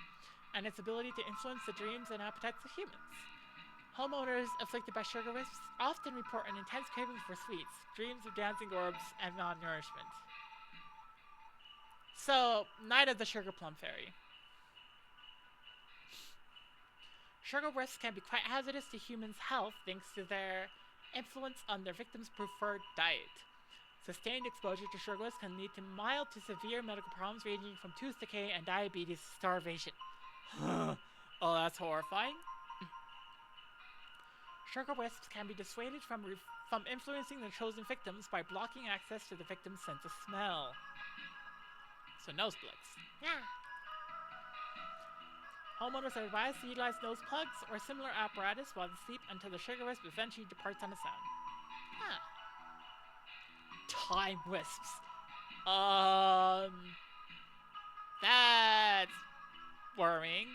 S1: and its ability to influence the dreams and appetites of humans. Homeowners afflicted by sugar wisps often report an intense craving for sweets, dreams of dancing orbs, and malnourishment. So, Night of the Sugar Plum Fairy. Sugar wisps can be quite hazardous to humans' health thanks to their influence on their victims' preferred diet. Sustained exposure to sugar wisps can lead to mild to severe medical problems ranging from tooth decay and diabetes to starvation. Oh, that's horrifying. Sugar wisps can be dissuaded from influencing their chosen victims by blocking access to the victim's sense of smell. So nose plugs. Yeah. Homeowners are advised to utilize nose plugs or similar apparatus while they sleep until the sugar wisp eventually departs on its own. Huh. Time wisps. That's worrying.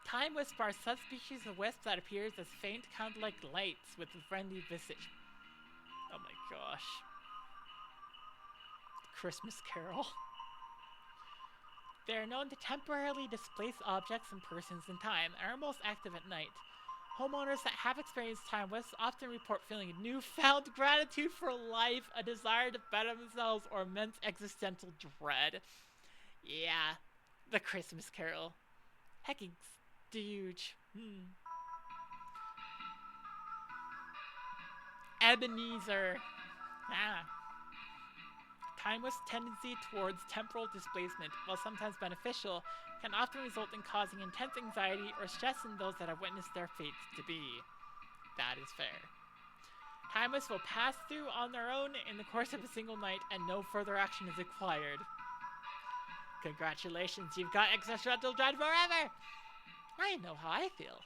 S1: Time wisps are a subspecies of wisp that appears as faint candle-like lights with a friendly visage. Oh my gosh. Christmas Carol. They are known to temporarily displace objects and persons in time and are most active at night. Homeowners that have experienced time wisps often report feeling a newfound gratitude for life, a desire to better themselves, or immense existential dread. Yeah, the Christmas Carol. Hecking huge. Ebenezer. Time wisps' tendency towards temporal displacement, while sometimes beneficial, can often result in causing intense anxiety or stress in those that have witnessed their fates to be. That is fair. Time wisps will pass through on their own in the course of a single night, and no further action is required. Congratulations, you've got existential dread forever! I know how I feel.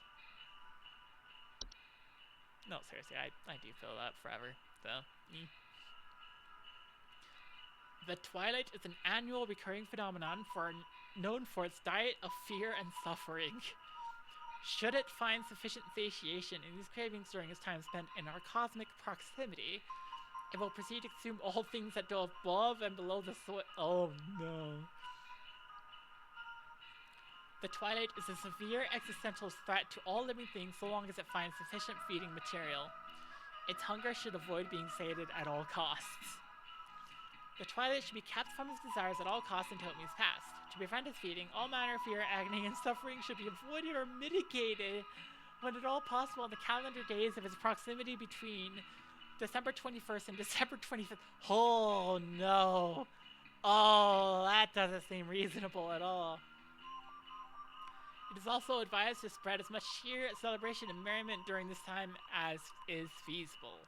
S1: No, seriously, I do feel that forever, so. The twilight is an annual recurring phenomenon known for its diet of fear and suffering. Should it find sufficient satiation in these cravings during its time spent in our cosmic proximity, it will proceed to consume all things that go above and below the soil. Oh no. The twilight is a severe existential threat to all living things so long as it finds sufficient feeding material. Its hunger should avoid being sated at all costs. The twilight should be kept from its desires at all costs until it moves past. To prevent its feeding, all manner of fear, agony, and suffering should be avoided or mitigated when at all possible in the calendar days of its proximity between December 21st and December 25th. Oh no! Oh, that doesn't seem reasonable at all. It is also advised to spread as much cheer, celebration, and merriment during this time as is feasible.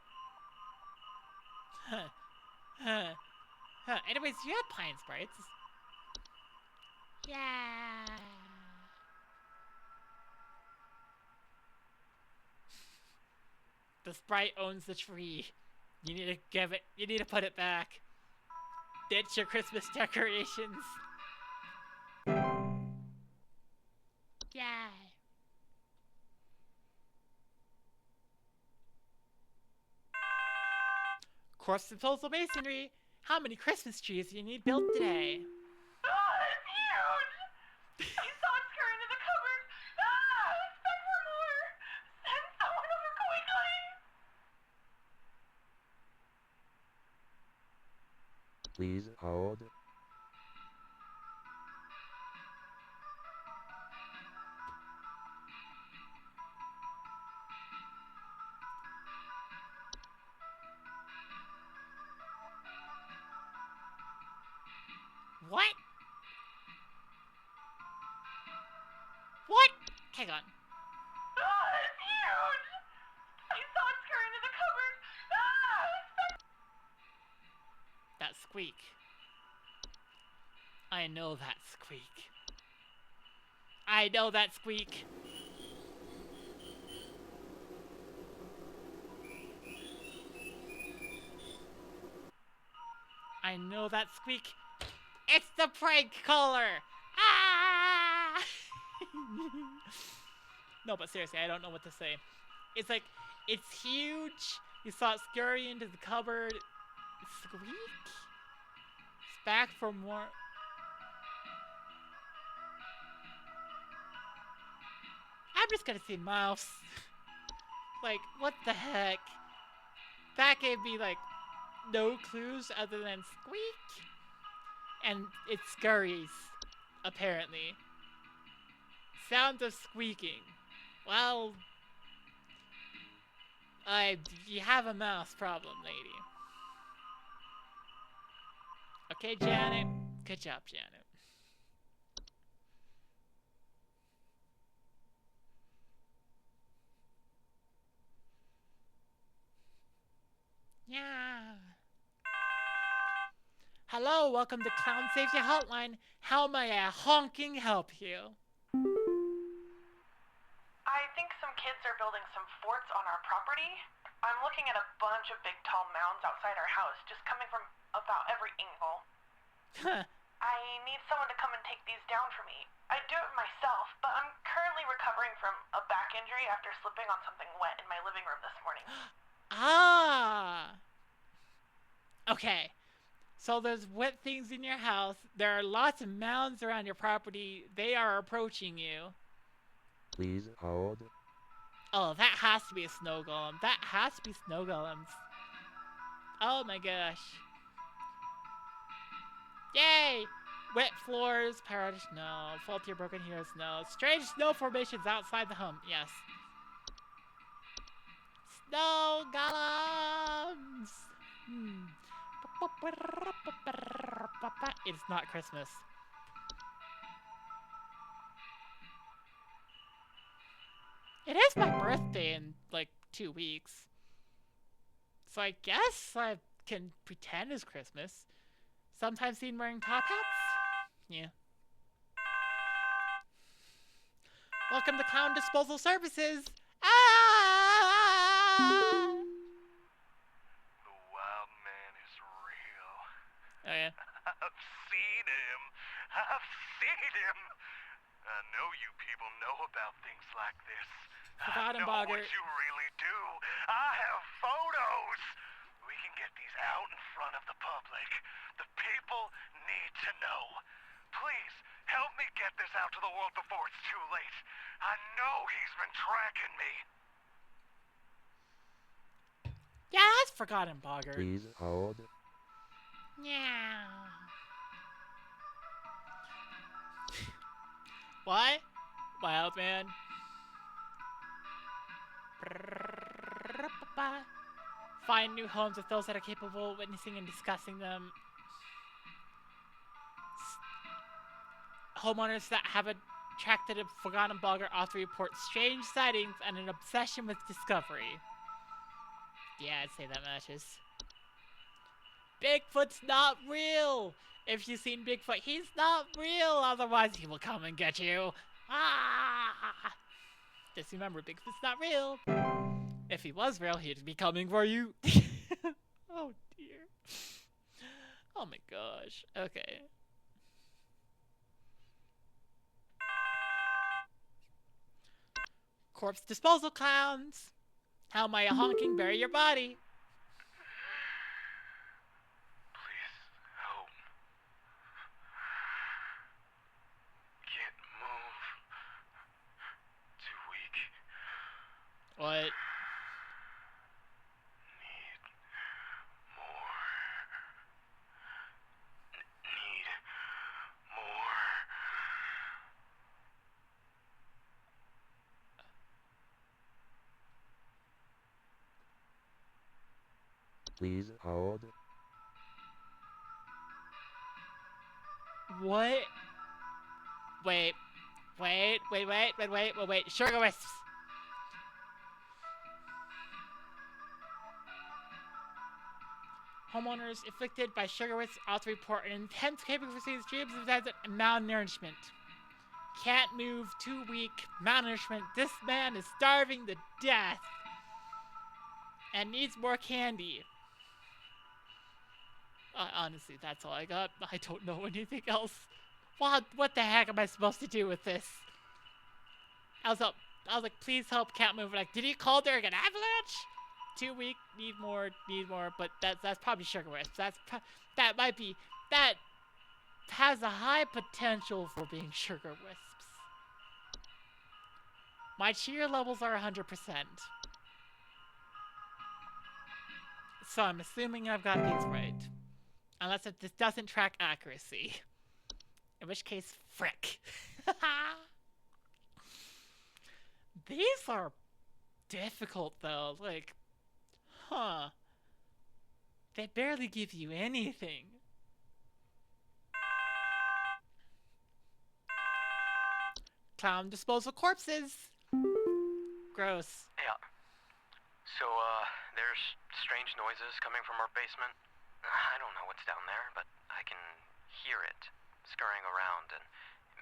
S1: Anyways, you had pine sprites. Yeah. The sprite owns the tree. You need to give it. You need to put it back. Ditch your Christmas decorations. Yeah. Course disposal masonry. How many Christmas trees do you need built today?
S4: It's huge! I saw it scurrying into the cupboard. Expect for more! Send someone over quickly!
S2: Please hold.
S1: What? What? Hang on.
S4: It's huge! I saw it scurrying into the cupboard.
S1: That squeak. I know that squeak. I know that squeak. I know that squeak. It's the prank caller! Ah! No, but seriously, I don't know what to say. It's like, it's huge. You saw it scurry into the cupboard. Squeak? It's back for more. I'm just gonna say mouse. Like, what the heck? That gave me, like, no clues other than squeak. And it scurries, apparently. Sounds of squeaking. Well, you have a mouse problem, lady. Okay, Janet. Good job, Janet. Yeah. Hello, welcome to Clown Safety Hotline. How may I honking help you?
S4: I think some kids are building some forts on our property. I'm looking at a bunch of big tall mounds outside our house, just coming from about every angle.
S1: Huh.
S4: I need someone to come and take these down for me. I'd do it myself, but I'm currently recovering from a back injury after slipping on something wet in my living room this morning.
S1: Ah. Okay. So there's wet things in your house. There are lots of mounds around your property. They are approaching you.
S2: Please hold.
S1: Oh, that has to be a snow golem. That has to be snow golems. Oh my gosh. Yay! Wet floors, pyrotic snow, faulty or broken here snow. Strange snow formations outside the home. Yes. Snow golems! It's not Christmas. It is my birthday in like 2 weeks. So I guess I can pretend it's Christmas. Sometimes seen wearing top hats? Yeah. Welcome to Clown Disposal Services! Ah!
S7: The wild man is real.
S1: Oh yeah.
S7: I've seen him. I've seen him. I know you people know about things like this. I know
S1: Bogger.
S7: what you really do. I have photos. We can get these out in front of the public. The people need to know. Please, help me get this out to the world before it's too late. I know he's been tracking me.
S1: Yeah, that's Forgotten Bogger.
S2: Please hold.
S1: Yeah. What? Wild man. Find new homes with those that are capable of witnessing and discussing them. Homeowners that have attracted a Forgotten Bogger author report strange sightings and an obsession with discovery. Yeah, I'd say that matches. Bigfoot's not real! If you've seen Bigfoot, he's not real! Otherwise, he will come and get you. Ah! Just remember, Bigfoot's not real. If he was real, he'd be coming for you. Oh dear. Oh my gosh. Okay. Corpse disposal clowns. How am I a honking bury your body?
S7: Please help. Can't move. Too weak.
S1: What?
S7: Need more. Need more.
S2: Please hold.
S1: What? Wait. Wait. Sugar wisps. Homeowners afflicted by sugar wisps also report an intense craving for sweets, dreams of desert, and malnourishment. Can't move, too weak, malnourishment. This man is starving to death and needs more candy. Honestly, that's all I got. I don't know anything else. What the heck am I supposed to do with this? I was like, please help, can't move. Like, did he call during an avalanche? Too weak, need more, but that's probably sugar wisps. That has a high potential for being sugar wisps. My cheer levels are 100%. So I'm assuming I've got these right. Unless if this doesn't track accuracy. In which case, frick. These are difficult though, like, huh. They barely give you anything. Clown disposal corpses. Gross.
S6: Yeah. So, there's strange noises coming from our basement. I don't know what's down there, but I can hear it scurrying around and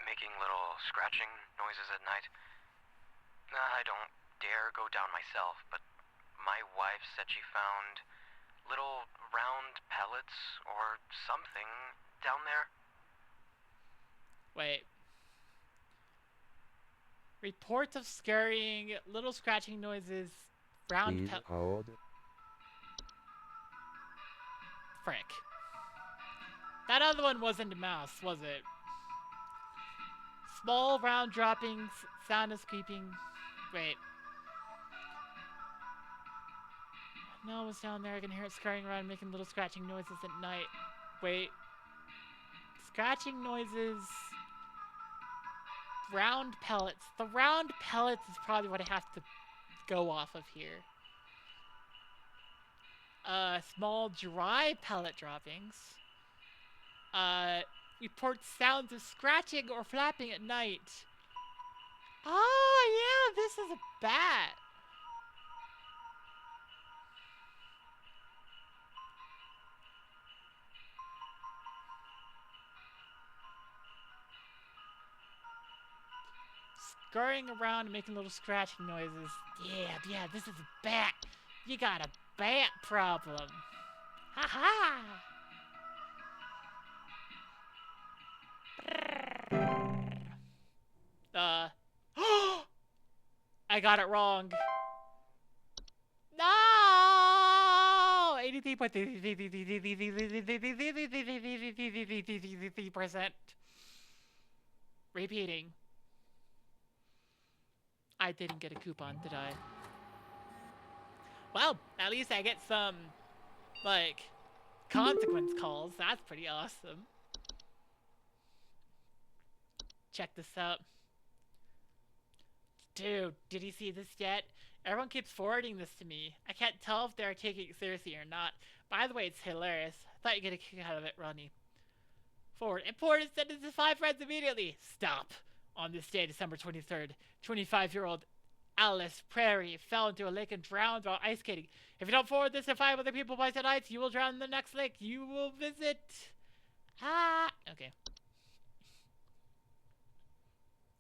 S6: making little scratching noises at night. I don't dare go down myself, but my wife said she found little round pellets or something down there.
S1: Wait. Reports of scurrying, little scratching noises, round
S2: Please hold.
S1: Frick. That other one wasn't a mouse, was it? Small round droppings, sound of creeping. Wait. No, it's down there. I can hear it scurrying around, making little scratching noises at night. Wait. Scratching noises. Round pellets. The round pellets is probably what I have to go off of here. Small dry pellet droppings. Reports sounds of scratching or flapping at night. Oh, yeah, this is a bat. Scurrying around and making little scratching noises. Yeah, this is a bat. You got a bat problem. Ha ha! I got it wrong. No! 83.3%. Repeating. I didn't get a coupon, did I? Well, at least I get some, like, consequence calls. That's pretty awesome. Check this out. Dude, did you see this yet? Everyone keeps forwarding this to me. I can't tell if they're taking it seriously or not. By the way, it's hilarious. I thought you'd get a kick out of it, Ronnie. Forward. Important send it to 5 friends immediately. Stop. On this day, December 23rd, 25-year-old Alice Prairie fell into a lake and drowned while ice skating. If you don't forward this to 5 other people by tonight, you will drown in the next lake you will visit. Okay.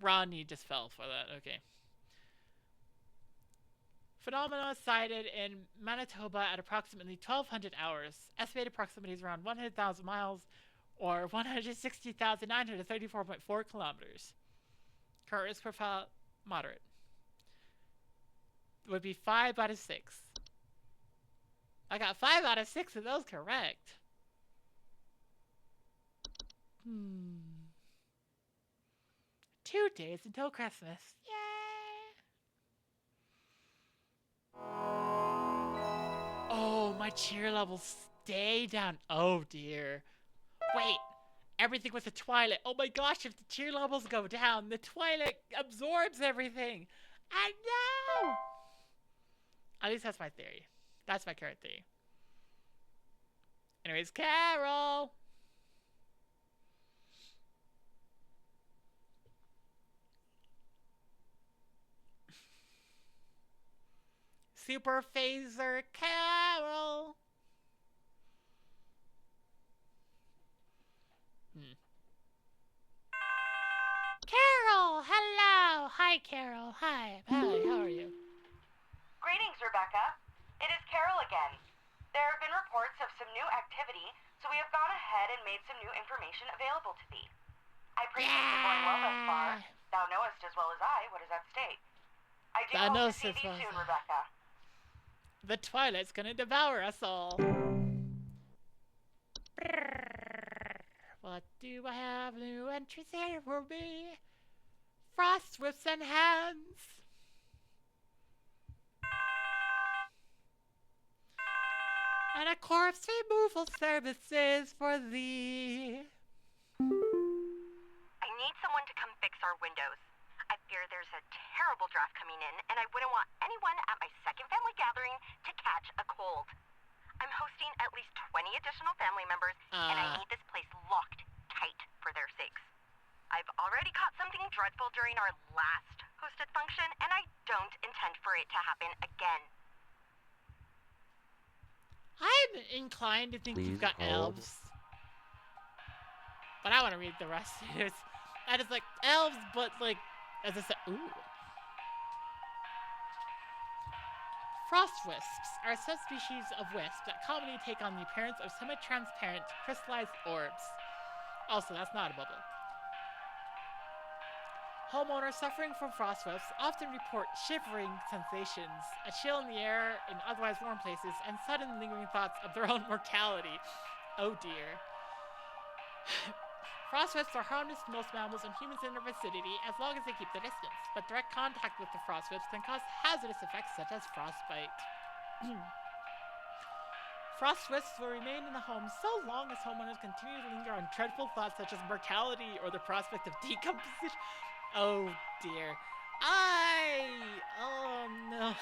S1: Ronnie just fell for that. Okay. Phenomena cited in Manitoba at approximately 1200 hours. Estimated proximity is around 100,000 miles or 160,934.4 kilometers. Current risk profile, moderate. Would be 5 out of 6. I got 5 out of 6 of those correct. 2 days until Christmas. Yay! Oh, my cheer levels stay down. Oh dear. Wait, everything with the Twilight. Oh my gosh, if the cheer levels go down, the Twilight absorbs everything. I know! At least that's my theory. That's my current theory. Anyways, Carol! Super Phaser Carol! Carol! Hello! Hi, Carol. Hi. Hi, how are you?
S3: Greetings, Rebecca. It is Carol again. There have been reports of some new activity, so we have gone ahead and made some new information available to thee. I appreciate you going well thus far. Thou knowest as well as I what is at stake. I do hope to see thee soon, Rebecca.
S1: The Twilight's gonna devour us all. What do I have? New entries here for me. Frost whips and hands. And a corpse removal services for thee.
S4: I need someone to come fix our windows. I fear there's a terrible draft coming in, and I wouldn't want anyone at my second family gathering to catch a cold. I'm hosting at least 20 additional family members, and I need this place locked tight for their sakes. I've already caught something dreadful during our last hosted function, and I don't intend for it to happen again.
S1: I'm inclined to think you've got
S2: hold.
S1: elves. But I want to read the rest of this. That is like elves, but like, as I said, ooh. Frost wisps are a subspecies of wisp that commonly take on the appearance of semi-transparent crystallized orbs. Also, that's not a bubble. Homeowners suffering from frost wisps often report shivering sensations, a chill in the air in otherwise warm places, and sudden lingering thoughts of their own mortality. Oh dear. Frost wisps are harmless to most mammals and humans in their vicinity as long as they keep their distance, but direct contact with the frost wisps can cause hazardous effects such as frostbite. Frost wisps will remain in the home so long as homeowners continue to linger on dreadful thoughts such as mortality or the prospect of decomposition. Oh dear. Oh no.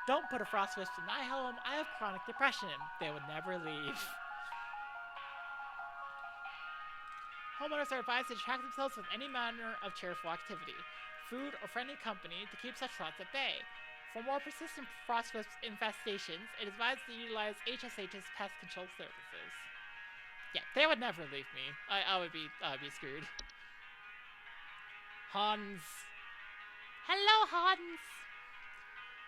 S1: Don't put a frost wisp in my home. I have chronic depression. They would never leave. Homeowners are advised to distract themselves with any manner of cheerful activity, food, or friendly company to keep such thoughts at bay. For more persistent frost wisp infestations, it is advised to utilize HSH's pest control services. Yeah, they would never leave me. I would be screwed. Hans. Hello, Hans!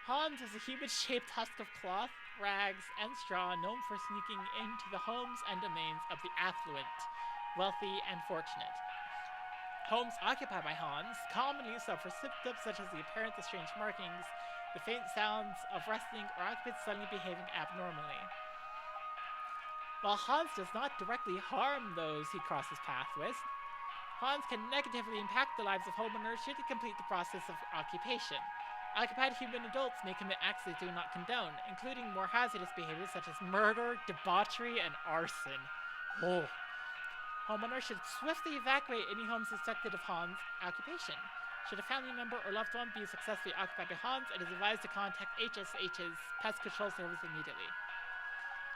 S1: Hans is a human-shaped husk of cloth, rags, and straw known for sneaking into the homes and domains of the affluent, wealthy, and fortunate. Homes occupied by Hans commonly suffer symptoms such as the appearance of strange markings, the faint sounds of wrestling, or occupants suddenly behaving abnormally. While Hans does not directly harm those he crosses paths with, Hans can negatively impact the lives of homeowners should he complete the process of occupation. Occupied human adults may commit acts they do not condone, including more hazardous behaviors such as murder, debauchery, and arson. Oh. Homeowners should swiftly evacuate any homes suspected of Hans' occupation. Should a family member or loved one be successfully occupied by Hans, it is advised to contact HSH's Pest Control Service immediately.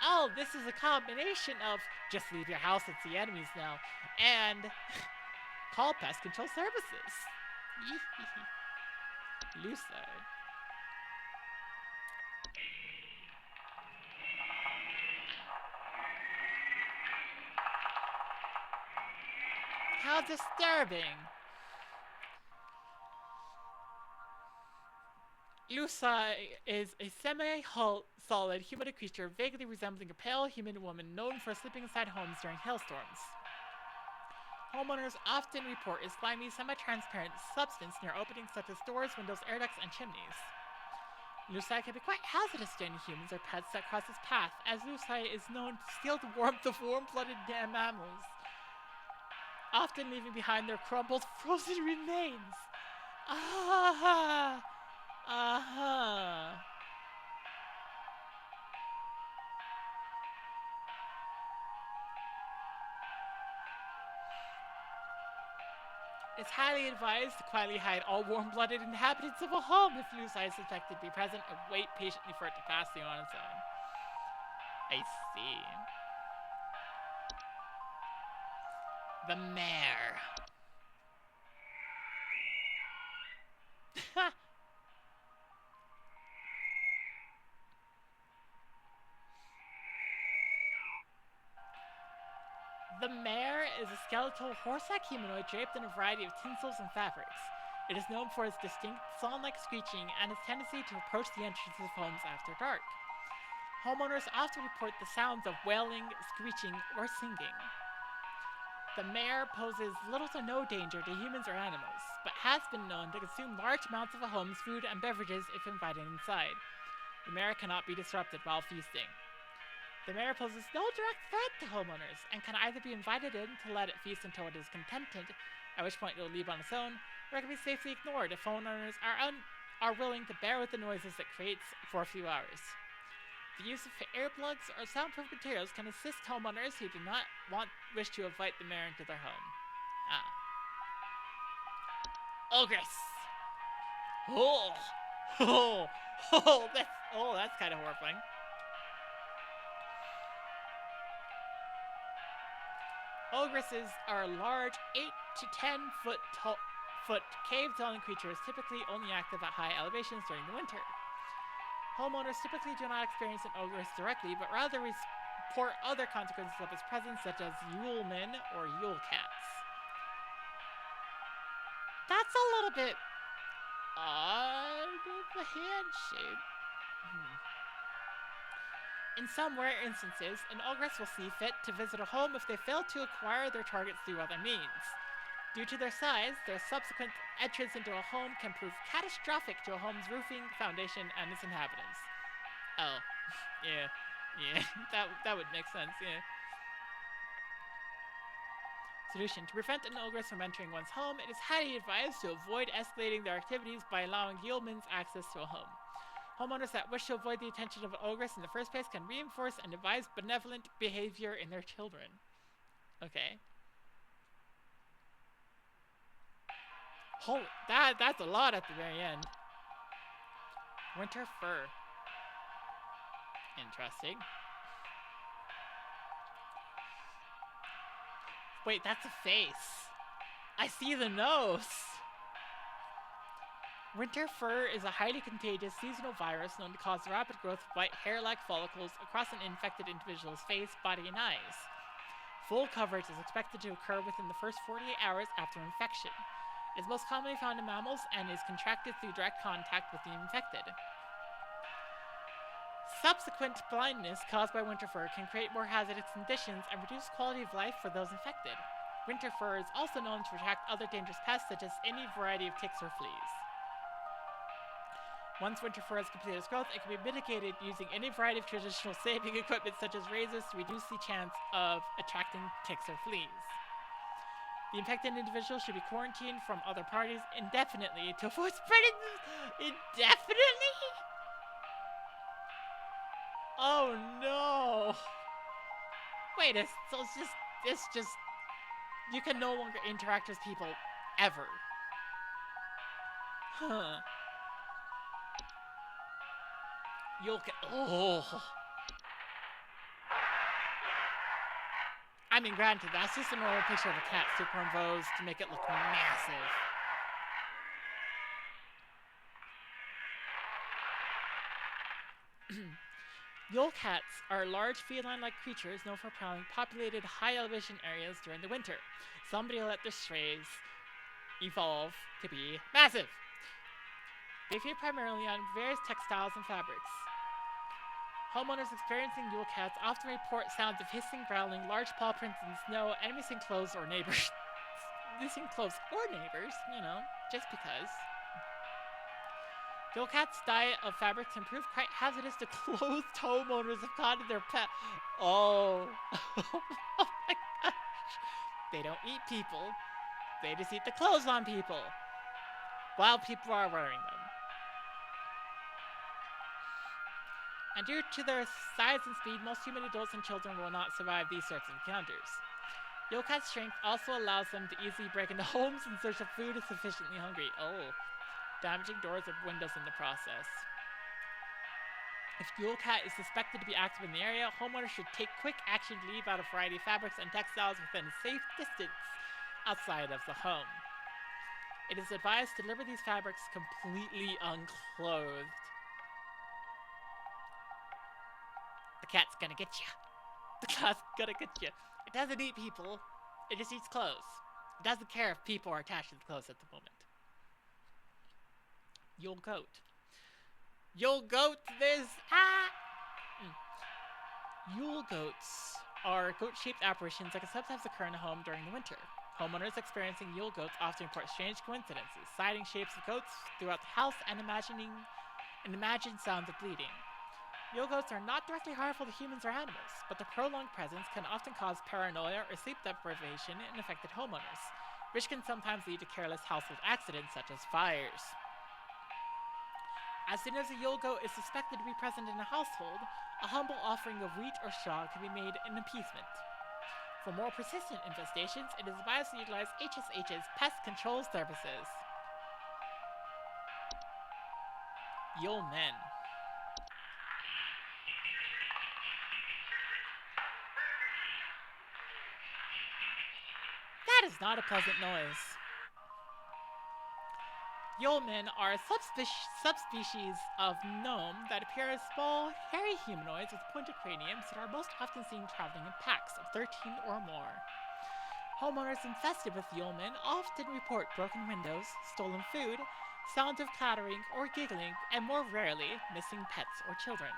S1: Oh, this is a combination of just leave your house, it's the enemies now, and call Pest Control Services. Lucy. How disturbing. Lucai is a semi-solid humanoid creature vaguely resembling a pale human woman known for sleeping inside homes during hailstorms. Homeowners often report a slimy, semi-transparent substance near openings such as doors, windows, air ducts, and chimneys. Lucai can be quite hazardous to any humans or pets that cross its path, as Lucai is known to steal the warmth of warm-blooded mammals, often leaving behind their crumbled, frozen remains. Ah! Uh-huh. It's highly advised to quietly hide all warm-blooded inhabitants of a home if Lucai is suspected to be present and wait patiently for it to pass through on its own. I see. The mayor. The mare is a skeletal horse-like humanoid draped in a variety of tinsels and fabrics. It is known for its distinct song-like screeching and its tendency to approach the entrances of homes after dark. Homeowners often report the sounds of wailing, screeching, or singing. The mare poses little to no danger to humans or animals, but has been known to consume large amounts of a home's food and beverages if invited inside. The mare cannot be disrupted while feasting. The mare poses no direct threat to homeowners and can either be invited in to let it feast until it is contented, at which point it will leave on its own, or it can be safely ignored if homeowners are willing to bear with the noises it creates for a few hours. The use of earplugs or soundproof materials can assist homeowners who do not wish to invite the mare into their home. Ogress! That's kind of horrifying. Ogresses are large 8 to 10 foot cave-dwelling creatures typically only active at high elevations during the winter. Homeowners typically do not experience an ogress directly, but rather report other consequences of its presence, such as Yulemen or Yule cats. That's a little bit odd of a handshake. In some rare instances, an ogress will see fit to visit a home if they fail to acquire their targets through other means. Due to their size, their subsequent entrance into a home can prove catastrophic to a home's roofing, foundation, and its inhabitants. Oh, yeah, that would make sense, yeah. Solution: to prevent an ogress from entering one's home, it is highly advised to avoid escalating their activities by allowing Yeoman's access to a home. Homeowners that wish to avoid the attention of an ogress in the first place can reinforce and advise benevolent behavior in their children. Okay. Holy, that's a lot at the very end. Winter fur. Interesting. Wait, that's a face. I see the nose. Winter fur is a highly contagious seasonal virus known to cause the rapid growth of white hair-like follicles across an infected individual's face, body, and eyes. Full coverage is expected to occur within the first 48 hours after infection. It is most commonly found in mammals and is contracted through direct contact with the infected. Subsequent blindness caused by winter fur can create more hazardous conditions and reduce quality of life for those infected. Winter fur is also known to attract other dangerous pests such as any variety of ticks or fleas. Once winter fur has completed its growth, it can be mitigated using any variety of traditional saving equipment such as razors to reduce the chance of attracting ticks or fleas. The infected individual should be quarantined from other parties indefinitely to avoid spreading them. Indefinitely? Oh no! Wait, it's just you can no longer interact with people ever. Huh. I mean, granted, that's just a normal picture of a cat superimposed to make it look massive. Yule cats are large feline-like creatures known for prowling populated high-elevation areas during the winter. Somebody let their strays evolve to be massive. They feed primarily on various textiles and fabrics. Homeowners experiencing Yule cats often report sounds of hissing, growling, large paw prints in snow, and missing clothes or neighbors. Missing clothes or neighbors, just because. Yule cats' diet of fabrics can prove quite hazardous to clothed homeowners if caught in their pet. Oh. Oh my gosh. They don't eat people. They just eat the clothes on people. While people are wearing them. And due to their size and speed, most human adults and children will not survive these sorts of encounters. Yule cat's strength also allows them to easily break into homes in search of food if sufficiently hungry. Oh, damaging doors or windows in the process. If Yule cat is suspected to be active in the area, homeowners should take quick action to leave out a variety of fabrics and textiles within a safe distance outside of the home. It is advised to deliver these fabrics completely unclothed. The cat's gonna get you. The cat's gonna get you. It doesn't eat people. It just eats clothes. It doesn't care if people are attached to the clothes at the moment. Yule goat. Yule goat this. Yule goats are goat-shaped apparitions that can sometimes occur in a home during the winter. Homeowners experiencing Yule goats often report strange coincidences, sighting shapes of goats throughout the house and imagined sounds of bleeding. Yule goats are not directly harmful to humans or animals, but their prolonged presence can often cause paranoia or sleep deprivation in affected homeowners, which can sometimes lead to careless household accidents such as fires. As soon as a Yule goat is suspected to be present in a household, a humble offering of wheat or straw can be made in appeasement. For more persistent infestations, it is advised to utilize HSH's pest control services. Yule men. That is not a pleasant noise. Yule men are a subspecies of gnome that appear as small, hairy humanoids with pointed craniums that are most often seen traveling in packs of 13 or more. Homeowners infested with Yule men often report broken windows, stolen food, sounds of clattering or giggling, and more rarely, missing pets or children.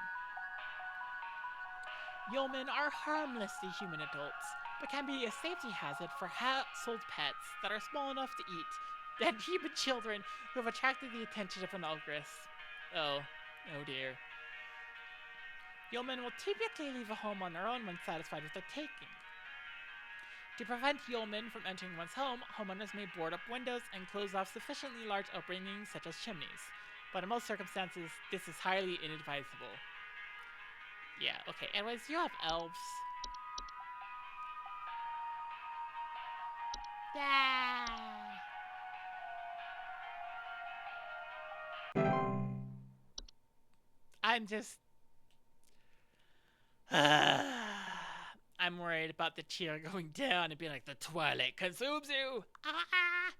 S1: Yule men are harmless to human adults, but can be a safety hazard for household pets that are small enough to eat, and human children who have attracted the attention of an ogress. Oh dear. Yule men will typically leave a home on their own when satisfied with their taking. To prevent Yule men from entering one's home, homeowners may board up windows and close off sufficiently large openings such as chimneys, but in most circumstances, this is highly inadvisable. Yeah, okay, anyways, you have elves. Yeah. I'm just... I'm worried about the tear going down and being like, the twilight consumes you! Ah!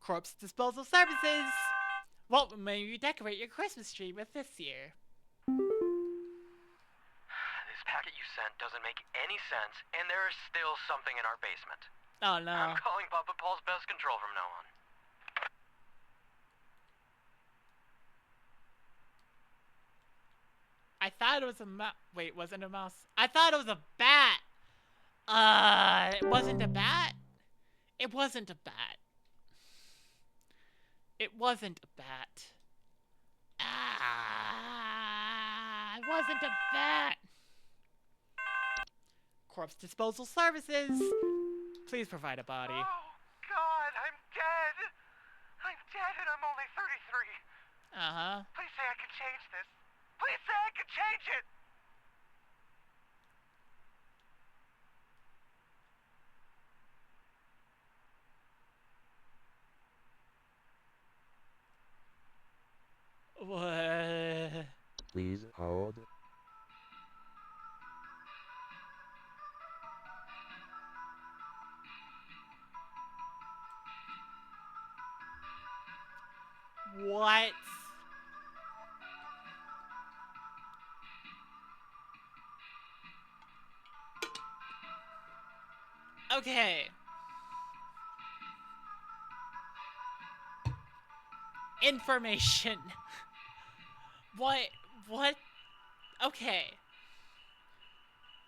S1: Corpse disposal services! What may you decorate your Christmas tree with this year?
S6: This packet you sent doesn't make any sense, and there is still something in our basement.
S1: Oh no.
S6: I'm calling Papa Paul's pest control from now on.
S1: I thought it was a wait, was it a mouse? I thought it was a bat! It wasn't a bat? It wasn't a bat. It wasn't a bat. It wasn't a bat! Corpse disposal services! Please provide a body.
S7: Oh, God, I'm dead. I'm dead and I'm only 33.
S1: Uh-huh.
S7: Please say I can change this. Please say I can change it.
S1: What?
S2: Please hold.
S1: What? Okay. Information. What? Okay.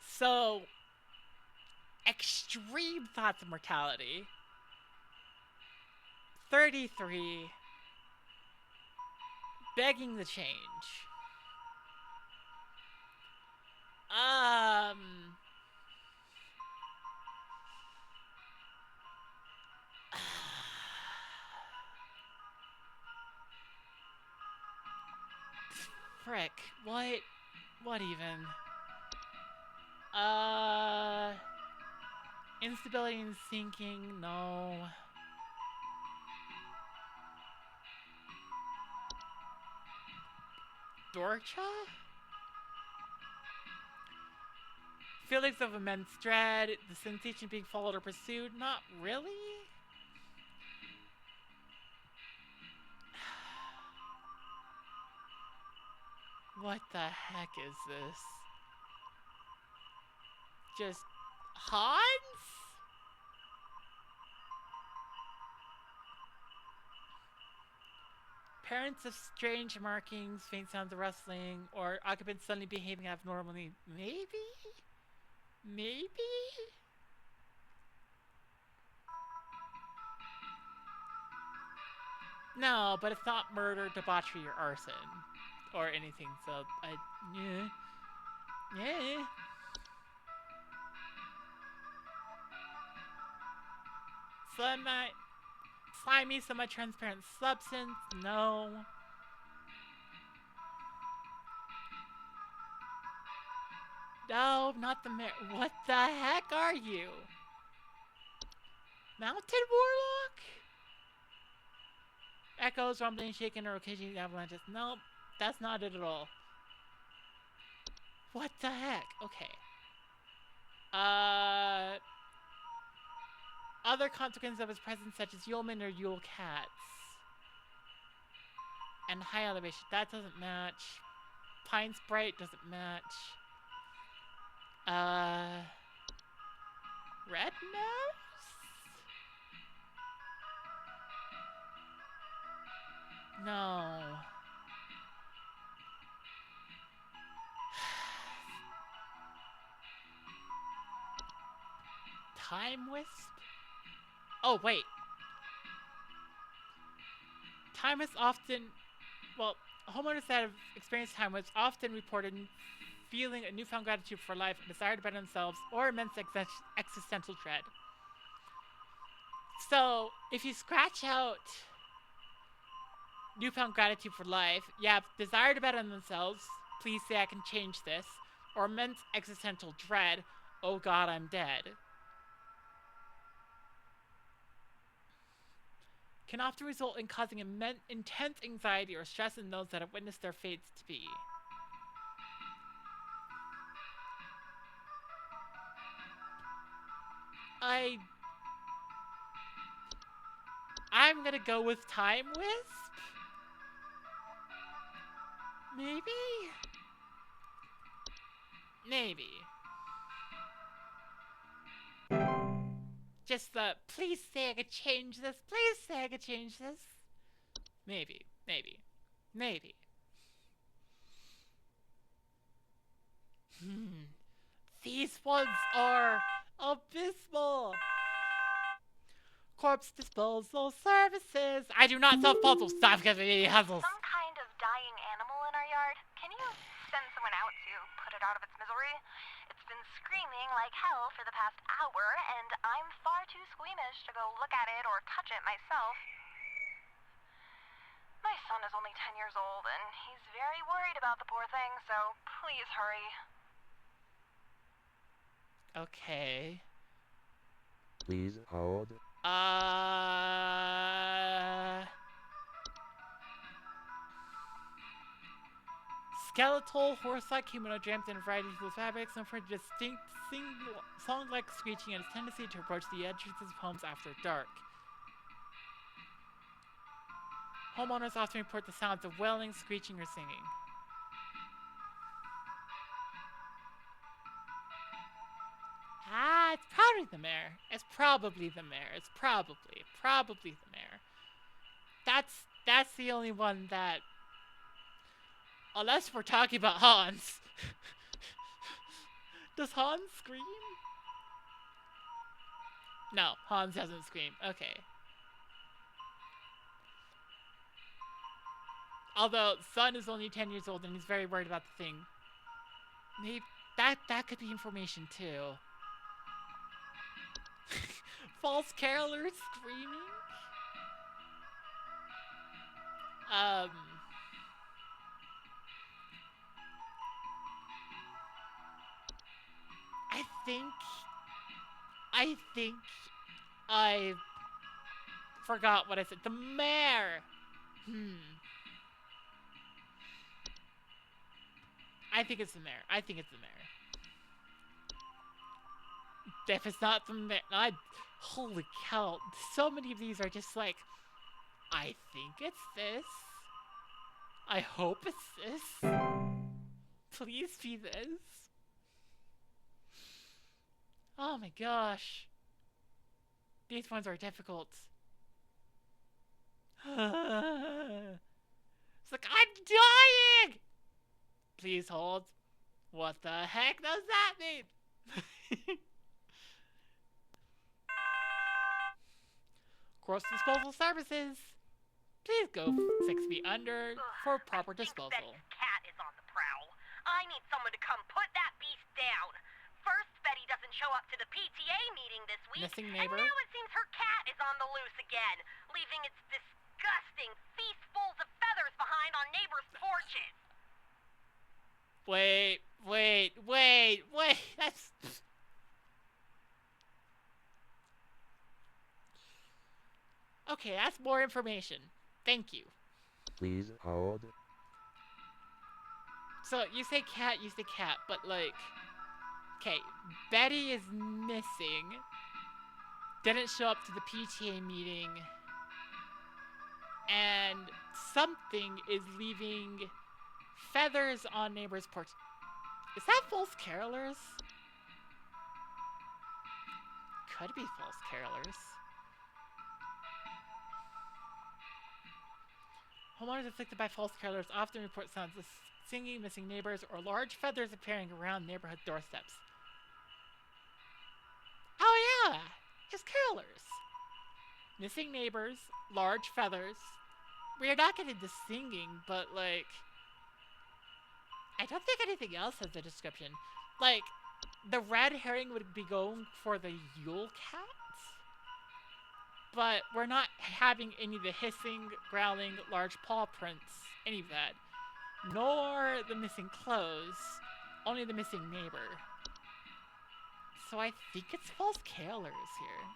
S1: So, extreme thoughts of mortality. 33. Begging the change. Frick. What even? Instability and sinking, no. Dorcha? Feelings of immense dread, the sensation of being followed or pursued, not really? What the heck is this? Just Hans? Parents of strange markings, faint sounds of rustling, or occupants suddenly behaving abnormally. Maybe? Maybe? No, but it's not murder, debauchery, or arson. Or anything, so yeah. Yeah. Slimy, semi-transparent substance, no. No, not the what the heck are you? Mountain Warlock? Echoes, rumbling, shaking, or occasionally avalanches. Nope, that's not it at all. What the heck? Okay. Other consequences of his presence, such as Yulemen or Yule cats. And high elevation, that doesn't match. Pine Sprite doesn't match. Red Nose? No. Time Wisp? Oh, wait. Time Wisp often... Well, homeowners that have experienced Time Wisp often reported feeling a newfound gratitude for life, a desire to better themselves, or immense existential dread. So, if you scratch out newfound gratitude for life, you have desire to better themselves, please say I can change this, or immense existential dread, oh god, I'm dead. Can often result in causing intense anxiety or stress in those that have witnessed their fates to be. I'm gonna go with Time Wisp? Maybe? Maybe. Just please say I could change this, please say I could change this. Maybe. These ones are abysmal. Corpse disposal services. I do not sell puzzle stuff because it puzzles.
S4: Some kind of dying animal in our yard. Can you send someone out to put it out of its misery? It's been screaming like hell for the past hour, and I'm far too squeamish to go look at it or touch it myself. My son is only 10 years old, and he's very worried about the poor thing, so please hurry.
S1: Okay.
S2: Please hold.
S1: Skeletal, horse-like humanoid draped in a variety of fabrics, known for a distinct song-like screeching and its tendency to approach the edges of homes after dark. Homeowners often report the sounds of wailing, screeching, or singing. It's probably probably the mayor. It's probably the mayor. It's probably the mayor. That's the only one that, unless we're talking about Hans. Does Hans scream? No, Hans doesn't scream. Okay. Although Son is only 10 years old and he's very worried about the thing. Maybe that could be information too. False carolers screaming? I think I forgot what I said. The mayor! I think it's the mayor. If it's not the mayor, holy cow. So many of these are just like, I think it's this. I hope it's this. Please be this. Oh my gosh. These ones are difficult. It's like, I'm dying! Please hold. What the heck does that mean? Gross disposal services. Please go 6 feet under for proper disposal.
S4: Betty's cat is on the prowl. I need someone to come put that beast down. First, Betty doesn't show up to the PTA meeting this week.
S1: Missing neighbor.
S4: And now it seems her cat is on the loose again, leaving its disgusting feastfuls of feathers behind on neighbors' porches.
S1: Wait. That's... Okay, that's more information. Thank you.
S2: Please hold.
S1: So, you say cat, but like... Okay, Betty is missing. Didn't show up to the PTA meeting. And something is leaving feathers on neighbor's porch. Is that false carolers? Could be false carolers. Homeowners afflicted by false carolers often report sounds of singing, missing neighbors, or large feathers appearing around neighborhood doorsteps. Oh yeah! It's carolers. Missing neighbors, large feathers. We are not getting the singing, but like... I don't think anything else has a description. Like, the red herring would be going for the Yule cats, but we're not having any of the hissing, growling, large paw prints, any of that. Nor the missing clothes, only the missing neighbor. So I think it's false carolers here.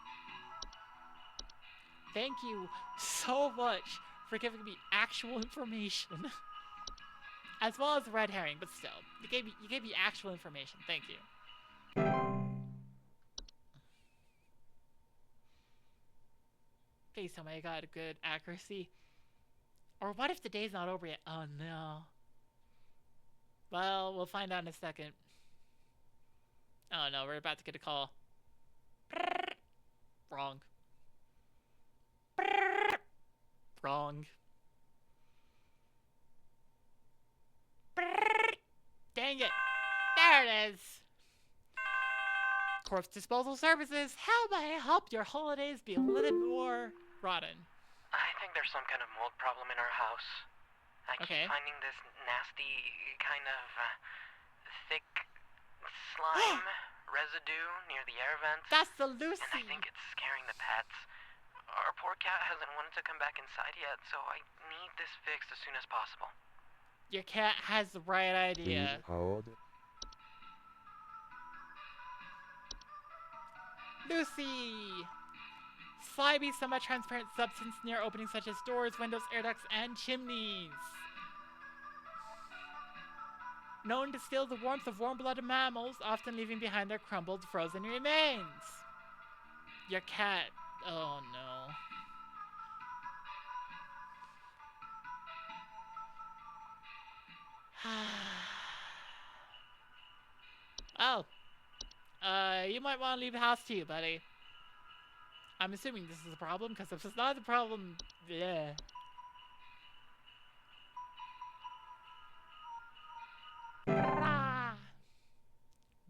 S1: Thank you so much for giving me actual information. As well as the red herring, but still. You gave me actual information. Thank you. Please tell me I got a good accuracy. Or what if the day's not over yet? Oh no. Well, we'll find out in a second. Oh no, we're about to get a call. Wrong. Wrong. Dang it. There it is. Corpse disposal services. How may I help your holidays be a little more rotten?
S6: I think there's some kind of mold problem in our house. I keep finding this nasty kind of thick slime residue near the air vents.
S1: That's the Lucy.
S6: And I think it's scaring the pets. Our poor cat hasn't wanted to come back inside yet, so I need this fixed as soon as possible.
S1: Your cat has the right idea.
S2: Please hold.
S1: Lucy! Slimy, semi-transparent substance near openings such as doors, windows, air ducts, and chimneys. Known to steal the warmth of warm-blooded mammals, often leaving behind their crumbled, frozen remains. Your cat... Oh no. Oh. You might want to leave the house too, buddy. I'm assuming this is a problem, because if it's not a problem, yeah.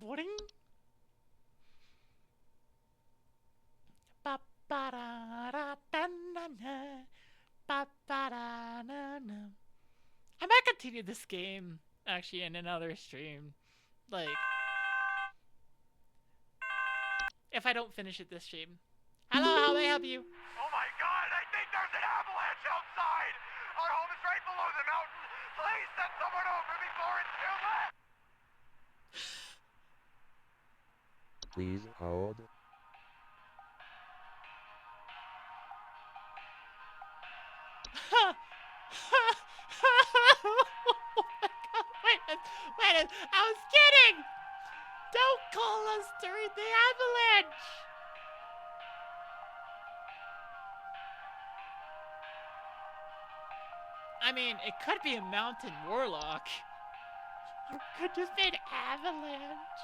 S1: Boring. I might continue this game actually in another stream. Like, if I don't finish it this stream. Hello, how may I help you?
S7: Oh my god, I think there's an avalanche outside! Our home is right below the mountain! Please send someone over before it's too late!
S2: Please hold.
S1: Wait, I was kidding! Don't call us during the avalanche! I mean, it could be a mountain warlock. Or it could just be an avalanche.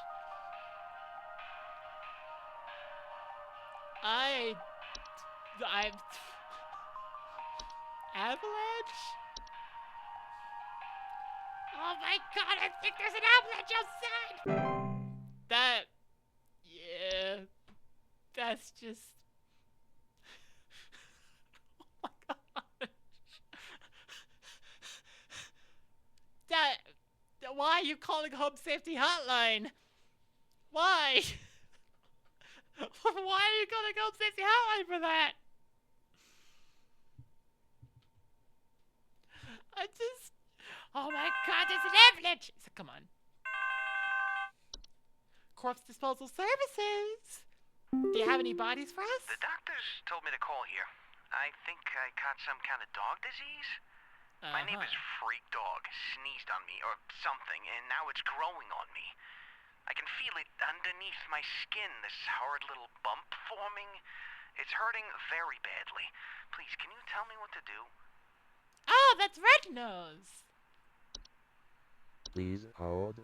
S1: I'm... Avalanche? Oh my god, I think there's an avalanche outside! That... Yeah... That's just... Oh my god. That... Why are you calling Home Safety Hotline? Why? Why are you calling Home Safety Hotline for that? I just... Oh my god, there's an avalanche! So come on. Corpse disposal services! Do you have any bodies for us?
S6: The doctors told me to call here. I think I caught some kind of dog disease. My neighbor's freak dog sneezed on me or something, and now it's growing on me. I can feel it underneath my skin, this horrid little bump forming. It's hurting very badly. Please, can you tell me what to do?
S1: Oh, that's Red Nose!
S2: Please hold.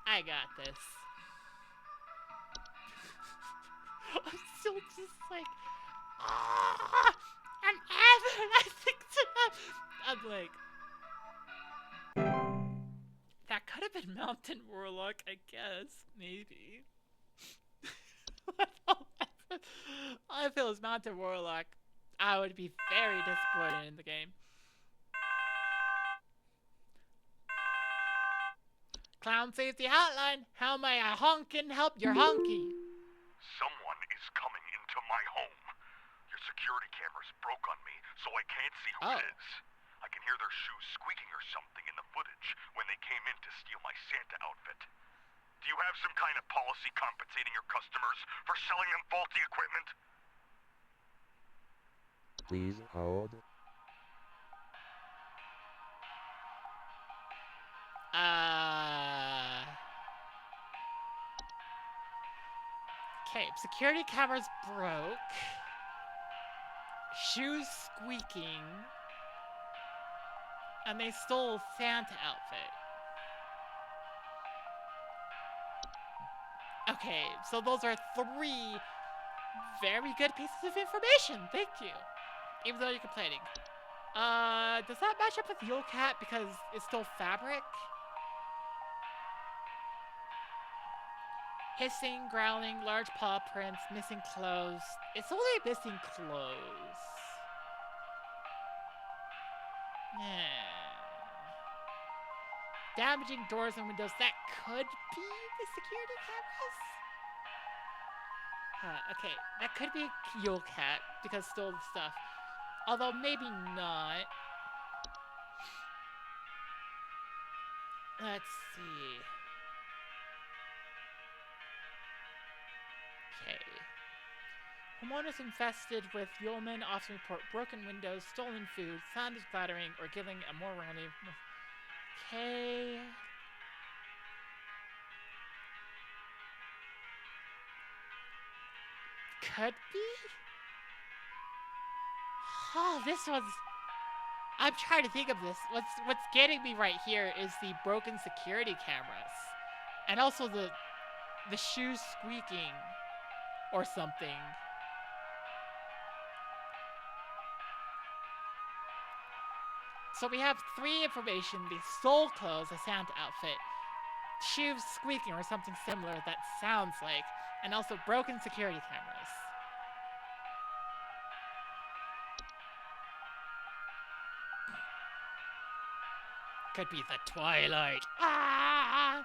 S1: I got this. I'm still just like... an avalanche! I think I'm like... That could have been Mountain Warlock, I guess. Maybe. If it was Mountain Warlock, I would be very disappointed in the game. Clown Safety Hotline, how may I honkin' help your honky?
S7: Someone is coming into my home. Your security cameras broke on me, so I can't see who it is. I can hear their shoes squeaking or something in the footage when they came in to steal my Santa outfit. Do you have some kind of policy compensating your customers for selling them faulty equipment?
S2: Please hold.
S1: Okay, security cameras broke. Shoes squeaking. And they stole Santa outfit. Okay, so those are 3 very good pieces of information. Thank you. Even though you're complaining. Does that match up with Yule Cat because it's still fabric? Hissing, growling, large paw prints, missing clothes. It's only missing clothes. Damaging doors and windows. That could be the security cameras? Okay, that could be Yule Cat because stole the stuff. Although maybe not. Let's see. Okay. Homeowners infested with Yeomen often report broken windows, stolen food, sound is clattering, or giving a more random. Okay. Could be? Oh, this one's... I'm trying to think of this. What's getting me right here is the broken security cameras. And also the the shoes squeaking or something. So we have 3 information: the soul clothes, a Santa outfit, shoes squeaking or something similar that sounds like, and also broken security cameras. Could be the Twilight. Ah!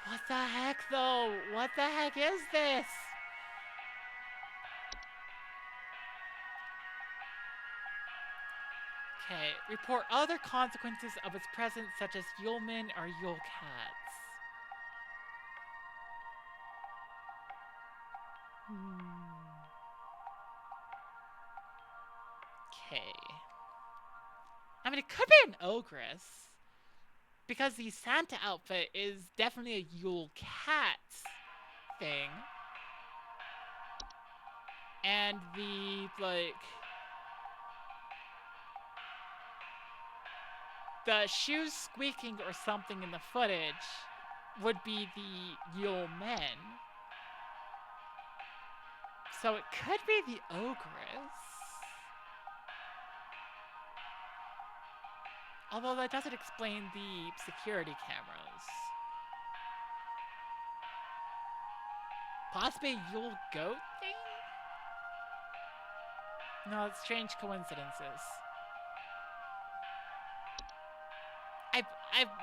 S1: What the heck, though? What the heck is this? Okay, report other consequences of its presence, such as Yulemen or Yule cats. Okay. I mean, it could be an ogress, because the Santa outfit is definitely a Yule cat thing. And the, like, the shoes squeaking or something in the footage would be the Yule men. So it could be the ogress. Although that doesn't explain the security cameras. Possibly a Yule goat thing? No, it's strange coincidences.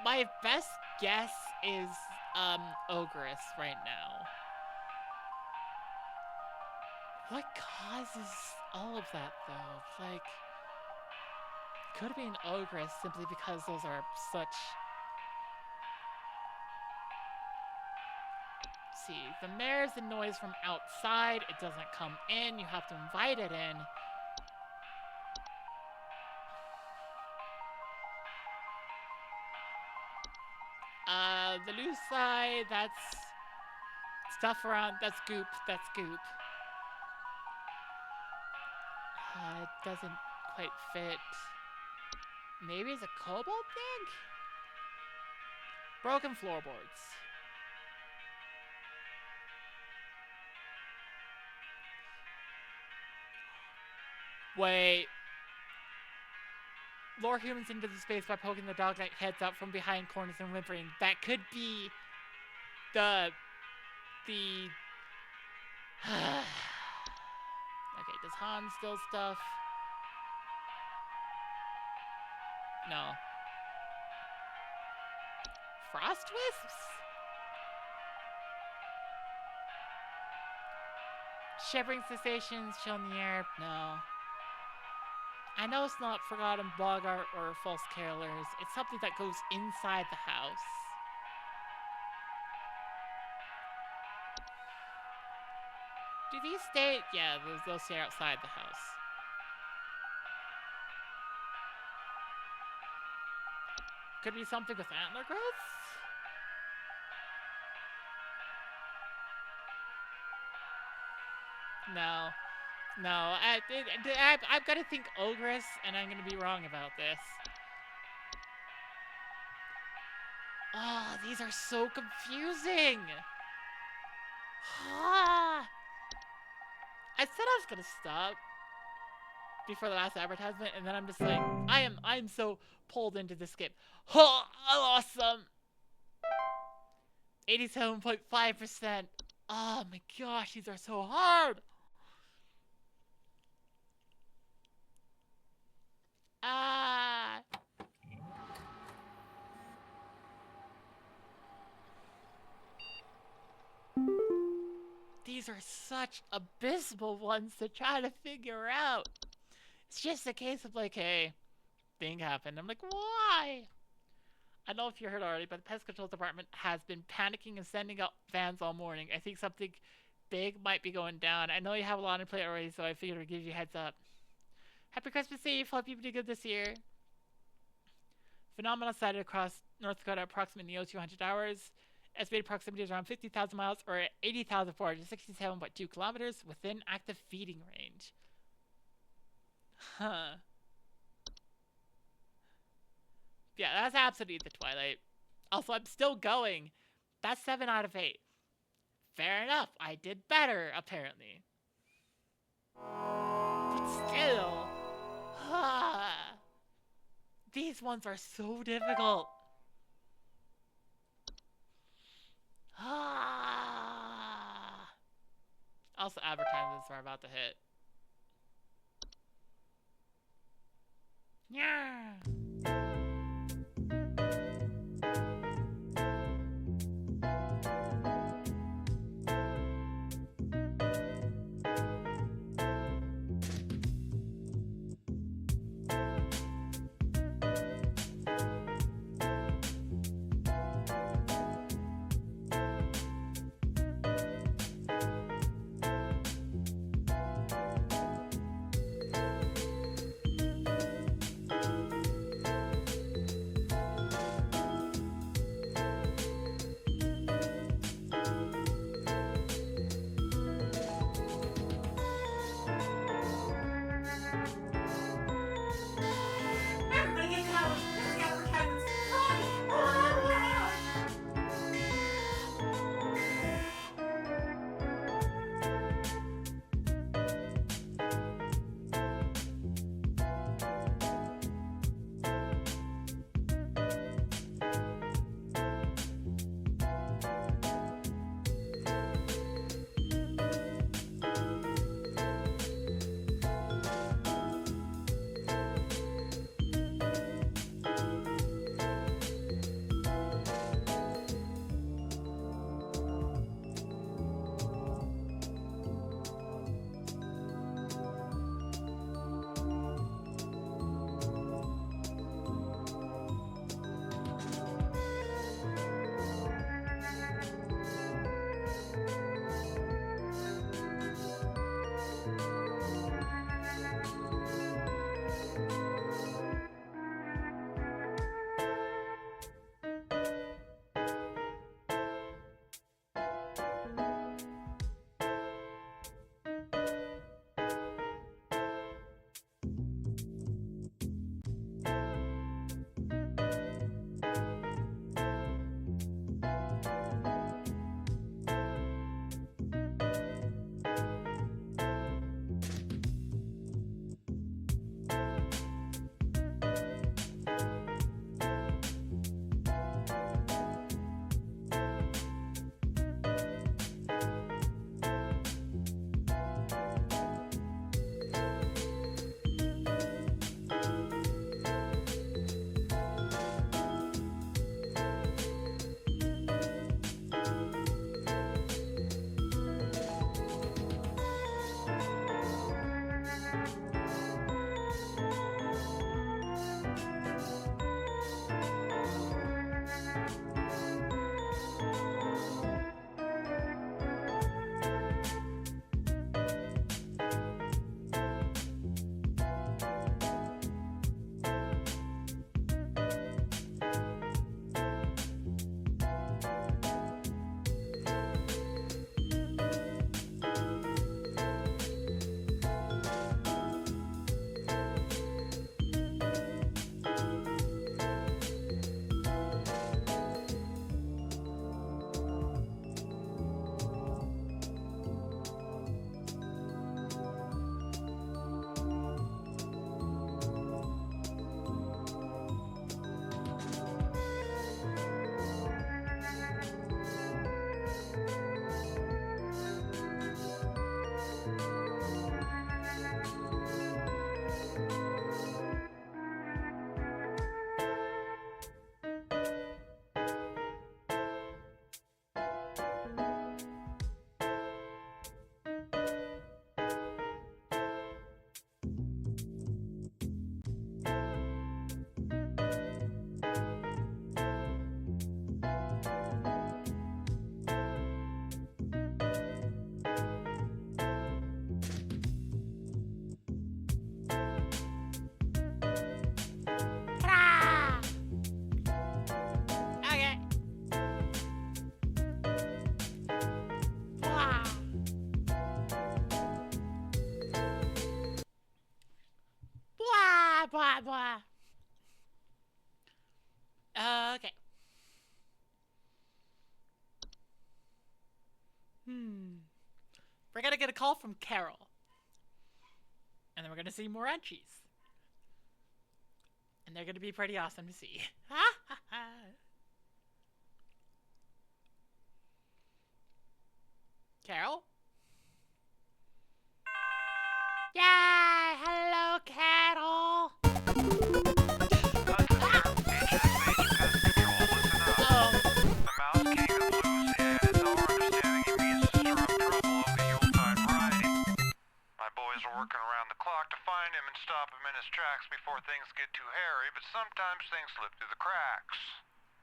S1: My best guess is ogress right now. What causes all of that though? Like, could be an ogress simply because those are such. See, the mare's the noise from outside. It doesn't come in. You have to invite it in. The loose side, that's stuff around. That's goop. That's goop. It doesn't quite fit. Maybe it's a kobold thing? Broken floorboards. Wait. Lure humans into the space by poking the dog-like heads out from behind corners and whimpering. That could be the... Okay, does Han steal stuff? No. Frost wisps? Shivering cessations, chill in the air? No. I know it's not forgotten bog art or false carolers. It's something that goes inside the house. Do these stay? Yeah, those stay outside the house. Could be something with antler growth? No. No, I'm gonna think ogress, and I'm gonna be wrong about this. Oh, these are so confusing! Ah. I said I was gonna stop before the last advertisement, and then I'm just like, I'm so pulled into the skip. Oh, awesome! 87.5%. Oh my gosh, these are so hard! Ah! These are such abysmal ones to try to figure out. It's just a case of like, hey, thing happened. I'm like, why? I don't know if you heard already, but the pest control department has been panicking and sending out vans all morning. I think something big might be going down. I know you have a lot on plate already, so I figured I'd give you a heads up. Happy Christmas Eve. Hope you do good this year. Phenomenal sighted across North Dakota approximately 200 hours. Estimated proximity is around 50,000 miles or 80,467.2 kilometers within active feeding range. Huh. Yeah, that's absolutely the Twilight. Also, I'm still going. That's 7 out of 8. Fair enough. I did better, apparently. But still. These ones are so difficult. Also, advertisements are about to hit. Yeah.
S8: Everybody get down! There's the advertisements! Run! blah, blah.
S1: We're gonna get a call from Carol. And then we're gonna see more entries. And they're gonna be pretty awesome to see. Carol? Yeah, hello, Carol.
S7: Working around the clock to find him and stop him in his tracks before things get too hairy, but sometimes things slip through the cracks.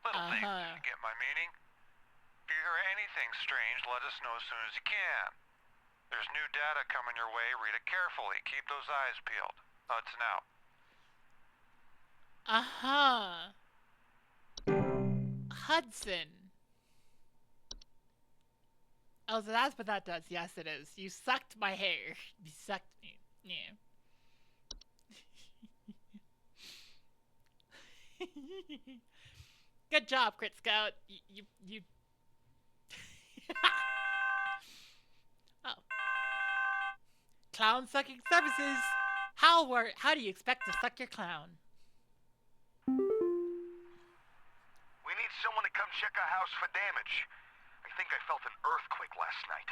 S7: Little things, if you get my meaning. If you hear anything strange, let us know as soon as you can. There's new data coming your way. Read it carefully. Keep those eyes peeled. Hudson out.
S1: Hudson. Oh, so that's what that does. Yes, it is. You sucked my hair. You sucked me. Yeah. Good job, Crit Scout. You. Oh. Clown sucking services. How do you expect to suck your clown?
S7: We need someone to come check our house for damage. I think I felt an earthquake last night.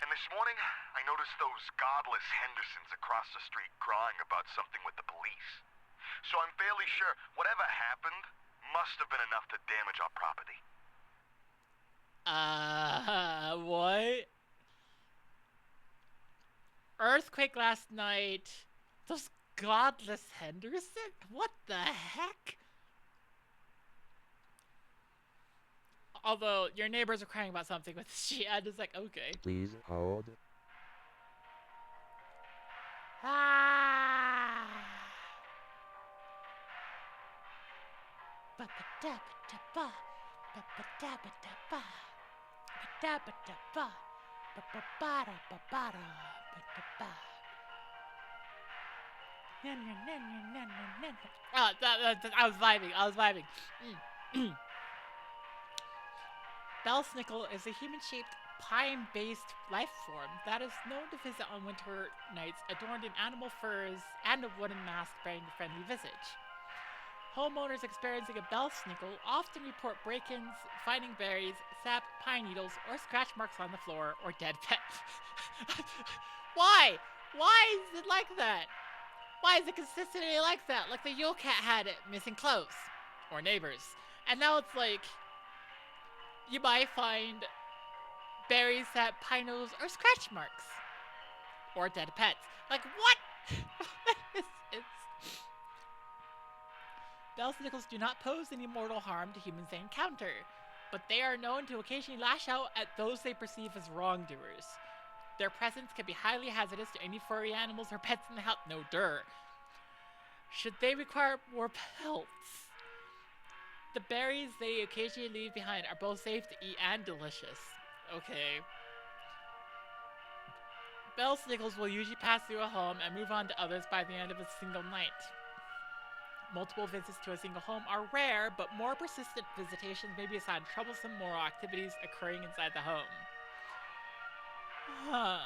S7: And this morning, I noticed those godless Hendersons across the street crying about something with the police. So I'm fairly sure whatever happened must have been enough to damage our property.
S1: What? Earthquake last night. Those godless Henderson? What the heck? Although, your neighbors are crying about something with she, I'm just like, okay.
S2: Please hold.
S1: Ah! Ba-ba-da-ba-da-ba. Ba-ba-da-ba-da-ba. Ba-da-ba-da-ba. Ba-ba-ba-da-ba-ba-da. Ba-da-ba. Oh, I was vibing. Belsnickel is a human-shaped, pine-based life form that is known to visit on winter nights, adorned in animal furs and a wooden mask bearing a friendly visage. Homeowners experiencing a Belsnickel often report break-ins, finding berries, sap, pine needles, or scratch marks on the floor, or dead pets. Why? Why is it like that? Why is it consistently like that? Like the Yule Cat had it, missing clothes. Or neighbors. And now it's like, you might find berries, sap, pine needles, or scratch marks. Or dead pets. Like, what? Belsnickles do not pose any mortal harm to humans they encounter, but they are known to occasionally lash out at those they perceive as wrongdoers. Their presence can be highly hazardous to any furry animals or pets in the house. No, should they require more pelts? The berries they occasionally leave behind are both safe to eat and delicious. Okay. Belsnickles will usually pass through a home and move on to others by the end of a single night. Multiple visits to a single home are rare, but more persistent visitations may be a sign of troublesome moral activities occurring inside the home. Huh.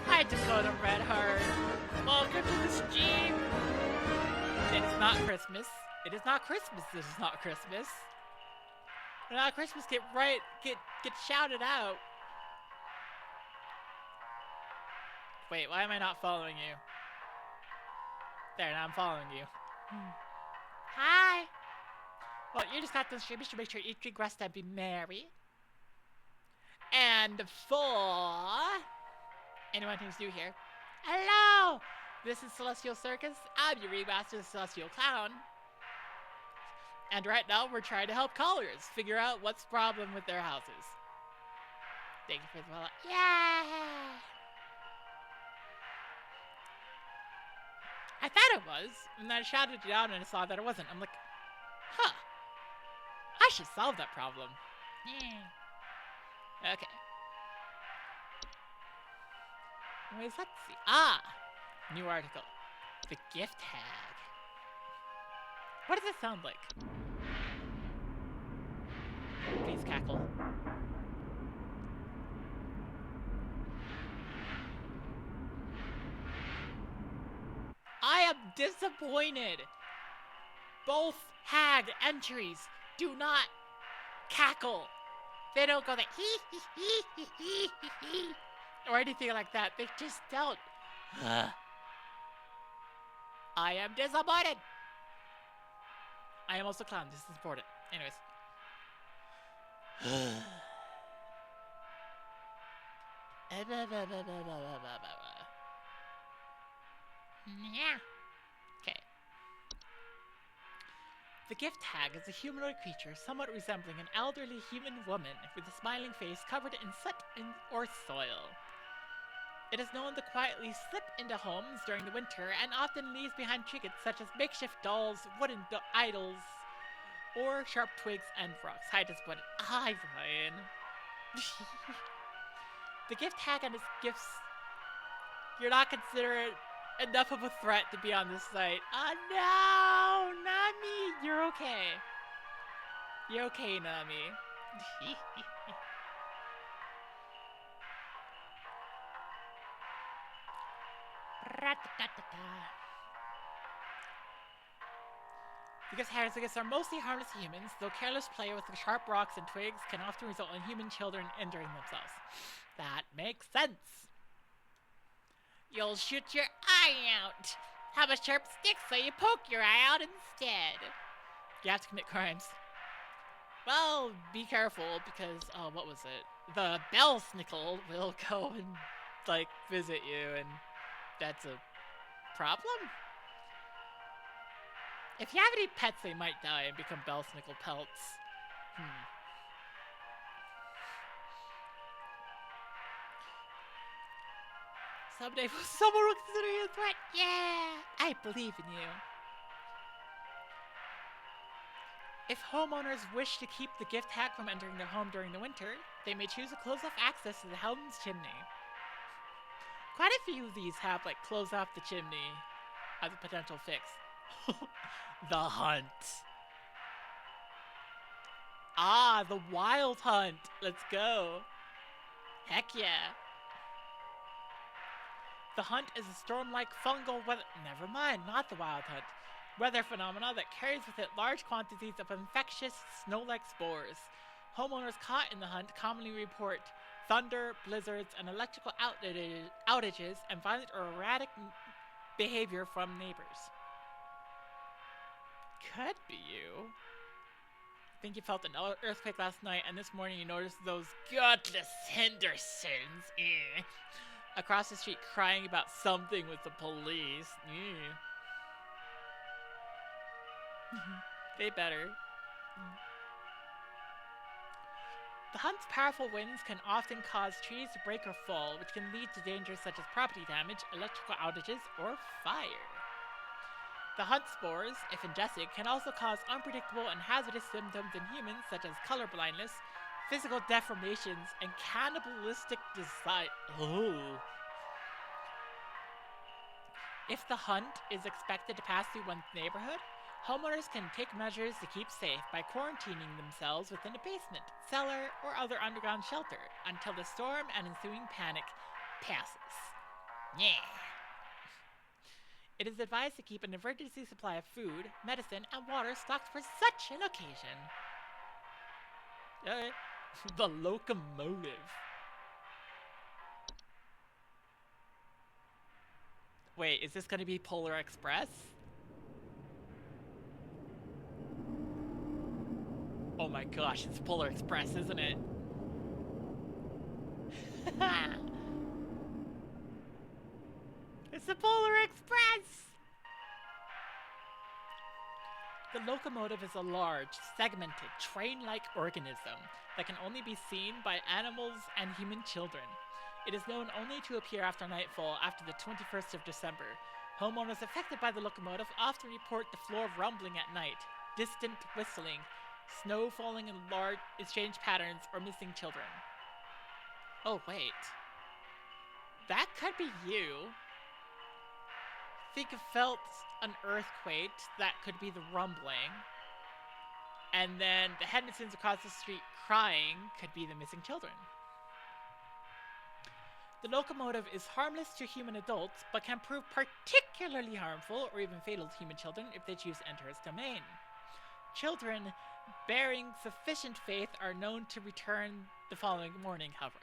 S1: Hi, Dakota Redheart. Welcome to the stream. It is not Christmas. It is not Christmas. This is not Christmas. Not Christmas. Get shouted out. Wait, why am I not following you? There, now I'm following you. Hi. Well, you just got those streamers to make sure each drink rest and be merry. And for anyone who's new here, hello! This is Celestial Circus. I'm your remastered Celestial Clown. And right now, we're trying to help callers figure out what's the problem with their houses. Thank you for the follow. Yeah! I thought it was, and then I shouted it out and I saw that it wasn't. I'm like, huh. I should solve that problem. Yeah. Okay. Anyways, let's see. Ah! New article. The gift tag. What does it sound like? Death Cackle. I am disappointed. Both hag entries do not cackle. They don't go like hee hee hee hee hee hee hee or anything like that. They just don't. I am disappointed. I am also clown. This is important. Anyways. Yeah. Okay. The gift hag is a humanoid creature somewhat resembling an elderly human woman with a smiling face covered in soot or soil. It is known to quietly slip into homes during the winter and often leaves behind trinkets such as makeshift dolls, wooden idols, or sharp twigs and rocks. Hi, disappointed. Hi, Ryan. The gift hag and its gifts. You're not considered enough of a threat to be on this site. Oh no! Nami! You're okay. You're okay, Nami. Because hags are mostly harmless to humans, though careless play with the sharp rocks and twigs can often result in human children injuring themselves. That makes sense. You'll shoot your eye out. Have a sharp stick so you poke your eye out instead. You have to commit crimes. Well, be careful because, what was it? The Belsnickel will go and, like, visit you, and that's a problem? If you have any pets, they might die and become Belsnickel pelts. Someday someone will consider you a threat. Yeah, I believe in you. If homeowners wish to keep the gift hag from entering their home during the winter, they may choose to close off access to the home's chimney. Quite a few of these have, like, close off the chimney as a potential fix. The hunt. Ah, the wild hunt. Let's go. Heck yeah. The hunt is a storm-like fungal weather. Never mind, not the wild hunt. Weather phenomena that carries with it large quantities of infectious snow-like spores. Homeowners caught in the hunt commonly report thunder, blizzards, and electrical outages and violent or erratic behavior from neighbors. Could be you. I think you felt an earthquake last night, and this morning you noticed those godless Hendersons across the street crying about something with the police. They better. The hunt's powerful winds can often cause trees to break or fall, which can lead to dangers such as property damage, electrical outages, or fire. The hunt spores, if ingested, can also cause unpredictable and hazardous symptoms in humans such as color blindness, physical deformations, and cannibalistic desire. Oh. If the hunt is expected to pass through one's neighborhood, homeowners can take measures to keep safe by quarantining themselves within a basement, cellar, or other underground shelter until the storm and ensuing panic passes. Yeah. It is advised to keep an emergency supply of food, medicine, and water stocked for such an occasion. The locomotive. Wait, is this gonna be Polar Express? Oh my gosh, it's Polar Express, isn't it? It's the Polar Express! The locomotive is a large, segmented, train-like organism that can only be seen by animals and human children. It is known only to appear after nightfall after the 21st of December. Homeowners affected by the locomotive often report the floor rumbling at night, distant whistling, snow falling in large, strange patterns, or missing children. Oh, wait. That could be you. Think you felt an earthquake, that could be the rumbling. And then the Hendersons across the street crying could be the missing children. The locomotive is harmless to human adults, but can prove particularly harmful or even fatal to human children if they choose to enter its domain. Children bearing sufficient faith are known to return the following morning, however.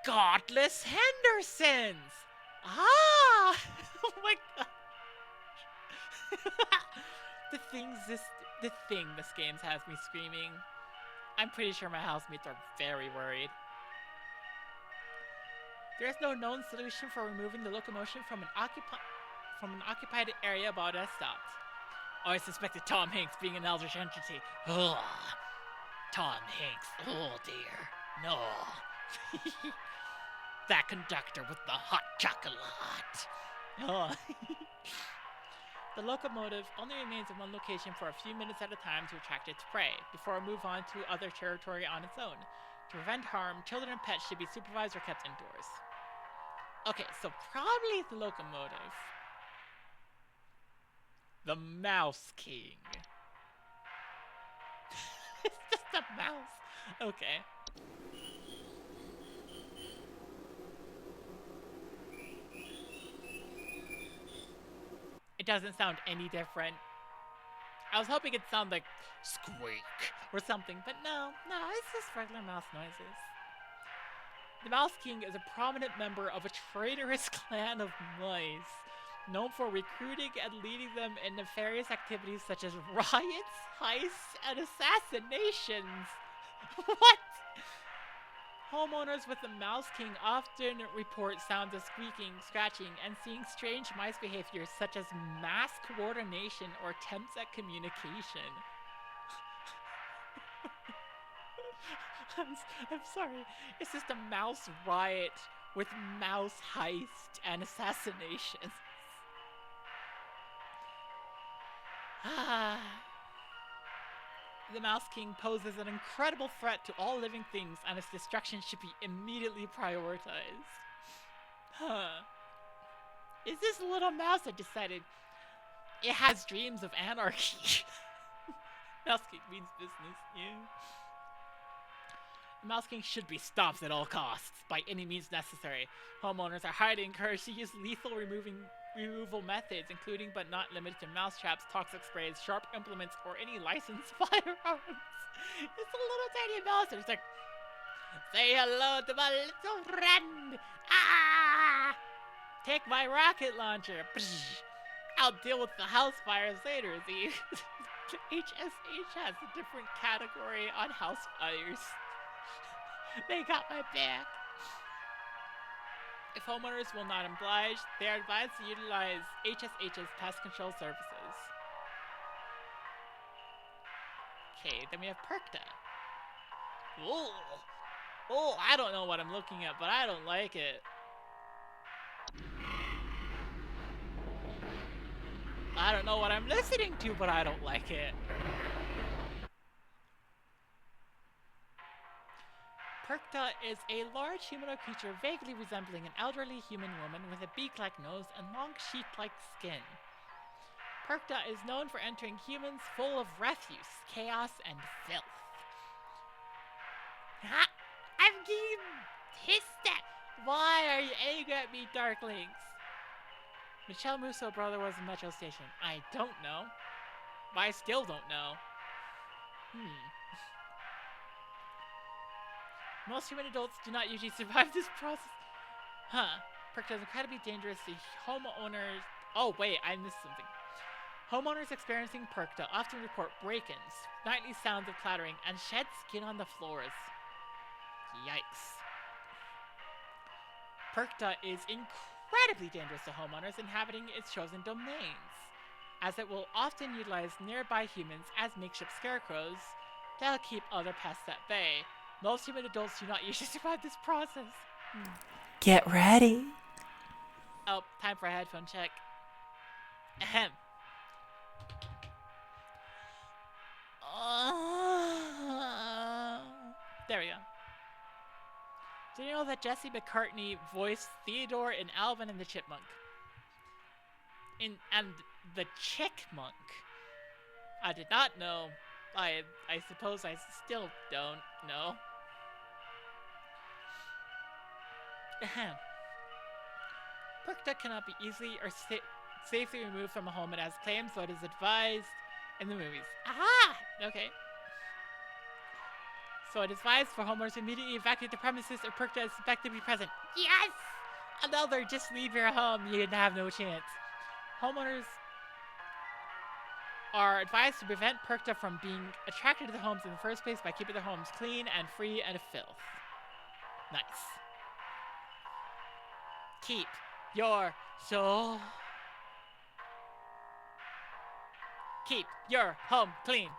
S1: Godless Hendersons! Ah! Oh my god. the thing this game has me screaming. I'm pretty sure my housemates are very worried. There is no known solution for removing the locomotion from an occupied area about as stopped. I suspected Tom Hanks being an eldritch entity. Ugh. Tom Hanks. Oh dear. No. That conductor with the hot chocolate. Oh. The locomotive only remains in one location for a few minutes at a time to attract its prey, before it moves on to other territory on its own. To prevent harm, children and pets should be supervised or kept indoors. Okay, so probably the locomotive. The Mouse King. It's just a mouse. Okay. It doesn't sound any different. I was hoping it'd sound like squeak or something, but no, it's just regular mouse noises. The Mouse King is a prominent member of a traitorous clan of mice, known for recruiting and leading them in nefarious activities such as riots, heists, and assassinations. What? Homeowners with the Mouse King often report sounds of squeaking, scratching, and seeing strange mice behaviors such as mass coordination or attempts at communication. I'm sorry. It's just a mouse riot with mouse heist and assassinations. The Mouse King poses an incredible threat to all living things, and its destruction should be immediately prioritized. Is this little mouse that decided it has dreams of anarchy? Mouse King means business, yeah. The Mouse King should be stopped at all costs, by any means necessary. Homeowners are highly encouraged to use lethal removal methods, including but not limited to mouse traps, toxic sprays, sharp implements, or any licensed firearms. It's a little tiny mouse, and it's like, say hello to my little friend! Ah! Take my rocket launcher! I'll deal with the house fires later. The HSH has a different category on house fires. They got my back. If homeowners will not oblige, they are advised to utilize HSH's pest control services. Okay, then we have Perkta. Oh, I don't know what I'm looking at, but I don't like it. I don't know what I'm listening to, but I don't like it. Perkta is a large humanoid creature vaguely resembling an elderly human woman with a beak-like nose and long sheet-like skin. Perkta is known for entering humans full of refuse, chaos, and filth. Ha! I'm getting pissed at! Why are you angry at me, Darklings? Michelle Musso brother was in Metro Station. I don't know. But I still don't know. Most human adults do not usually survive this process. Perkta is incredibly dangerous to homeowners. Oh wait, I missed something. Homeowners experiencing Perkta often report break-ins, nightly sounds of clattering, and shed skin on the floors. Yikes. Perkta is incredibly dangerous to homeowners inhabiting its chosen domains, as it will often utilize nearby humans as makeshift scarecrows to help keep other pests at bay. Most human adults do not usually survive this process.
S8: Get ready.
S1: Oh, time for a headphone check. Ahem. There we go. Do you know that Jesse McCartney voiced Theodore in Alvin and the Chipmunk? and the chickmunk. I did not know. I suppose I still don't know. Ahem. Perkta cannot be easily or safely removed from a home it has claimed, so it is advised in the movies. Aha! Okay. So it is advised for homeowners to immediately evacuate the premises if Perkta is suspected to be present. Yes! Another, just leave your home, you'd have no chance. Homeowners are advised to prevent Perkta from being attracted to the homes in the first place by keeping their homes clean and free of filth. Nice. Keep your soul. Keep your home clean.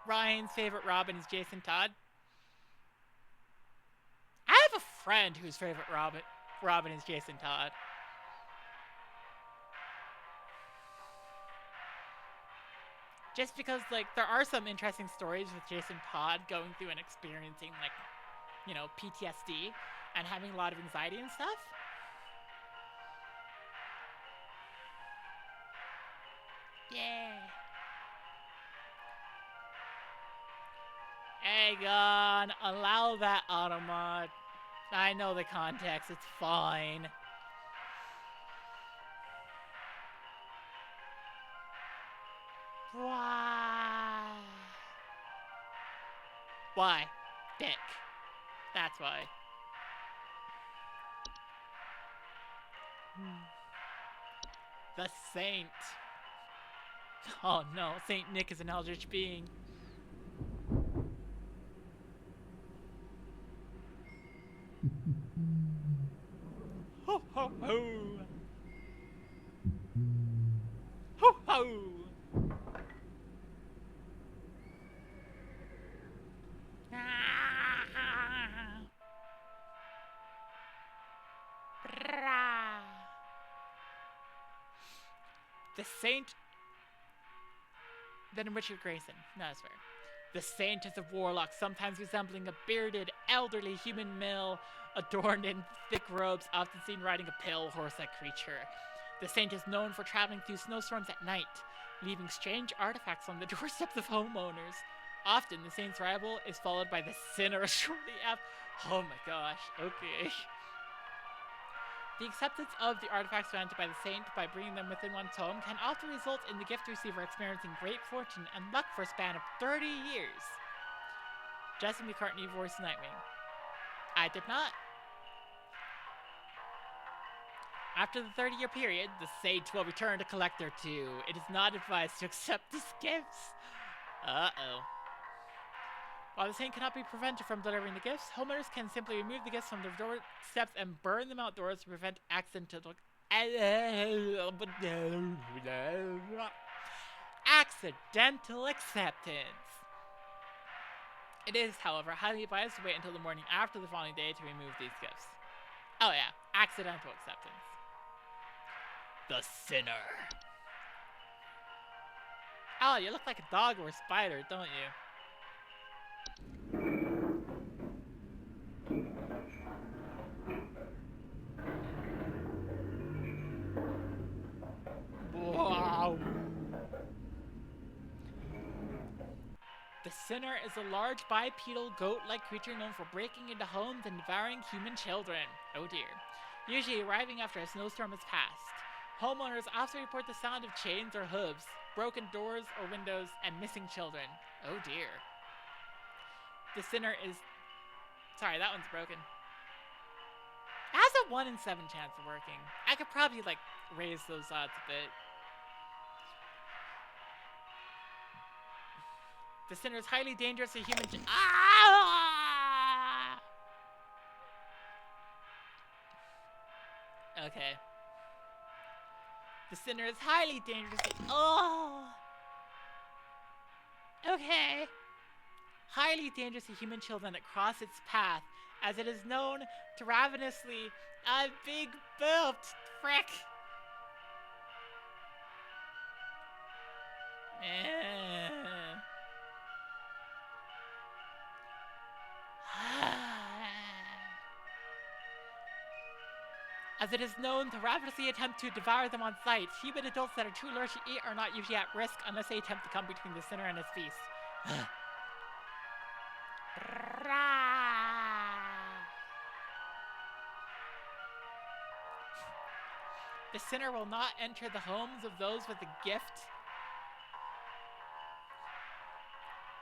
S1: Ryan's favorite Robin is Jason Todd. I have a friend whose favorite Robin is Jason Todd. Just because, like, there are some interesting stories with Jason Todd going through and experiencing, like, you know, PTSD and having a lot of anxiety and stuff. Yeah. Aegon, allow that automat. I know the context, it's fine. Why? Why? Dick. That's why. The Saint. Oh no, Saint Nick is an eldritch being. Ho ho ho! Ho ho! The Saint. Then Richard Grayson. No, that's fair. The Saint is a warlock, sometimes resembling a bearded, elderly human male adorned in thick robes, often seen riding a pale horse-like creature. The Saint is known for traveling through snowstorms at night, leaving strange artifacts on the doorsteps of homeowners. Often, the Saint's arrival is followed by the Sinner shortly after. Oh my gosh, okay. The acceptance of the artifacts granted by the Saint by bringing them within one's home can often result in the gift receiver experiencing great fortune and luck for a span of 30 years. Jesse McCartney voiced Nightwing. I did not. After the 30-year period, the Saint will return to Collector 2. It is not advised to accept these gifts. Uh-oh. While the Saint cannot be prevented from delivering the gifts, homeowners can simply remove the gifts from their doorsteps and burn them outdoors to prevent accidental acceptance. It is, however, highly advised to wait until the morning after the following day to remove these gifts. Oh yeah, accidental acceptance. The Sinner. Oh, you look like a dog or a spider, don't you? Wow. The Sinner is a large bipedal goat-like creature known for breaking into homes and devouring human children. Oh dear. Usually arriving after a snowstorm has passed. Homeowners often report the sound of chains or hooves, broken doors or windows, and missing children. Oh dear. The Sinner is... Sorry, that one's broken. It has a 1 in 7 chance of working. I could probably, like, raise those odds a bit. The Sinner is highly dangerous to human... Ah! Okay. The Sinner is highly dangerous to... Oh! Okay. Highly dangerous to human children that cross its path, as it is known to ravenously... A big boot! Frick! as it is known to ravenously attempt to devour them on sight. Human adults that are too large to eat are not usually at risk unless they attempt to come between the sinner and his feast. The sinner will not enter the homes of those with a gift.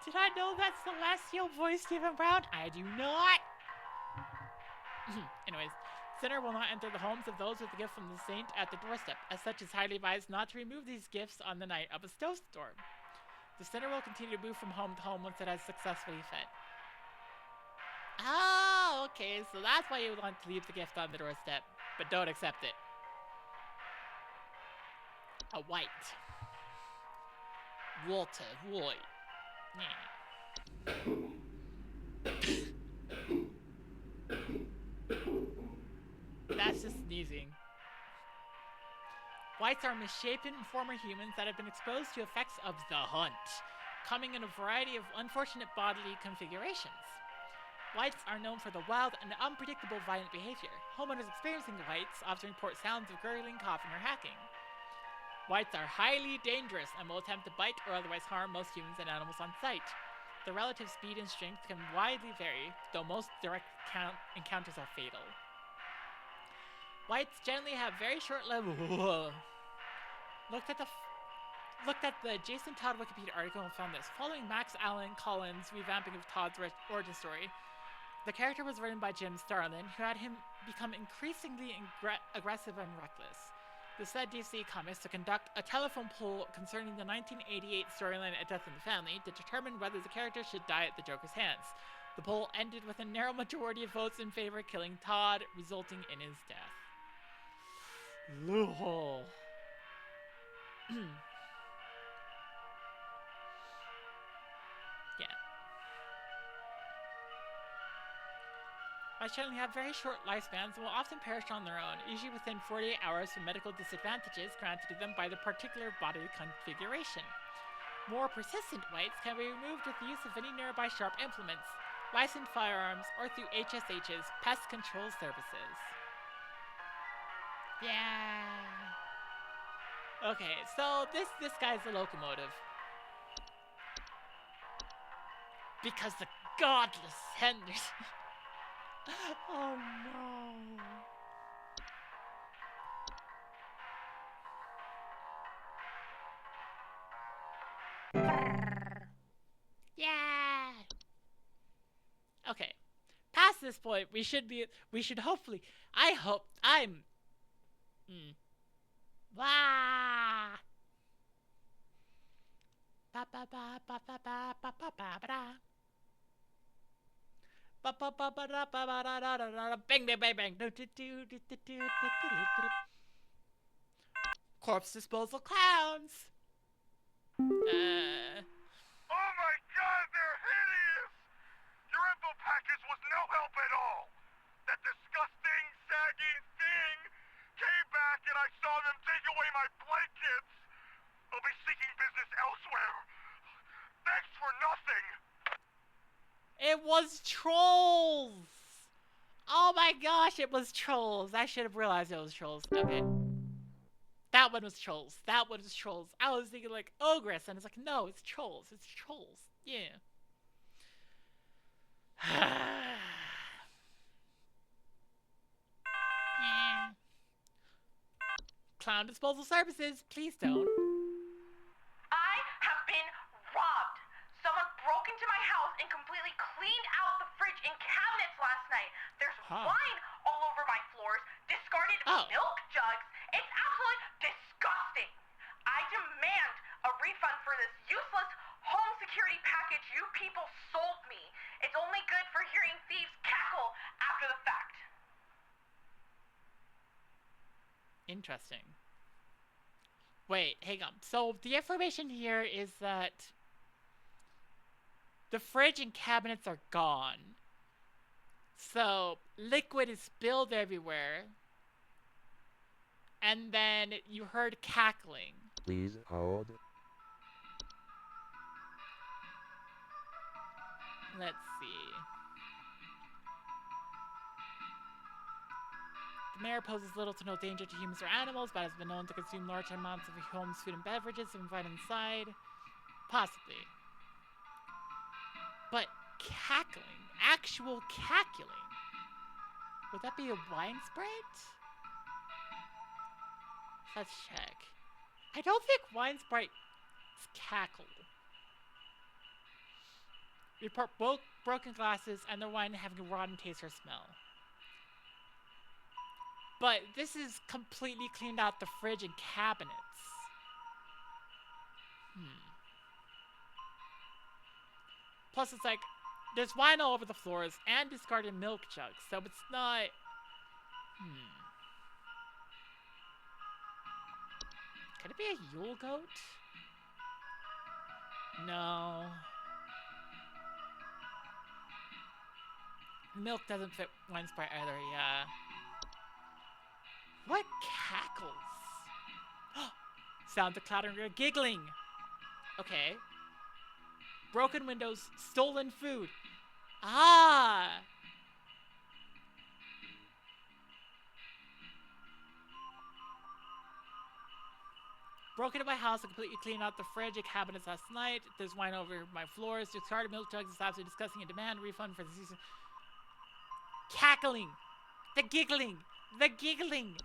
S1: Did I know that's celestial voice, Stephen Brown? I do not. Anyways, sinner will not enter the homes of those with a gift from the saint at the doorstep. As such, it's highly advised not to remove these gifts on the night of a snowstorm. The sinner will continue to move from home to home once it has successfully fed. Oh, okay, so that's why you would want to leave the gift on the doorstep, but don't accept it. A white. Walter White. Yeah. That's just sneezing. Whites are misshapen former humans that have been exposed to effects of the hunt, coming in a variety of unfortunate bodily configurations. Whites are known for the wild and unpredictable violent behavior. Homeowners experiencing the whites often report sounds of gurgling, coughing, or hacking. Whites are highly dangerous and will attempt to bite or otherwise harm most humans and animals on sight. The relative speed and strength can widely vary, though most direct encounters are fatal. Whites generally have very short lived. Looked at the Jason Todd Wikipedia article and found this. Following Max Allan Collins' revamping of Todd's origin story, the character was written by Jim Starlin, who had him become increasingly aggressive and reckless. The said DC Comics to conduct a telephone poll concerning the 1988 storyline A Death in the Family to determine whether the character should die at the Joker's hands. The poll ended with a narrow majority of votes in favor of killing Todd, resulting in his death. Loophole. Yeah. Whites generally have very short lifespans and will often perish on their own, usually within 48 hours from medical disadvantages granted to them by the particular bodily configuration. More persistent whites can be removed with the use of any nearby sharp implements, licensed firearms, or through HSH's pest control services. Yeah. Okay, so this guy's the locomotive. Because the godless Henderson. Oh no. Yeah. Okay. Past this point, we should hopefully, Wah. Ba ba ba ba ba ba ba ba ba ba. Bang bang bang bang. Corpse disposal clowns.
S7: Oh my god, they're hideous! Your info package was no help at all! That disgusting, saggy thing came back and I saw them take away my blankets! I'll be seeking business elsewhere! Thanks for nothing!
S1: It was trolls! Oh my gosh, it was trolls. I should have realized it was trolls. Okay. That one was trolls. That one was trolls. I was thinking like ogress, and it's like, no, it's trolls. It's trolls. Yeah. Yeah. Clown disposal services, please don't.
S3: I have been robbed. Someone broke into my house and completely cleaned out the fridge and cabinets last night. There's wine all over my floors, discarded milk jugs. It's absolutely disgusting. I demand a refund for this useless home security package you people sold me. It's only good for hearing thieves cackle after the fact.
S1: Interesting. Wait, hang on. So the information here is that the fridge and cabinets are gone. So liquid is spilled everywhere. And then you heard cackling.
S2: Please hold.
S1: Let's see. The mayor poses little to no danger to humans or animals, but has been known to consume large amounts of home's food and beverages if invited inside. Possibly. But cackling, actual cackling. Would that be a wine sprite? Let's check. I don't think wine sprite cackle. Report both broken glasses and the wine having a rotten taste or smell. But this is completely cleaned out the fridge and cabinets. Plus it's like, there's wine all over the floors and discarded milk jugs, so it's not... Could it be a Yule goat? No. Milk doesn't fit wine sprite either, yeah. What cackles? Sounds of clattering or giggling. Okay. Broken windows, stolen food. Ah! Broke into my house and completely cleaned out the fridge and cabinets last night. There's wine over my floors. Discarded milk jugs is absolutely disgusting and demand refund for the season. Cackling. The giggling. The giggling.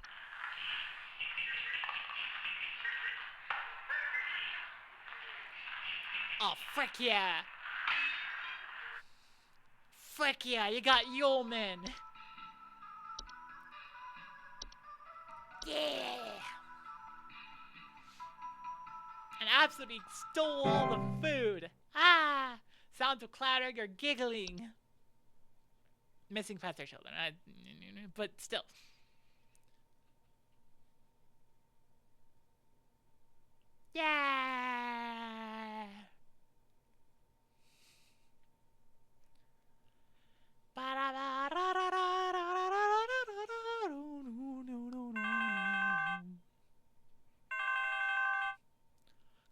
S1: Oh, frick yeah. Frick yeah, you got Yeoman. Yeah. And absolutely stole all the food. Ah! Sounds of clattering or giggling. Missing pets or children. But still. Yeah!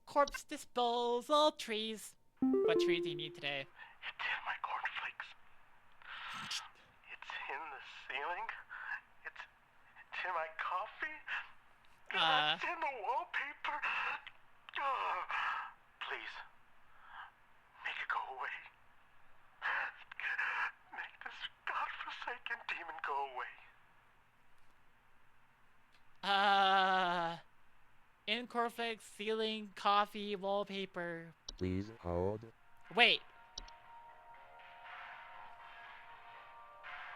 S1: Corpse disposal trees. What trees do you need today?
S7: It's in my cornflakes. It's in the ceiling. It's in my coffee. It's in the wallpaper. Please, make it go away. Make this godforsaken demon go away.
S1: In cornflakes, ceiling, coffee, wallpaper.
S2: Please hold.
S1: Wait.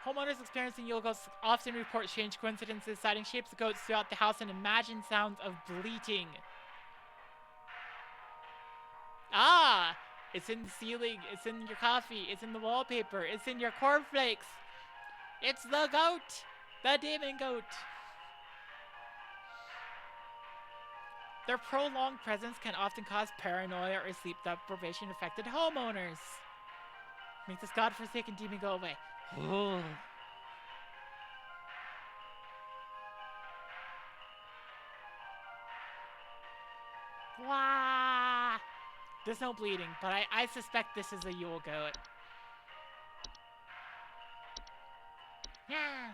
S1: Homeowners experiencing Yule goats often report strange coincidences, citing shapes of goats throughout the house and imagined sounds of bleating. Ah! It's in the ceiling, it's in your coffee, it's in the wallpaper, it's in your cornflakes. It's the goat! The demon goat! Their prolonged presence can often cause paranoia or sleep deprivation affected homeowners. Make this godforsaken demon go away. Ooh. Wah! There's no bleeding, but I suspect this is a Yule goat. Yeah.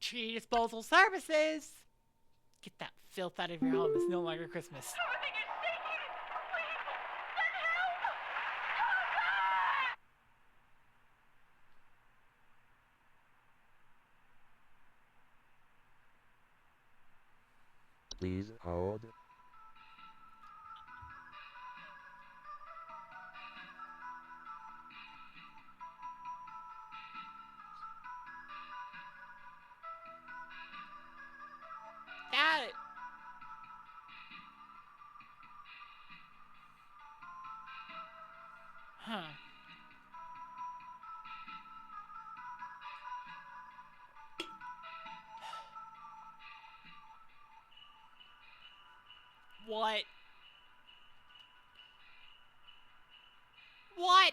S1: Tree disposal services. Get that filth out of your home. It's no longer Christmas.
S3: Everything is sinking! Please! Send help!
S2: Please hold.
S1: That. Huh. What? What?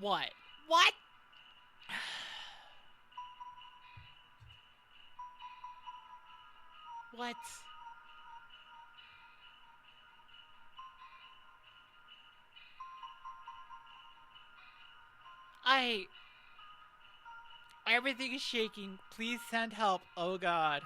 S1: What? What? What? Everything is shaking. Please send help. Oh god.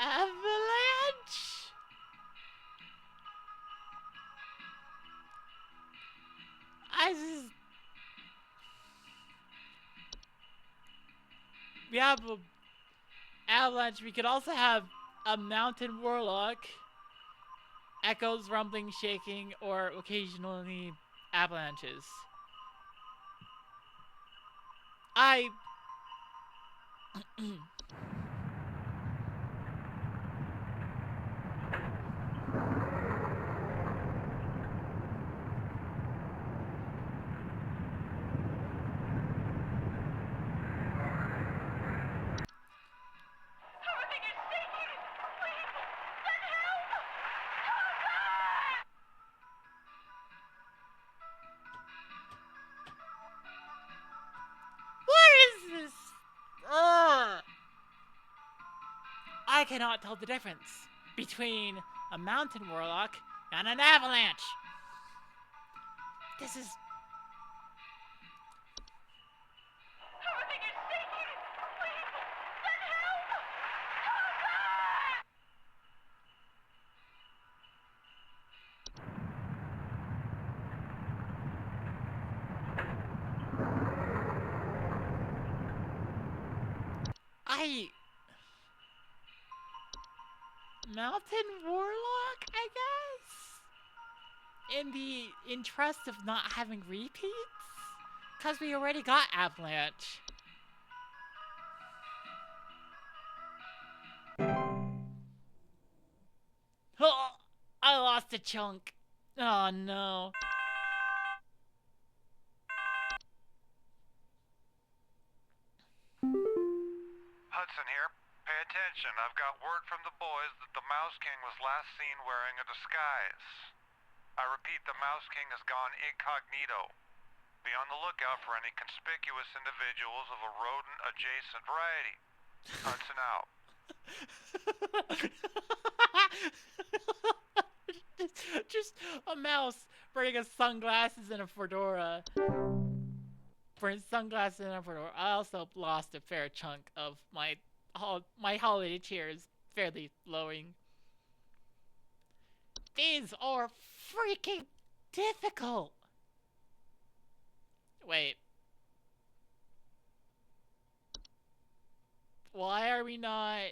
S1: Avalanche? I just... We have a avalanche. We could also have a mountain warlock. Echoes, rumbling, shaking, or occasionally avalanches.
S4: Everything is shaking! Please, send help!
S1: What is this? Ugh. I cannot tell the difference between a mountain warlock and an avalanche. This is...
S4: Everything is shaking! Please, send help!
S1: Mountain warlock, I guess? In the interest of not having repeats? Because we already got avalanche. Oh, I lost a chunk. Oh no.
S7: Hudson here. Pay attention. I've got word from the boys that the Mouse King was last seen wearing a disguise. I repeat, the Mouse King has gone incognito. Be on the lookout for any conspicuous individuals of a rodent-adjacent variety. Hudson out.
S1: Just a mouse wearing sunglasses and a fedora. Wearing sunglasses and a fedora. I also lost a fair chunk of my holiday cheer is fairly blowing. These are freaking difficult. Wait. Why are we not...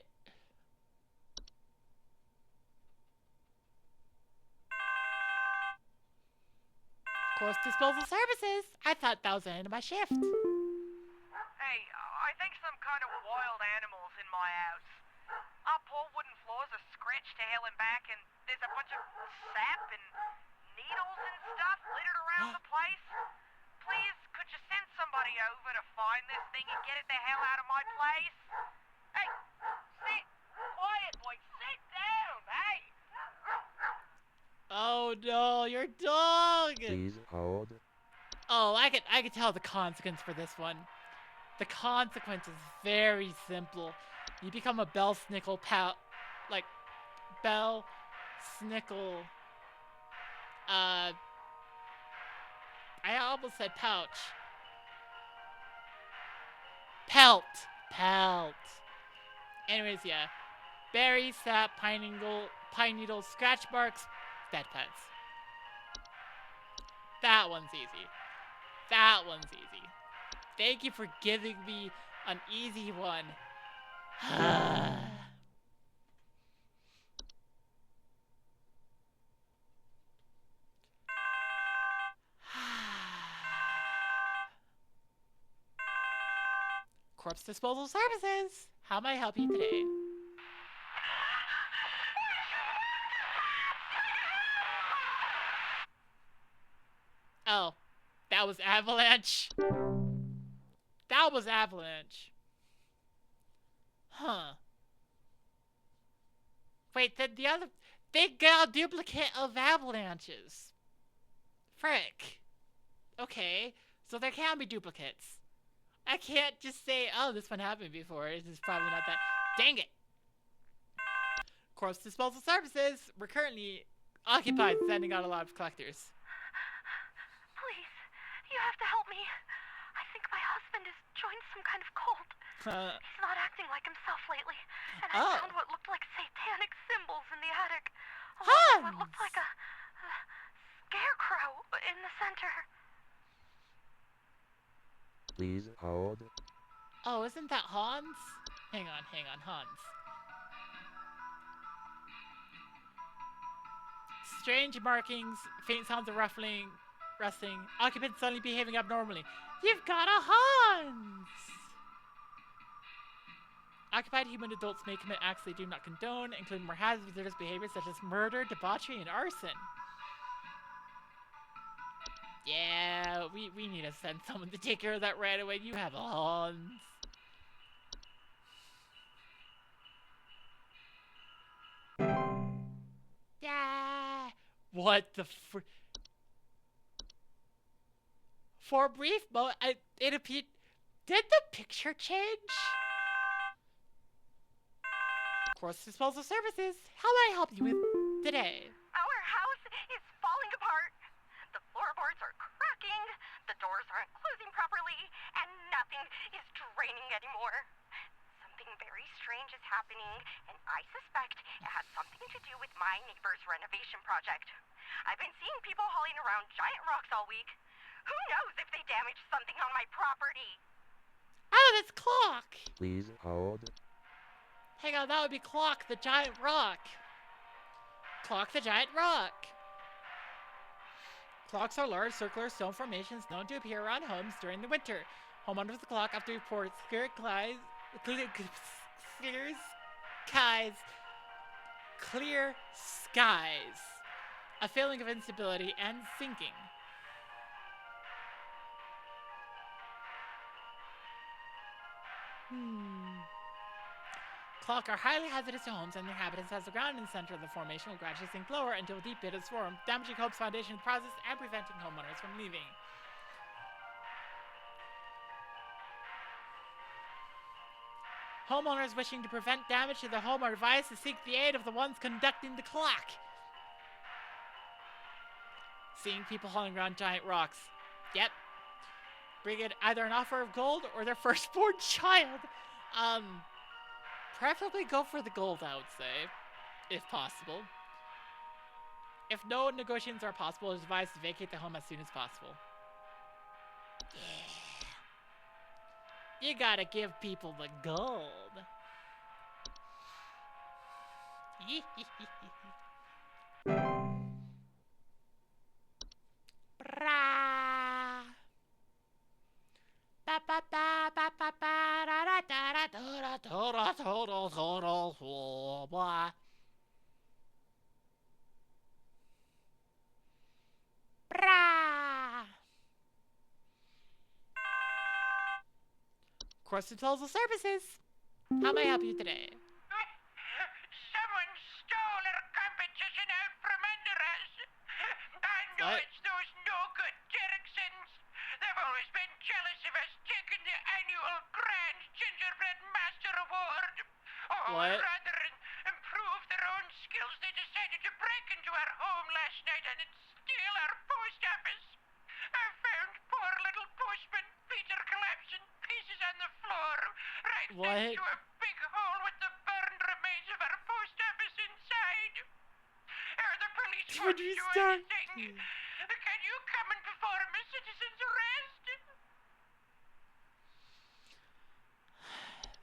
S1: Course disposal services. I thought that was the end of my shift.
S4: Hey, I think some kind of wild animal's in my house. Our poor wooden floors are scratched to hell and back, and there's a bunch of sap and needles and stuff littered around the place. Please, could you send somebody over to find this thing and get it the hell out of my place? Hey, sit quiet, boy. Sit down, hey!
S1: Oh no, your dog!
S2: Please hold.
S1: Oh, I could tell the consequence for this one. The consequence is very simple. You become a Bell Snickle like Bell Snickle. I almost said pouch. Pelt. Anyways, yeah. Berry, sap, pine needle, scratch marks, dead pets. That one's easy. Thank you for giving me an easy one. Corpse disposal services. How may I help you today? Oh, that was avalanche. That was Avalanche. Huh. Wait, then the other... They got a duplicate of Avalanches. Frick. Okay, so there can be duplicates. I can't just say, oh, this one happened before. This is probably not that. Dang it. Corpse disposal services. We're currently occupied, sending out a lot of collectors.
S4: Please, you have to help me. I think my husband has joined some kind of cult. He's not acting like himself lately. And I found what looked like satanic symbols in the attic. Along with what looked like a scarecrow in the center.
S2: Please hold.
S1: Oh, isn't that Hans? Hang on, Hans. Strange markings, faint sounds of rustling. Occupants suddenly behaving abnormally. You've got a Hans! Occupied human adults may commit acts they do not condone, including more hazardous behaviors such as murder, debauchery, and arson. Yeah, we need to send someone to take care of that right away. You have a Hans. Yeah. What the fr... For a brief moment, it appeared... Did the picture change? Corpse disposal services. How may I help you with today?
S4: Our house is falling apart. The floorboards are cracking, the doors aren't closing properly, and nothing is draining anymore. Something very strange is happening, and I suspect it has something to do with my neighbor's renovation project. I've been seeing people hauling around giant rocks all week. Who knows if they damaged something on my property?
S1: Oh, that's Clock!
S2: Please hold.
S1: Hang on, that would be Clock, the giant rock. Clock, the giant rock. Clocks are large circular stone formations known to appear around homes during the winter. Homeowners of the clock often report clear skies, a feeling of instability and sinking. Clock are highly hazardous to homes and their inhabitants, as the ground in the center of the formation will gradually sink lower until a deep pit is formed, damaging homes' foundation process and preventing homeowners from leaving. Homeowners wishing to prevent damage to their home are advised to seek the aid of the ones conducting the clock. Seeing people hauling around giant rocks. Yep. Bring in either an offer of gold or their firstborn child. Preferably go for the gold, I would say, if possible. If no negotiations are possible, it's advised to vacate the home as soon as possible. Yeah. You gotta give people the gold. Bra. Ba ba ba ba ba ba da da da da da da da da. Bra. Corpse disposal services. How may I help you today?
S7: Someone stole our competition out from under us. I know
S1: What?
S7: it's those no-good Derricksons. They've always been jealous of us taking the annual Grand Gingerbread Master Award. Or
S1: What?
S7: rather, improve their own skills, they decided to break into our home last night and steal our post office. I found poor little postman Peter collapsing pieces on the floor, right next to a big hole with the burned remains of our post office inside. Are the police
S1: When
S7: won't
S1: we
S7: do
S1: start-
S7: anything? Can you come and perform a citizen's arrest?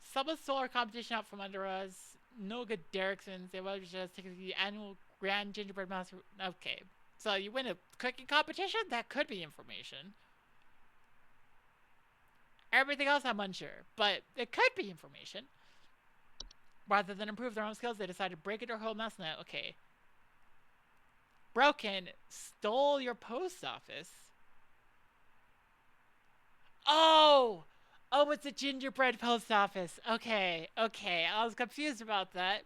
S1: Someone stole our competition out from under us. No good Derricksons. They will just take the annual Grand Gingerbread Master. Okay. So you win a cooking competition? That could be information. Everything else I'm unsure. But it could be information. Rather than improve their own skills, they decided to break into our home last night. Okay. Broken. Stole your post office. Oh! Oh, it's a gingerbread post office. Okay, okay. I was confused about that.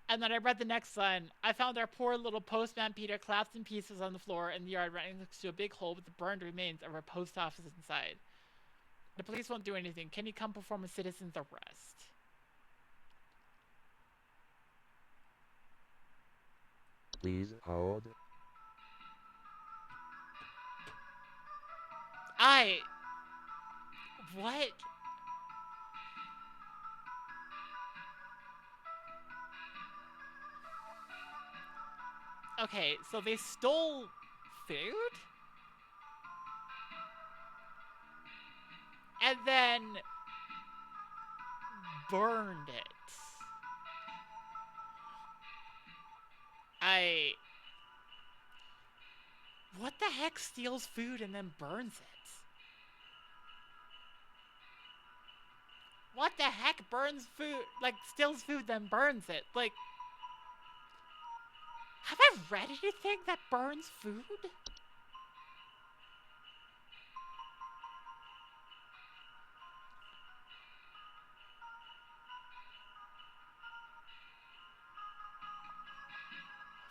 S1: And then I read the next line. I found our poor little postman Peter collapsed in pieces on the floor in the yard right next to a big hole with the burned remains of our post office inside. The police won't do anything. Can you come perform a citizen's arrest?
S2: Please hold.
S1: What? Okay, so they stole food? And then burned it. What the heck steals food and then burns it? What the heck burns food? Like, steals food then burns it? Like, have I read anything that burns food?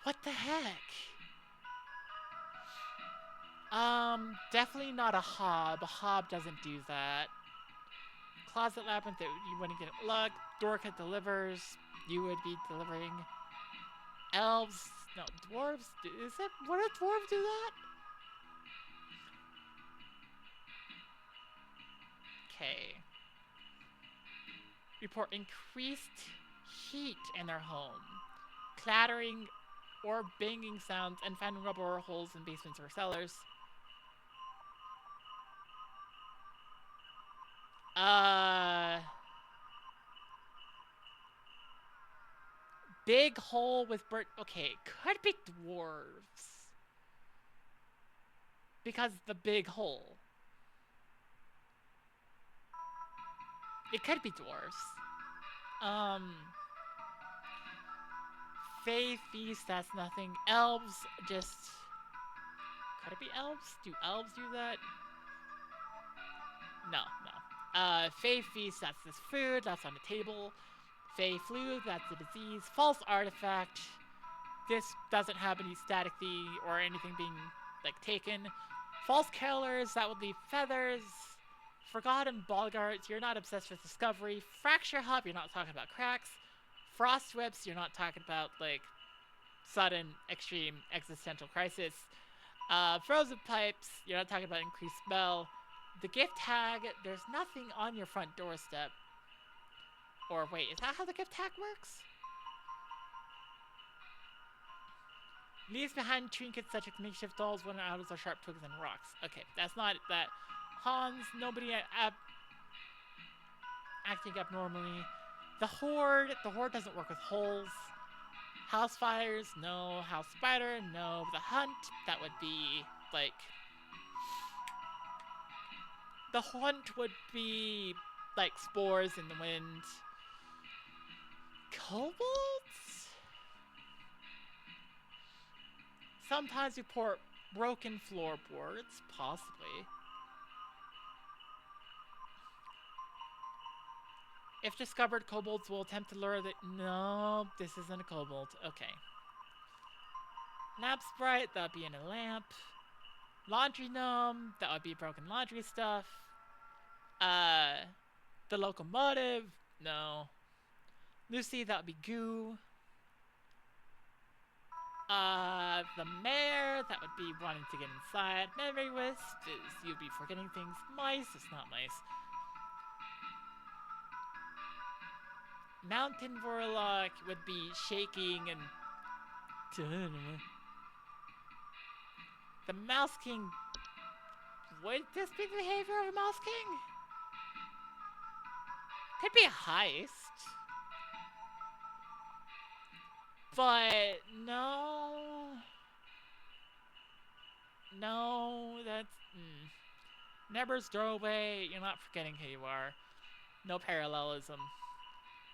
S1: What the heck? Definitely not a hob. A hob doesn't do that. Closet labyrinth, you wouldn't get luck. Dorka delivers. You would be delivering. Elves, no, dwarves. Is that would a dwarf do that? Okay. Report increased heat in their home. Clattering or banging sounds and finding rubber holes in basements or cellars. Big hole with burnt. Okay, could be dwarves. Because the big hole. It could be dwarves. Fae feast, that's nothing. Elves, just. Could it be elves? Do elves do that? No, no. Fae feast, that's this food, that's on the table. Fae flu, that's a disease. False artifact. This doesn't have any static or anything being, like, taken. False carolers, that would leave feathers. Forgotten Bolgarts, you're not obsessed with discovery. Fracture hub, you're not talking about cracks. Frost whips, you're not talking about, like, sudden, extreme, existential crisis. Frozen pipes, you're not talking about increased smell. The gift tag, there's nothing on your front doorstep. Or wait, is that how the gift tag works? Leaves behind trinkets such as makeshift dolls, wooden idols, or sharp twigs and rocks. Okay, that's not that. Hans, nobody acting abnormally. The Horde doesn't work with holes. House fires, no. House spider, no. The hunt, that would be, like... The hunt would be, like, spores in the wind. Kobolds? Sometimes report broken floorboards, possibly. If discovered, kobolds will attempt to lure the... No, this isn't a kobold. Okay. Lamp sprite, that would be in a lamp. Laundry gnome, that would be broken laundry stuff. The locomotive, no. Lucy, that would be goo. The mayor, that would be wanting to get inside. Memory wisp is you'd be forgetting things. Mice, it's not mice. Mountain Warlock would be shaking and... The Mouse King... Would this be the behavior of a Mouse King? Could be a heist. But... No... No, that's... Neber's doorway, you're not forgetting who you are. No parallelism.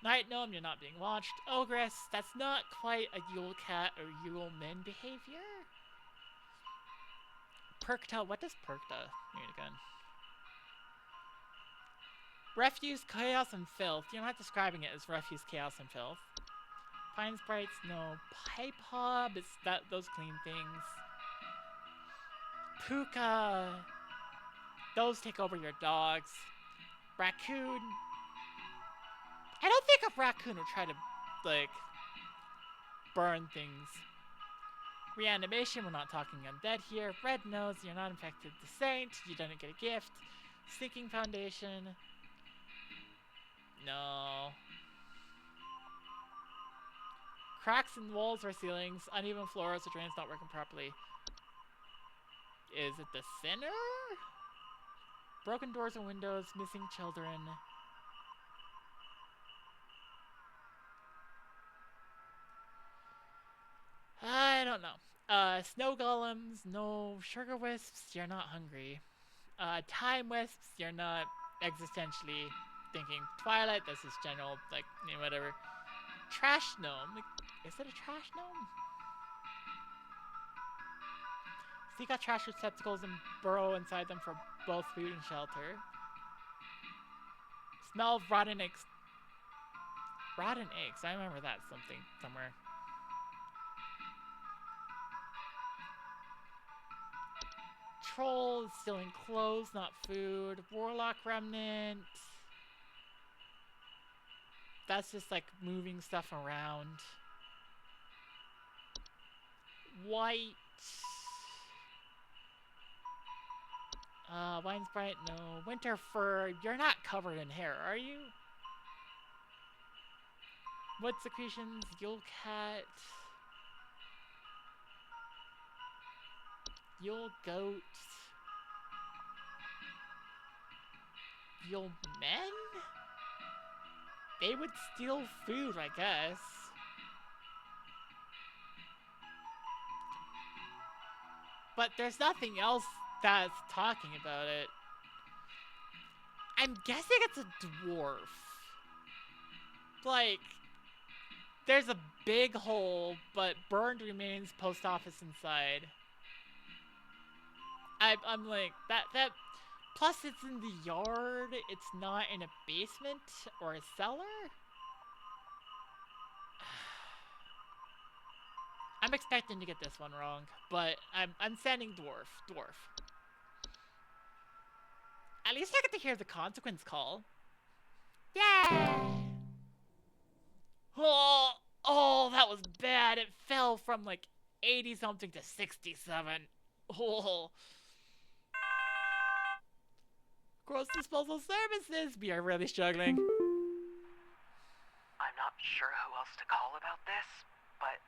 S1: Night Gnome, you're not being watched. Ogress, that's not quite a Yule Cat or Yule Min behavior. Perkta, what does Perkta mean again? Refuse, chaos, and filth. You're not describing it as refuse, chaos, and filth. Pine sprites, no. Pipe hob, it's those clean things. Puka, those take over your dogs. Raccoon, I don't think a raccoon would try to, like, burn things. Reanimation, we're not talking undead here. Red nose, you're not infected. The saint, you didn't get a gift. Stinking foundation, no. Cracks in walls or ceilings, uneven floors, or drains not working properly. Is it the sinner? Broken doors and windows, missing children. I don't know. Snow golems, no. Sugar wisps, you're not hungry. Time wisps, you're not existentially thinking. Twilight, this is general, like, whatever. Trash gnome, is it a trash gnome? Seek out trash receptacles and burrow inside them for both food and shelter. Smell of rotten eggs. Rotten eggs, I remember that somewhere. Troll, stealing clothes, not food. Warlock remnant. That's just like moving stuff around. White. Wine sprite, no. Winter fur, you're not covered in hair, are you? Wood secretions, Yule cat. Yule goat. Yule men? They would steal food, I guess. But there's nothing else that's talking about it. I'm guessing it's a dwarf. Like, there's a big hole, but burned remains post office inside. I'm like, that, plus it's in the yard, it's not in a basement or a cellar? I'm expecting to get this one wrong, but I'm sending dwarf. At least I get to hear the consequence call. Yay! Oh, that was bad. It fell from like 80 something to 67. Oh. Gross disposal services. We are really struggling.
S6: I'm not sure who else to call about this, but,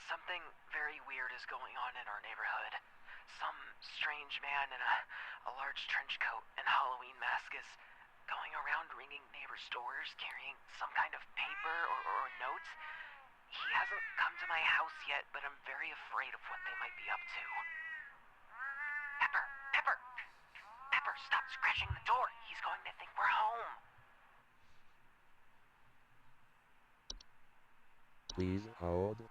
S6: something very weird is going on in our neighborhood. Some strange man in a large trench coat and Halloween mask is going around ringing neighbors' doors carrying some kind of paper or notes. He hasn't come to my house yet, but I'm very afraid of what they might be up to. Pepper, stop scratching the door. He's going to think we're home.
S2: Please hold.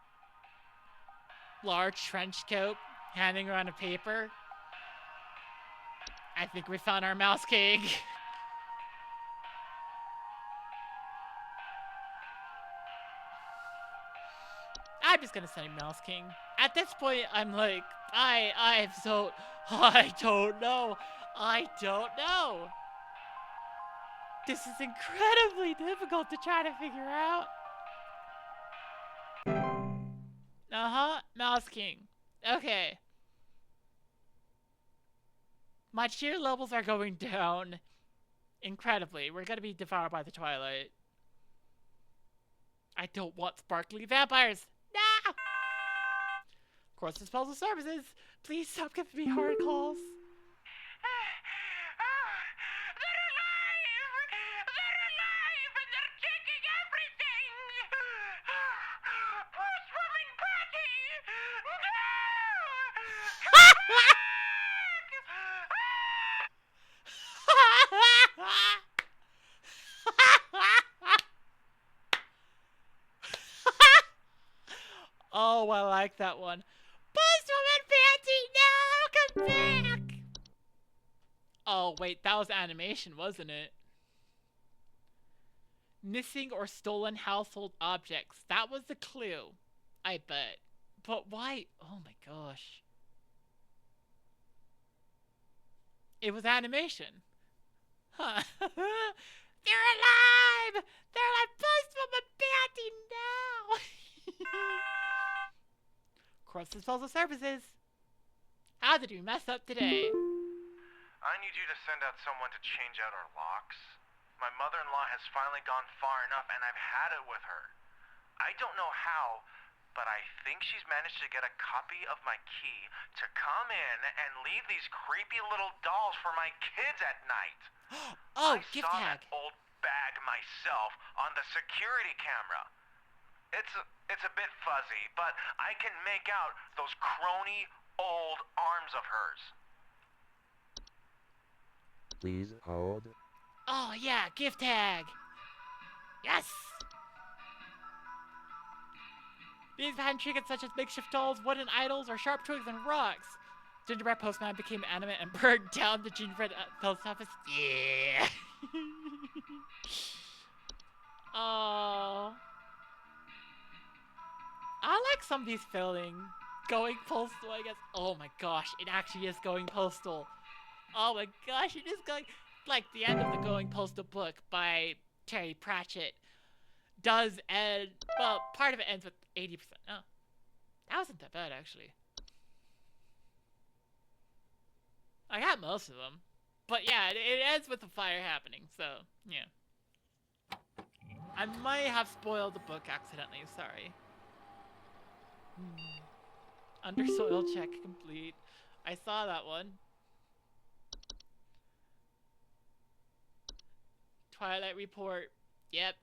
S1: Large trench coat, handing around a paper. I think we found our mouse king. I'm just gonna send him mouse king. At this point, I'm like, I don't know. This is incredibly difficult to try to figure out. Mouse king. Okay. My cheer levels are going down incredibly. We're gonna be devoured by the twilight. I don't want sparkly vampires. Nah! Cross disposal services. Please stop giving me hard calls. Oh, I like that one. Postwoman Panty, no, come back! Oh, wait, that was animation, wasn't it? Missing or stolen household objects. That was the clue, I bet. But why? Oh my gosh. It was animation. Huh. They're alive! They're alive! Post from a bounty now! Cross disposal services. How did we mess up today?
S7: I need you to send out someone to change out our locks. My mother-in-law has finally gone far enough, and I've had it with her. I don't know how, but I think she's managed to get a copy of my key to come in and leave these creepy little dolls for my kids at night.
S1: Oh,
S7: I
S1: gift
S7: saw
S1: tag.
S7: that old bag myself on the security camera. It's a bit fuzzy, but I can make out those crony old arms of hers.
S2: Please hold.
S1: Oh yeah, gift tag. Yes! These had trinkets such as makeshift dolls, wooden idols, or sharp twigs and rocks. Gingerbread postman became animate and burned down the gingerbread post office. Yeah! Oh. I like some of these filling. Going postal, I guess. Oh my gosh, it actually is going postal. Oh my gosh, it is going... Like, the end of the Going Postal book by Terry Pratchett does end... Well, part of it ends with 80%. Oh. That wasn't that bad, actually. I got most of them. But yeah, it ends with the fire happening, so, yeah. I might have spoiled the book accidentally, sorry. Under soil check complete. I saw that one. Twilight report. Yep.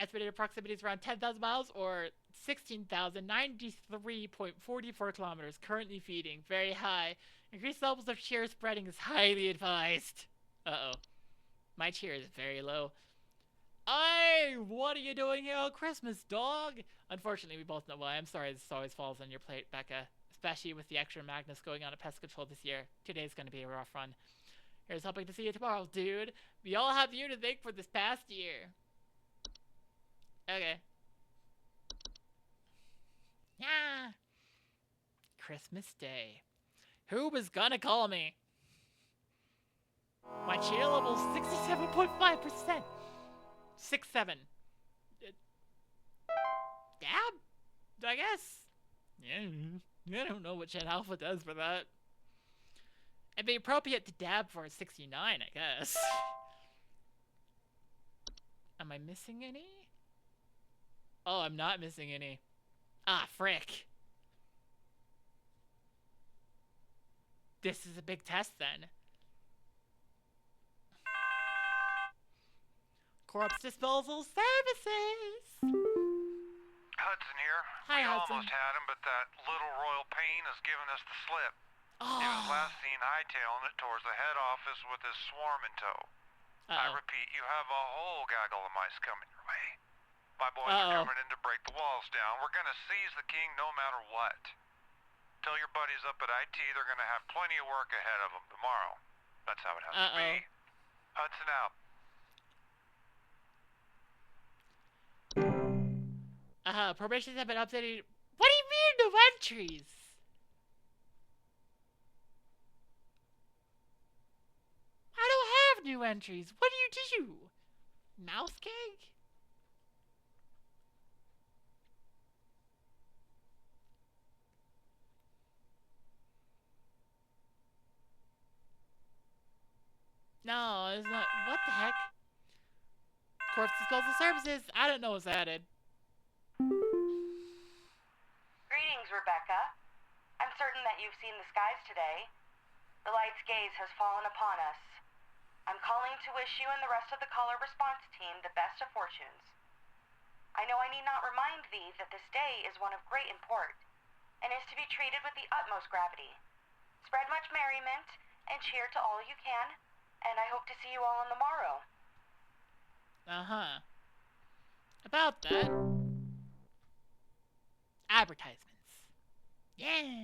S1: Estimated proximity is around 10,000 miles or 16,093.44 kilometers. Currently feeding. Very high. Increased levels of cheer spreading is highly advised. Uh-oh. My cheer is very low. Hey, what are you doing here on Christmas, dog? Unfortunately, we both know why. I'm sorry this always falls on your plate, Becca. Especially with the extra madness going on at pest control this year. Today's gonna be a rough run. Here's hoping to see you tomorrow, dude. We all have you to thank for this past year. Okay. Yeah. Christmas Day. Who was gonna call me? My cheer level's 67.5%. 6-7. Dab? I guess. Yeah. I don't know what Gen Alpha does for that. It'd be appropriate to dab for a 69, I guess. Am I missing any? Oh, I'm not missing any. Ah, frick. This is a big test then. Corpse disposal services.
S7: Hudson here.
S1: Hi,
S7: we
S1: Hudson.
S7: almost had him, but that little royal pain has given us the slip.
S1: Oh.
S7: He was last seen hightailing it towards the head office with his swarm in tow. I repeat, you have a whole gaggle of mice coming your way. My boys are coming in to break the walls down. We're gonna seize the king no matter what. Tell your buddies up at IT they're gonna have plenty of work ahead of them tomorrow. That's how it has to be. Hudson out.
S1: Probations have been updated. What do you mean no entries? I don't have new entries. What do you do? Mouse cake? No, it's not. What the heck? Corpse disposal services. I don't know what's added.
S3: Greetings, Rebecca. I'm certain that you've seen the skies today. The light's gaze has fallen upon us. I'm calling to wish you and the rest of the caller response team the best of fortunes. I know I need not remind thee that this day is one of great import, and is to be treated with the utmost gravity. Spread much merriment, and cheer to all you can, and I hope to see you all on the morrow.
S1: About that. Advertisements. Yeah.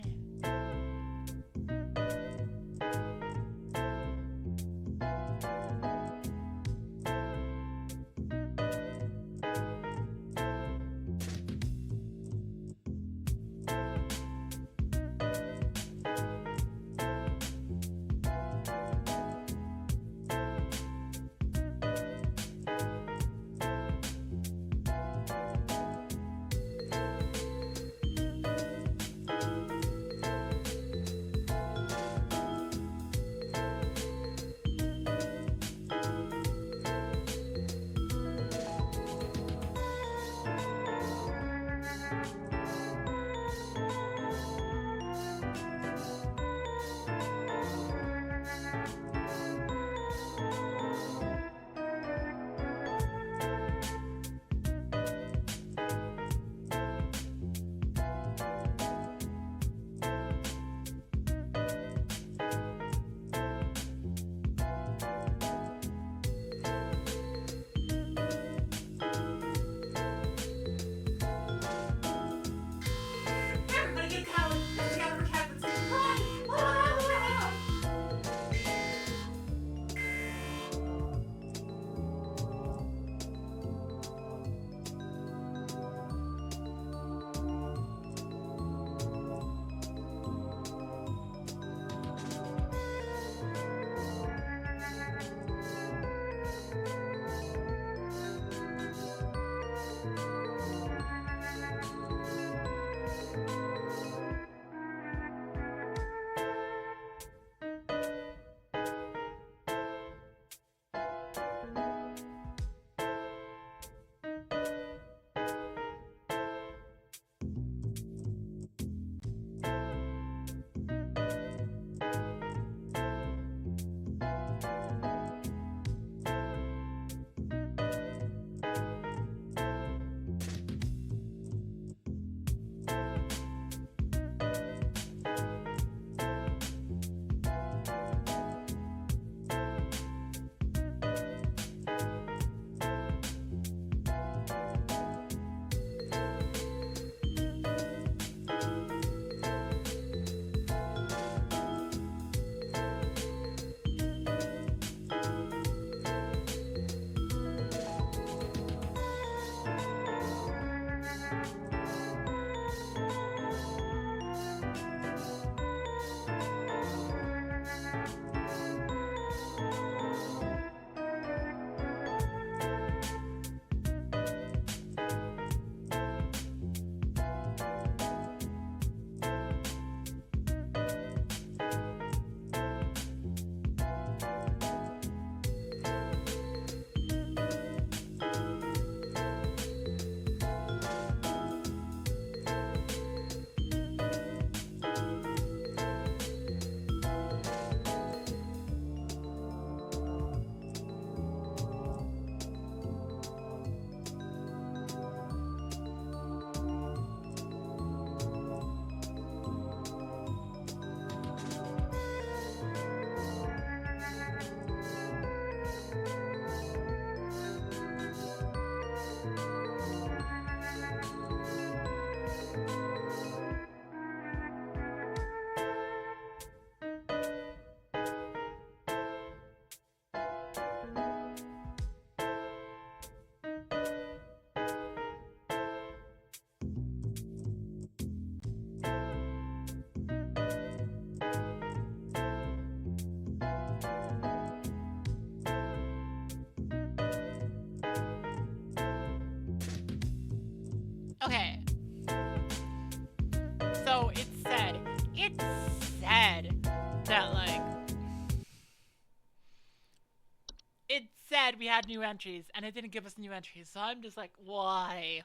S1: we had new entries, and it didn't give us new entries, so I'm just like, why?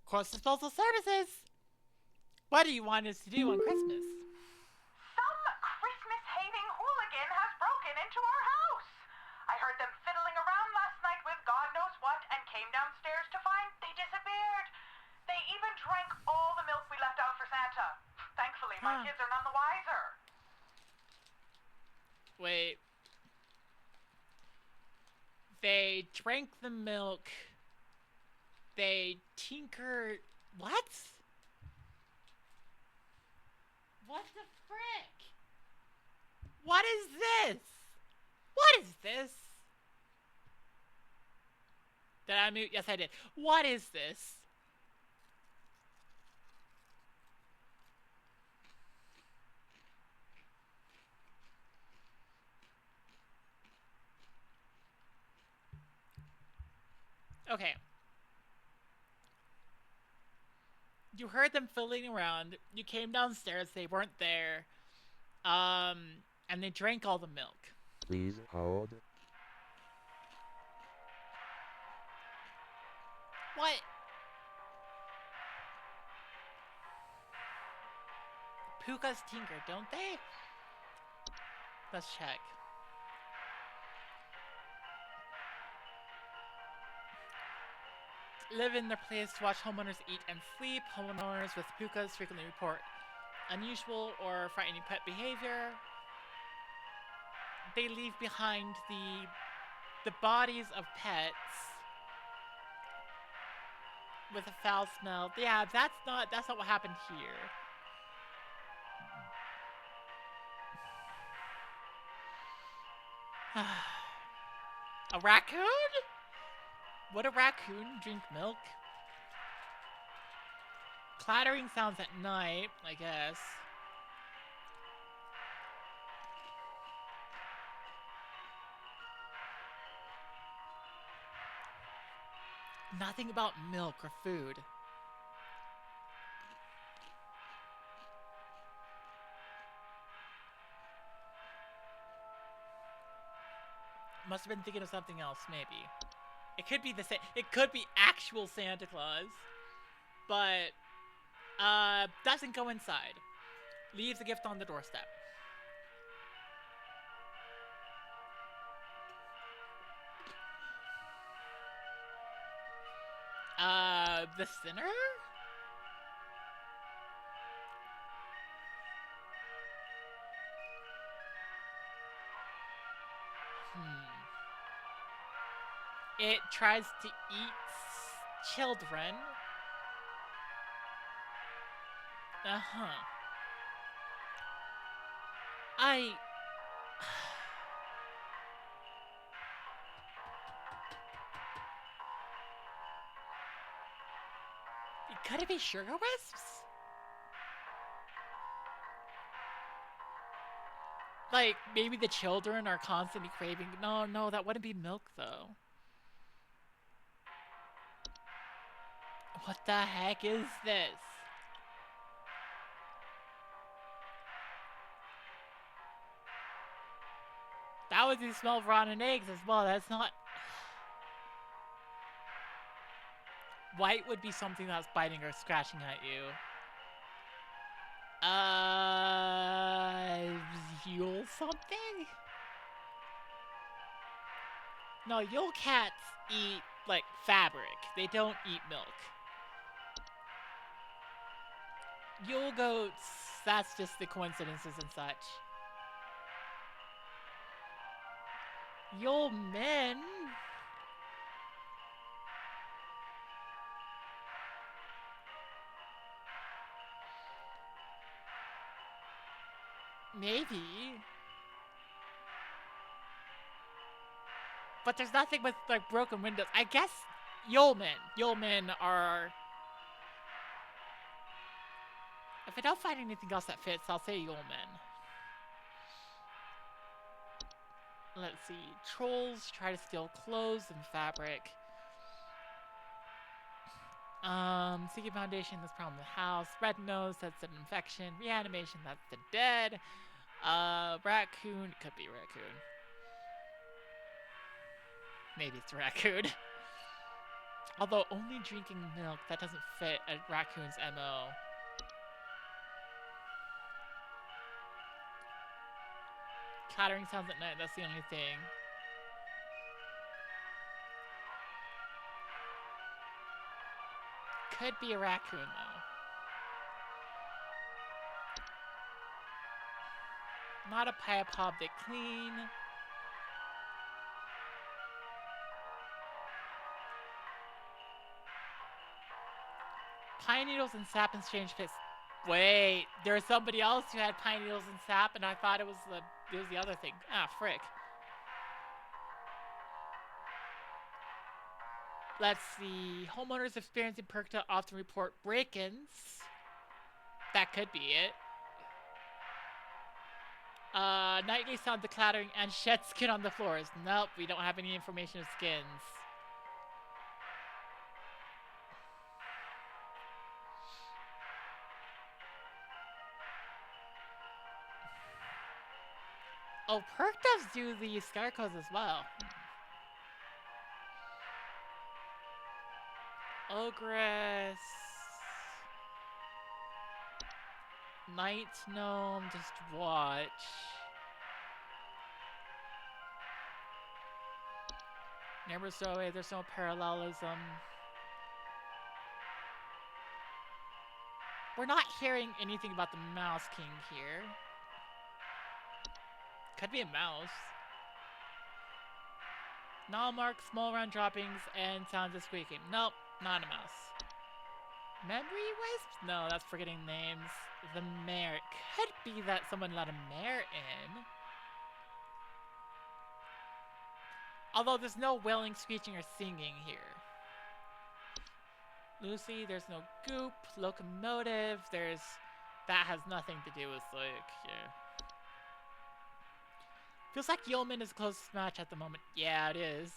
S1: Course disposal services! What do you want us to do on Christmas?
S3: Some Christmas-hating hooligan has broken into our house. I heard them fiddling around last night with God knows what and came downstairs to find they disappeared. They even drank all the milk we left out for Santa. Thankfully, my kids are none the wiser.
S1: Wait. They drank the milk. They tinkered... What? What the frick? What is this? What is this? Did I mute? Yes, I did. What is this? Okay. You heard them fiddling around. You came downstairs. They weren't there. And they drank all the milk.
S2: Please hold.
S1: What? Pukas tinker, don't they? Let's check. Live in their place to watch homeowners eat and sleep. Homeowners with pukas frequently report unusual or frightening pet behavior. They leave behind the bodies of pets with a foul smell. Yeah, that's not what happened here. A raccoon? Would a raccoon drink milk? Clattering sounds at night, I guess. Nothing about milk or food. Must have been thinking of something else, maybe. It could be it could be actual Santa Claus, but doesn't go inside. Leaves the gift on the doorstep. The sinner? It tries to eat children. Could it be sugar wisps? Like, maybe the children are constantly craving... No, that wouldn't be milk, though. What the heck is this? That was the smell of rotten eggs as well. That's not... White would be something that's biting or scratching at you. Yule something? No, Yule cats eat, like, fabric. They don't eat milk. Yule goats, that's just the coincidences and such. Yule men? Maybe. But there's nothing with, like, broken windows. I guess Yeomen. Yeomen are... If I don't find anything else that fits, I'll say Yeomen. Let's see. Trolls try to steal clothes and fabric. Seeking Foundation, this problem in the house. Red nose, that's an infection. Reanimation, that's the dead. Raccoon. Could be raccoon. Maybe it's a raccoon. Although only drinking milk, that doesn't fit a raccoon's MO. Clattering sounds at night, that's the only thing. Could be a raccoon, though. Not a pipe hob they clean. Pine needles and sap and strange pits. Wait, there's somebody else who had pine needles and sap, and I thought it was the other thing. Ah, frick. Let's see. Homeowners experiencing Perkta often report break-ins. That could be it. Nightly sounds of clattering and shed skin on the floors. Nope, we don't have any information of skins. Oh, Perktas do the scarecrows as well. Ogress. Night gnome, just watch. Never so away, there's no parallelism. We're not hearing anything about the Mouse King here. Could be a mouse. Null marks, small round droppings, and sounds of squeaking. Nope, not a mouse. Memory wisps? No, that's forgetting names. The mare. It could be that someone let a mare in. Although there's no wailing, screeching, or singing here. Lucy, there's no goop. Locomotive, there's... That has nothing to do with, like, yeah. Feels like Yeoman is the closest match at the moment. Yeah, it is.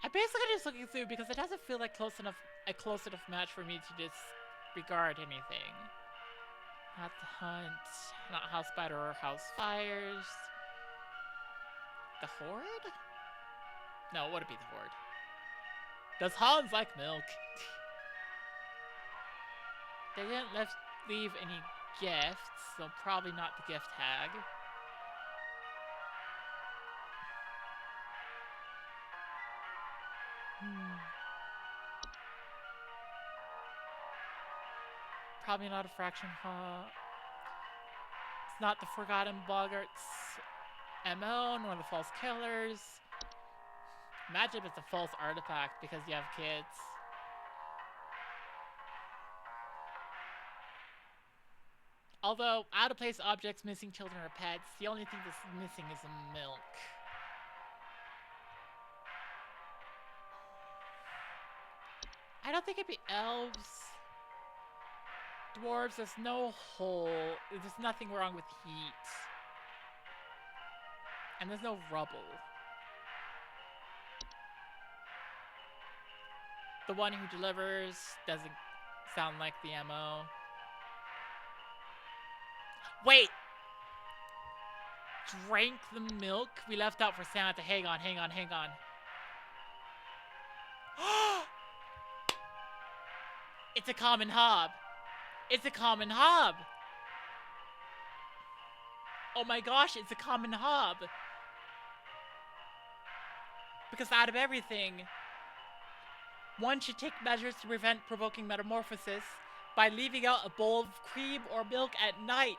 S1: I'm basically just looking through because it doesn't feel like a close enough match for me to disregard anything. Not the Hunt, not House Spider or House Fires. The Horde? No, would it be the Horde? Does Hans like milk? They didn't leave any gifts, so probably not the gift tag. Probably not a fraction hop. It's not the Forgotten Boggart's MO, nor the False Killers. Imagine if it's a false artifact because you have kids. Although, out-of-place objects, missing children, or pets, the only thing that's missing is the milk. I don't think it'd be elves. Dwarves, there's no hole. There's nothing wrong with heat. And there's no rubble. The one who delivers doesn't sound like the MO. Wait! Drank the milk we left out for Santa. Hang on. It's a common hob. It's a common hob. Oh my gosh, it's a common hob. Because out of everything, one should take measures to prevent provoking metamorphosis by leaving out a bowl of cream or milk at night.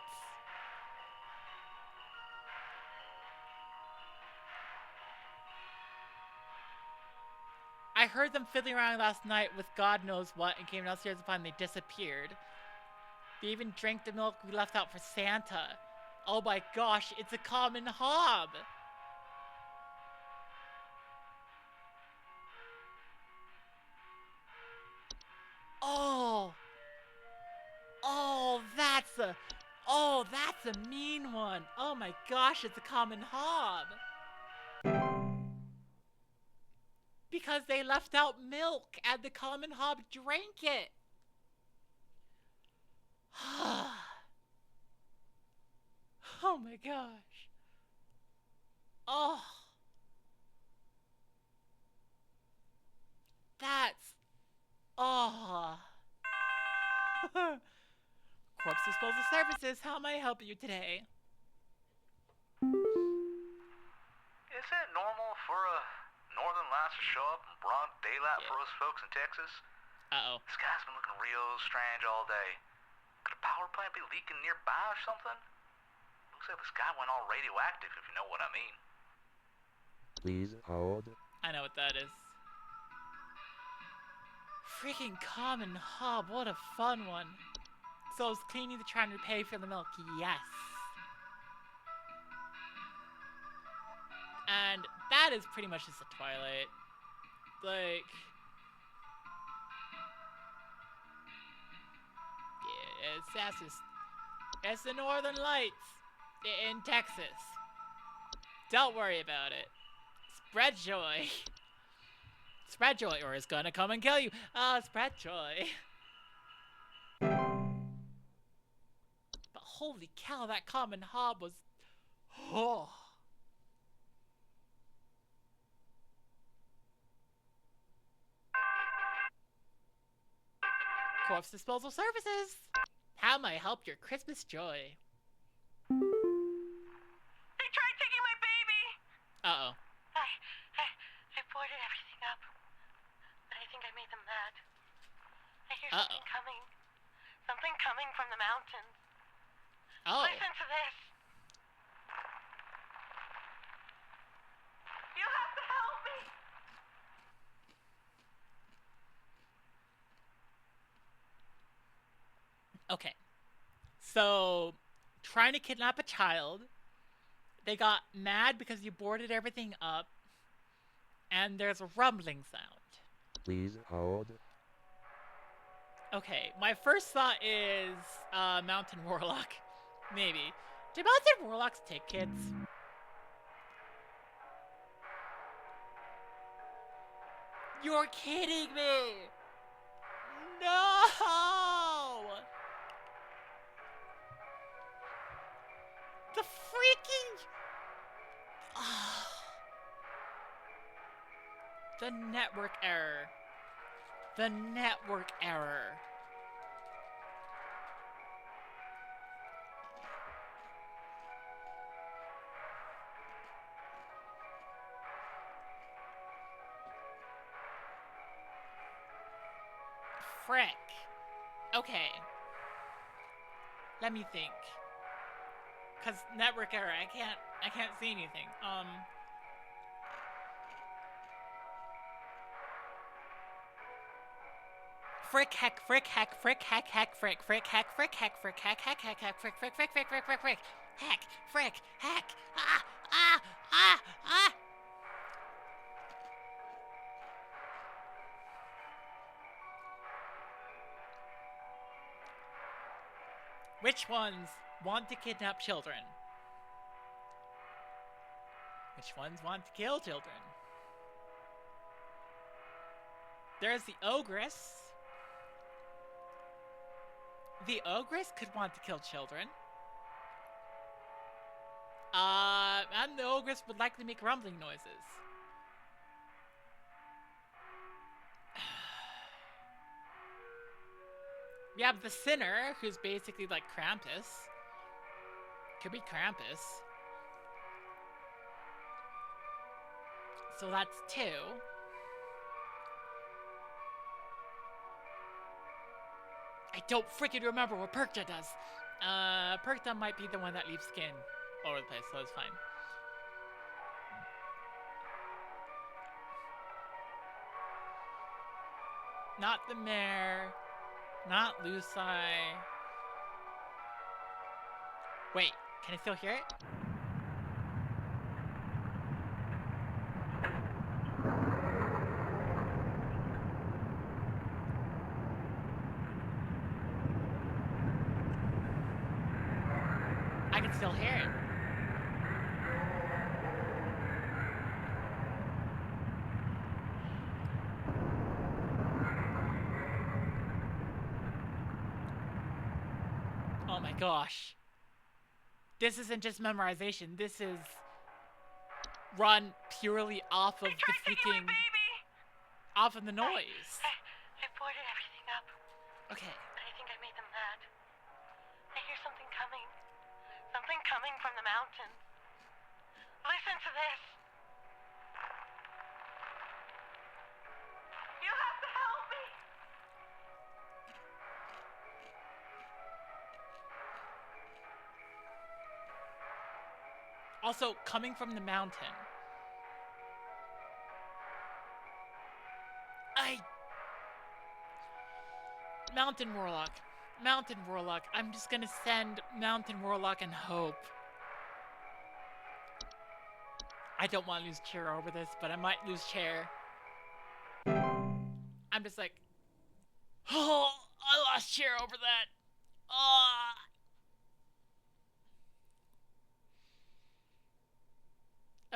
S1: I heard them fiddling around last night with God knows what and came downstairs to find they disappeared. They even drank the milk we left out for Santa. Oh my gosh, it's a common hob! That's a mean one. Oh my gosh, it's a common hob. Because they left out milk and the common hob drank it. Oh my gosh. Oh. That's... Oh. Corpse Disposal Services, how may I help you today?
S6: Is it normal for a northern lights to show up in broad daylight for us folks in Texas?
S1: Uh-oh.
S6: The sky's been looking real strange all day. Could a power plant be leaking nearby or something? Looks like the sky went all radioactive, if you know what I mean.
S2: Please hold.
S1: I know what that is. Freaking Common Hob, what a fun one. So I was cleaning to try and repay for the milk, yes. And that is pretty much just a Twilight. Like... yeah, that's just... it's the Northern Lights in Texas. Don't worry about it. Spread joy. Spread joy, or it's gonna come and kill you. Spread joy. But holy cow, that Common Hob was... oh. Corpse Disposal Services. How may I help your Christmas joy?
S4: They tried taking my baby!
S1: Uh-oh.
S4: I boarded everything up. But I think I made them mad. I hear something coming. Something coming from the mountains.
S1: Oh.
S4: Listen to this. You have to help me!
S1: Okay. So, trying to kidnap a child. They got mad because you boarded everything up. And there's a rumbling sound.
S2: Please hold.
S1: Okay, my first thought is Mountain Warlock. Maybe. Do Mountain Warlocks take kids? You're kidding me! No! The freaking... the network error. The network error. Frick. Okay. Let me think. Cause network error, I can't see anything. Frick heck frick heck frick heck heck frick frick heck frick heck frick heck heck heck heck frick frick frick frick frick frick frick heck frick heck ah. Which ones want to kidnap children? Which ones want to kill children? There's the Ogress. The Ogress could want to kill children. And the Ogress would likely make rumbling noises. We have the Sinner, who's basically like Krampus. Could be Krampus. So that's 2. I don't freaking remember what Perkta does. Perkta might be the one that leaves skin all over the place, so it's fine. Not the Mare. Not Lucy. Wait, can I still hear it? I can still hear it. Oh my gosh. This isn't just memorization. This is run purely off of
S4: They
S1: the
S4: tried taking my
S1: freaking,
S4: baby!
S1: off of the noise.
S4: I boarded everything up,
S1: Okay.
S4: but I think I made them mad. I hear something coming. Something coming from the mountains. Listen to this. You have to help me!
S1: Also, coming from the mountain. Mountain Warlock. Mountain Warlock. I'm just gonna send Mountain Warlock and hope. I don't want to lose Chair over this, but I might lose Chair. I'm just like, oh, I lost Chair over that.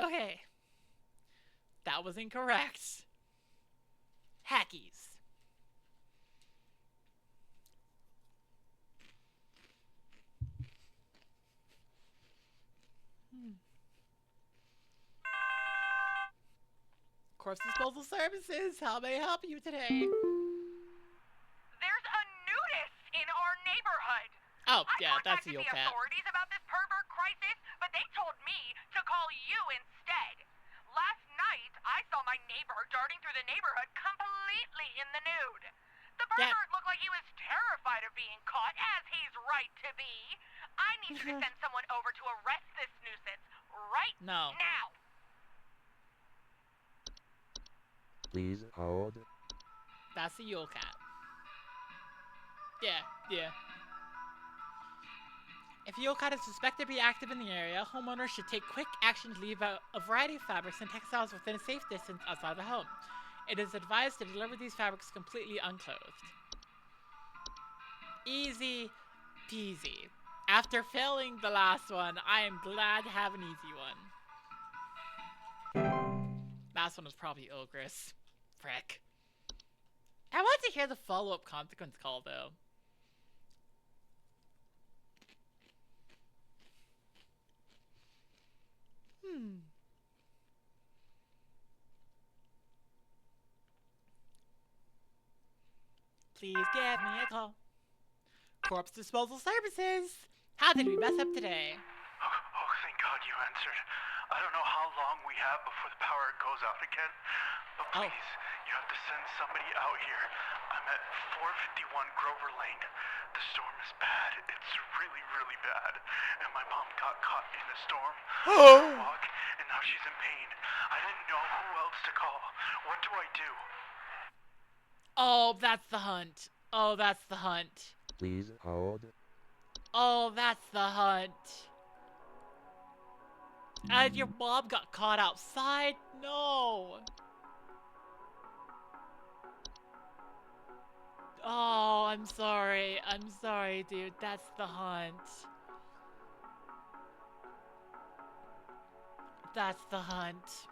S1: Okay. That was incorrect. Hackies. Corpse Disposal Services, how may I help you today?
S4: There's a nudist in our neighborhood.
S1: Oh, yeah, that's
S4: I
S1: the
S4: contacted
S1: old
S4: the
S1: cat.
S4: authorities about this pervert crisis, but they told me to call you instead. Last night, I saw my neighbor darting through the neighborhood completely in the nude. The pervert looked like he was terrified of being caught, as he's right to be. I need you to send someone over to arrest this nuisance right
S1: No.
S4: now.
S2: Please hold.
S1: That's the Yule Cat. Yeah. If a Yule Cat is suspected to be active in the area, homeowners should take quick action to leave out a variety of fabrics and textiles within a safe distance outside the home. It is advised to deliver these fabrics completely unclothed. Easy peasy. After failing the last one, I am glad to have an easy one. Last one was probably Ogress. Frick. I want to hear the follow-up consequence call, though. Please give me a call. Corpse Disposal Services. How did we mess up today?
S7: Oh, thank God you answered. I don't know how long we have before the power goes out again, but please, you have to send somebody out here. I'm at 451 Grover Lane. The storm is bad. It's really, really bad. And my mom got caught in a storm. Walk, and now she's in pain. I didn't know who else to call. What do I do?
S1: Oh, that's the hunt. Oh, that's the hunt.
S2: Please hold.
S1: Oh, that's the hunt. And your mom got caught outside? No. Oh, I'm sorry. I'm sorry, dude. That's the hunt. That's the hunt.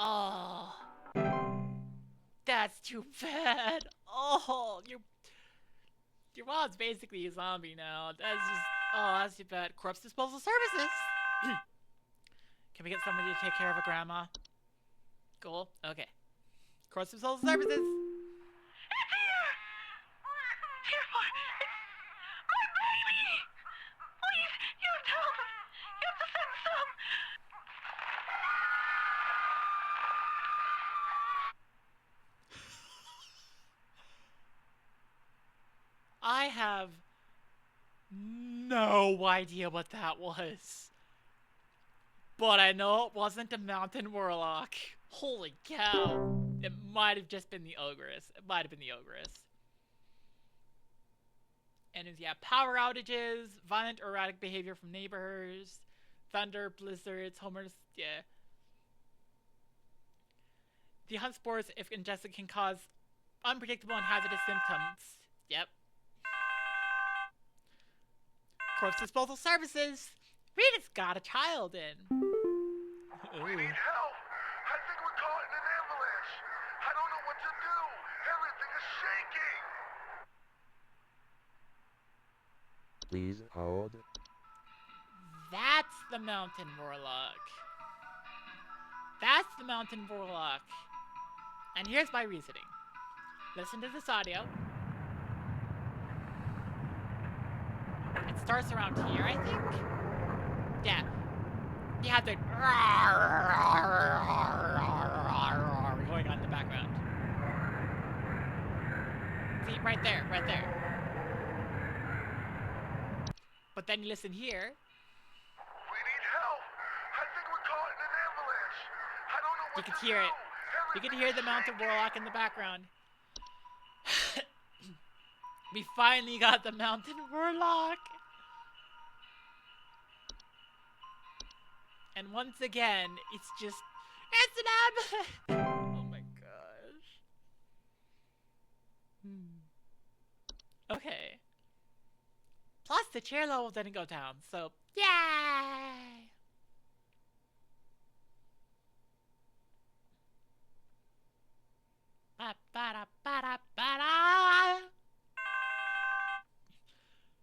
S1: Oh. That's too bad. Oh, your mom's basically a zombie now. That's just, oh, that's too bad. Corpse Disposal Services. Can we get somebody to take care of a grandma? Cool. Okay. Corpse Disposal Services.
S4: It's here! Dear boy, it's my baby! Please, you have to help him. You have to send some.
S1: I have no idea what that was. But I know it wasn't a Mountain Warlock. Holy cow. It might have just been the Ogress. It might have been the Ogress. And yeah, power outages, violent or erratic behavior from neighbors, thunder, blizzards, homers, yeah. The hunt spores, if ingested, can cause unpredictable and hazardous symptoms. Yep. Corpse Disposal Services. We just got a child in.
S7: We need help. I think we're caught in an avalanche. I don't know what to do. Everything is shaking.
S2: Please hold.
S1: That's the mountain warlock. That's the mountain warlock. And here's my reasoning. Listen to this audio. It starts around here, I think? Yeah. You have the going on in the background. See, right there, right there. But then you listen here.
S7: We need help. I think we're caught in an avalanche. I don't know
S1: You
S7: what
S1: can
S7: to
S1: hear
S7: do.
S1: it. You can hear the mountain warlock in the background. We finally got the mountain warlock. And once again, it's just, it's an avalanche. Oh my gosh. Okay. Plus, the chair level didn't go down, so yay! Ba-ba-da-ba-da-ba-da.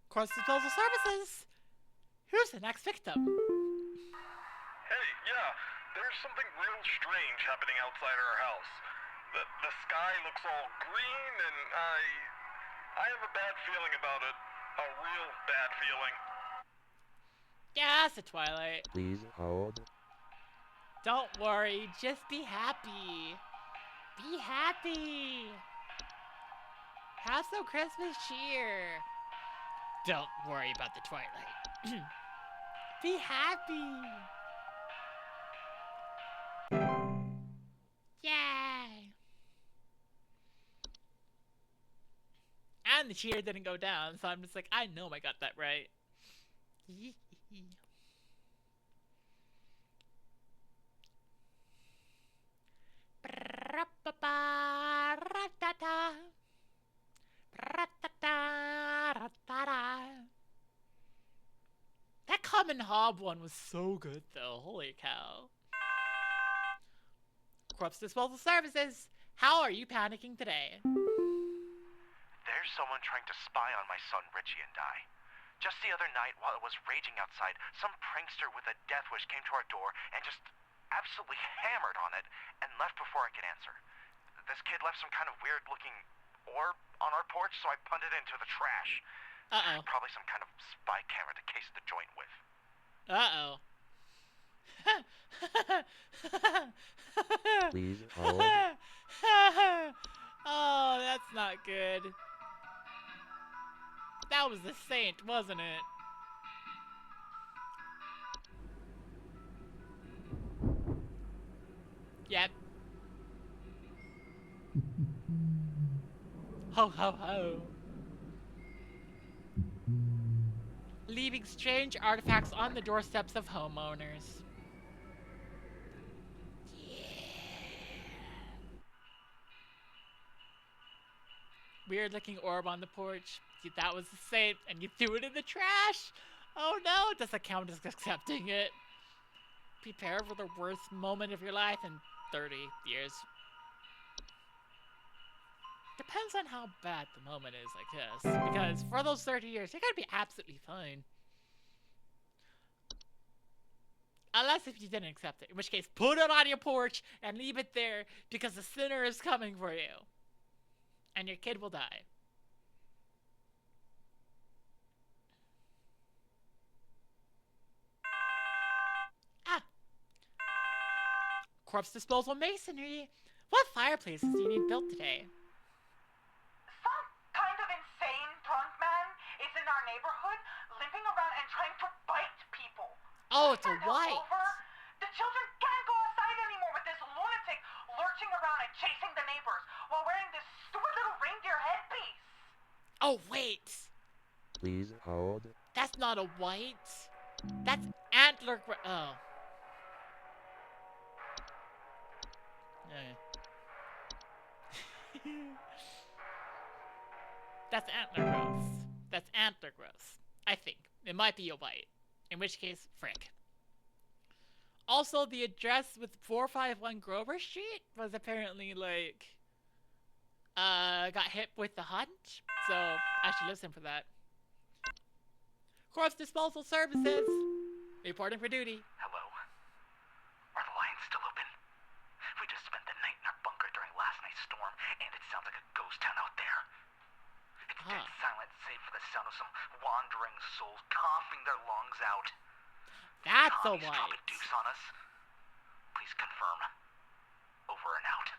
S1: Cross disposal services. Who's the next victim?
S7: Hey, yeah, there's something real strange happening outside our house. The sky looks all green, and I have a bad feeling about it. A real bad feeling.
S1: Yeah, it's a Twilight.
S2: Please hold.
S1: Don't worry, just be happy. Be happy. Have some Christmas cheer. Don't worry about the Twilight. Be happy. Yay. And the cheer didn't go down, so I'm just like, I know I got that right. That Common Hob one was so good though, holy cow. Corpse Disposal Services, how are you panicking today?
S6: There's someone trying to spy on my son Richie and I. Just the other night, while it was raging outside, some prankster with a death wish came to our door and just absolutely hammered on it and left before I could answer. This kid left some kind of weird-looking orb on our porch, so I punted it into the trash.
S1: Uh-oh.
S6: Probably some kind of spy camera to case the joint with.
S1: Uh-oh.
S2: Please hold.
S1: Oh, that's not good. That was the saint, wasn't it? Yep. Ho ho ho. Leaving strange artifacts on the doorsteps of homeowners. Weird looking orb on the porch. That was the saint, and you threw it in the trash! Oh no, does the count as accepting it? Prepare for the worst moment of your life in 30 years. Depends on how bad the moment is, I guess. Because for those 30 years, you're gonna be absolutely fine. Unless if you didn't accept it. In which case, put it on your porch and leave it there because the sinner is coming for you. And your kid will die. Ah! Corpse disposal masonry. What fireplaces do you need built today?
S3: Some kind of insane drunk man is in our neighborhood, limping around and trying to bite people.
S1: Oh, it's a
S3: Is that
S1: white.
S3: over? The children can't go outside anymore with this lunatic lurching around and chasing the neighbors while wearing this stupid little reindeer headpiece.
S1: Oh, wait.
S2: Please hold.
S1: That's not a white. That's antler. Oh. That's antler gross. That's antler gross. I think. It might be a white. In which case, frick. Also, the address with 451 Grover Street was apparently like, got hit with the hunt. So, I should listen for that. Corpse disposal services. Reporting for duty.
S6: Hello? Are the lines still open? We just spent the night in our bunker during last night's storm, and it sounds like a ghost town out there. It's dead silent, save for the sound of some wandering souls coughing their lungs out.
S1: That's a
S6: Tommy's dropping
S1: white.
S6: deuce on us. Please confirm. Over and out.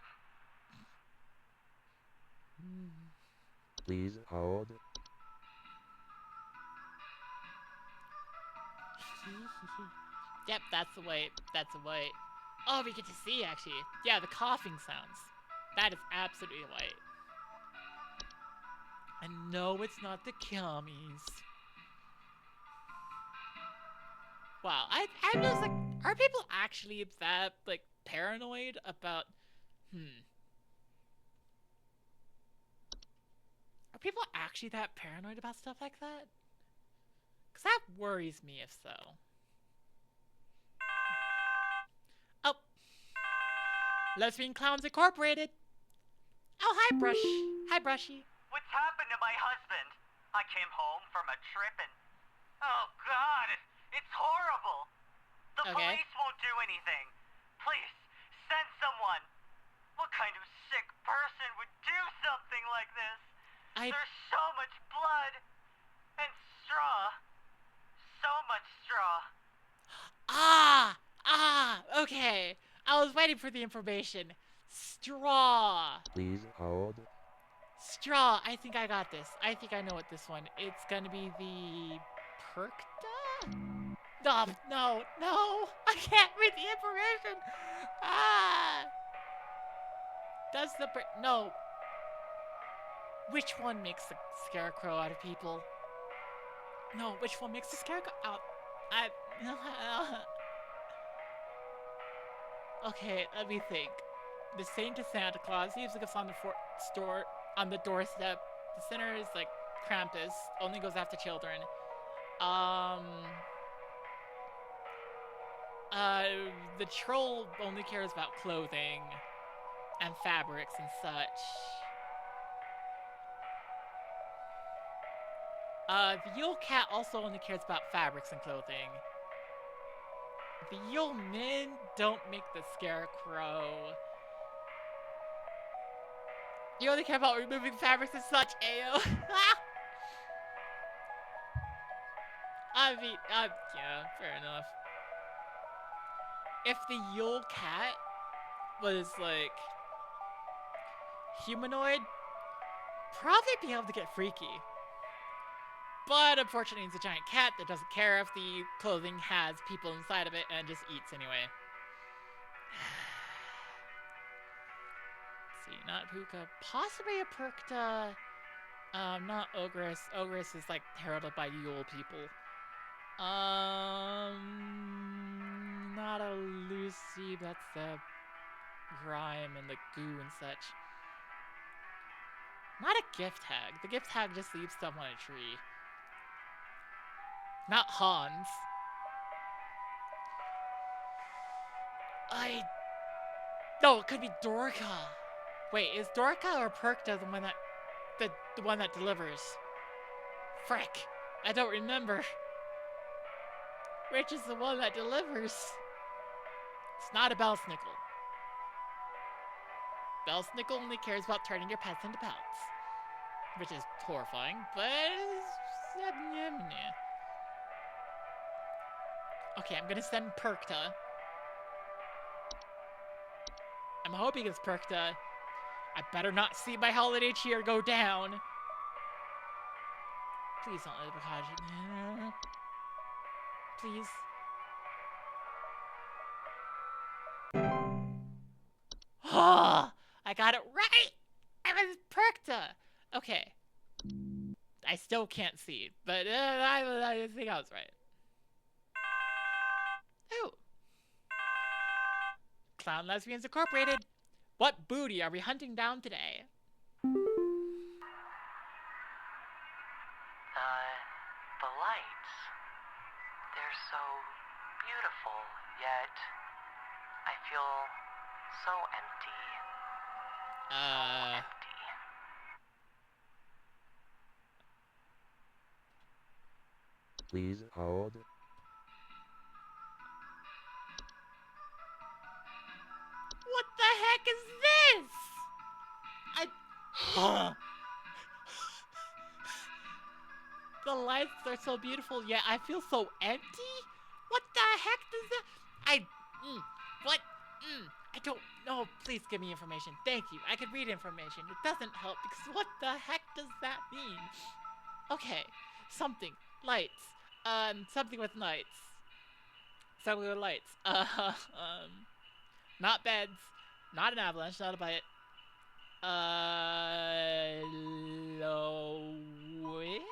S2: Please hold.
S1: Yep, that's the white. That's a white. Oh, we get to see, actually. Yeah, the coughing sounds. That is absolutely white. And no, it's not the commies. Wow, I'm just like, are people actually that, like, paranoid about, Are people actually that paranoid about stuff like that? Because that worries me if so. Oh. Lesbian Clowns Incorporated. Oh, hi, Brush. Hi, Brushy.
S9: What's happened to my husband? I came home from a trip and... Oh, God! It's horrible! The
S1: Okay.
S9: police won't do anything. Please, send someone. What kind of sick person would do something like this? There's so much blood. And straw. So much straw.
S1: Okay. I was waiting for the information. Straw.
S2: Please hold.
S1: Straw. I think I got this. I think I know what this one. It's gonna be the Perkta? No. I can't read the information. Does the no. Which one makes the scarecrow out of people? No, which one makes the scarecrow out? Okay, let me think. The Saint of Santa Claus, he usually gets on the doorstep. The sinner is like Krampus, only goes after children. The troll only cares about clothing and fabrics and such. The Yule Cat also only cares about fabrics and clothing. The Yule Men don't make the Scarecrow. You only care about removing fabrics and such, Ayo. I mean, yeah, fair enough. If the Yule Cat was, like, humanoid, probably be able to get freaky. But unfortunately, it's a giant cat that doesn't care if the clothing has people inside of it and just eats anyway. Let's see, not Puka. Possibly a Perkta. Not Ogress. Ogress is like heralded by Yule people. Not a Lucy. That's the grime and the goo and such. Not a gift hag. The gift hag just leaves stuff on a tree. Not Hans. No, it could be Dorka. Wait, is Dorka or Perkta the one that the one that delivers? Frick, I don't remember. Which is the one that delivers? It's not a Belsnickel. Belsnickel only cares about turning your pets into pelts, which is horrifying, but okay, I'm gonna send Perkta. I'm hoping it's Perkta. I better not see my holiday cheer go down. Please don't let it be Kaji. Please. Oh, I got it right! It was Perkta! Okay. I still can't see, but I think I was right. Ooh. Clown Lesbians Incorporated. What booty are we hunting down today?
S6: The lights. They're so beautiful, yet I feel so empty. So empty.
S2: Please hold.
S1: What the heck is this? The lights are so beautiful, yet I feel so empty? What the heck does that... What? I don't know. Please give me information. Thank you. I could read information. It doesn't help because what the heck does that mean? Okay. Something. Lights. Something with lights. Something with lights. Not beds. Not an avalanche. Not a bite. Wisp?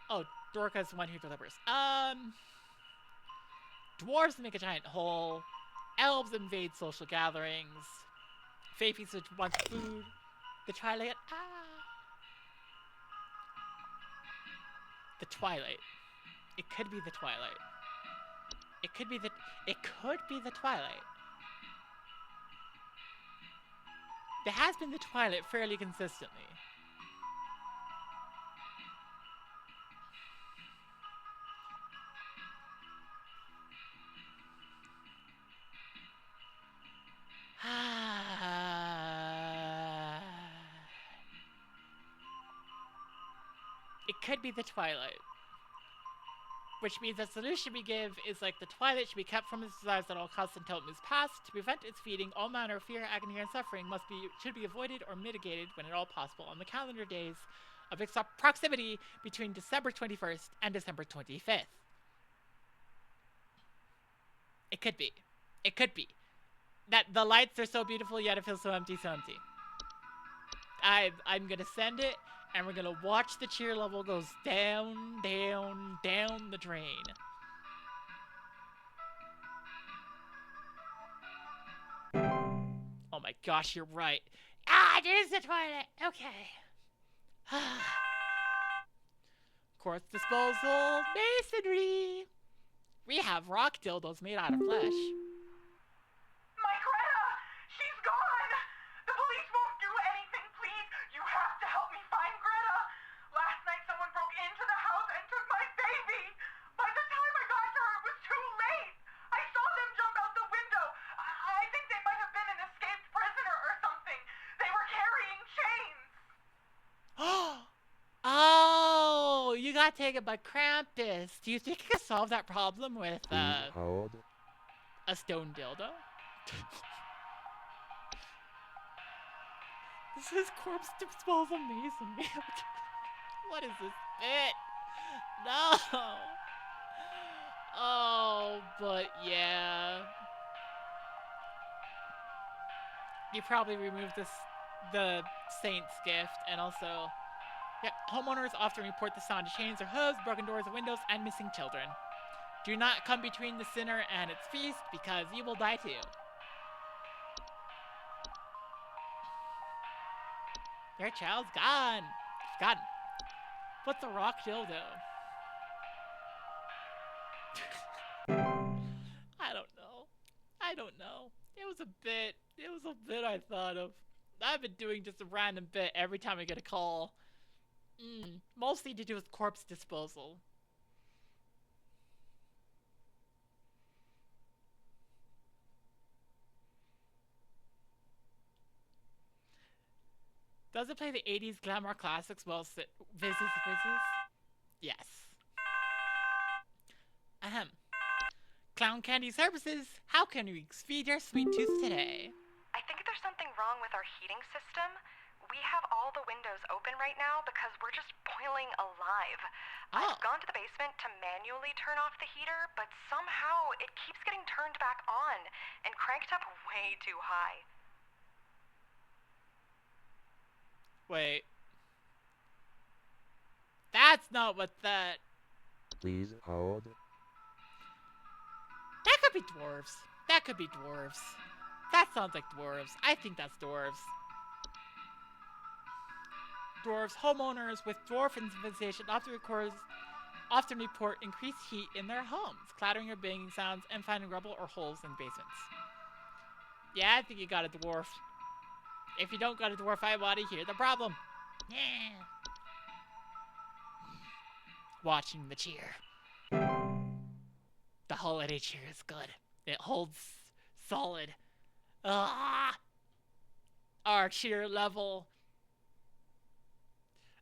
S1: Oh, Dorca's the one who delivers. Dwarves make a giant hole. Elves invade social gatherings. Faefies which want food. The Twilight. The Twilight. It could be the Twilight. It could be the Twilight. There has been the Twilight fairly consistently. It could be the Twilight. Which means the solution we give is like the Twilight should be kept from its desires at all costs until it moves past. To prevent its feeding, all manner of fear, agony, and suffering should be avoided or mitigated when at all possible on the calendar days of its proximity between December 21st and December 25th. It could be. It could be. That the lights are so beautiful, yet it feels so empty, so empty. I'm gonna send it, and we're gonna watch the cheer level goes down, down, down the drain. Oh my gosh, you're right. It is the Twilight. Okay. Quartz disposal, masonry. We have rock dildos made out of flesh.
S4: My Greta! She's gone! The police won't do anything, please! You have to help me find Greta! Last night someone broke into the house and took my baby! By the time I got to her, it was too late! I saw them jump out the window! I think they might have been an escaped prisoner or something! They were carrying chains!
S1: Oh, you got taken by Krampus. Do you think you could solve that problem with
S2: Please hold.
S1: a stone dildo? This is corpse disposal masonry. What is this bit? No. Oh, but yeah. You probably removed the saint's gift, and also, yeah, homeowners often report the sound of chains or hooves, broken doors or windows, and missing children. Do not come between the sinner and its feast, because you will die too. Your child's gone. Gone. What's a rock dildo? I don't know. It was a bit I thought of. I've been doing just a random bit every time I get a call. Mostly to do with corpse disposal. Does it play the 80s glamour classics while it visits? Yes. Ahem. Clown Candy Services, how can we feed your sweet tooth today?
S4: I think there's something wrong with our heating system. We have all the windows open right now because we're just boiling alive. I've gone to the basement to manually turn off the heater, but somehow it keeps getting turned back on and cranked up way too high.
S1: Wait. That's not what that...
S2: Please hold.
S1: That could be dwarves. That could be dwarves. That sounds like dwarves. I think that's dwarves. Dwarves homeowners with dwarf invitation often report increased heat in their homes, clattering or banging sounds, and finding rubble or holes in basements. Yeah, I think you got a dwarf. If you don't got a dwarf, I want to hear the problem. Yeah. watching the cheer. The holiday cheer is good. It holds solid. Ah! Our cheer level.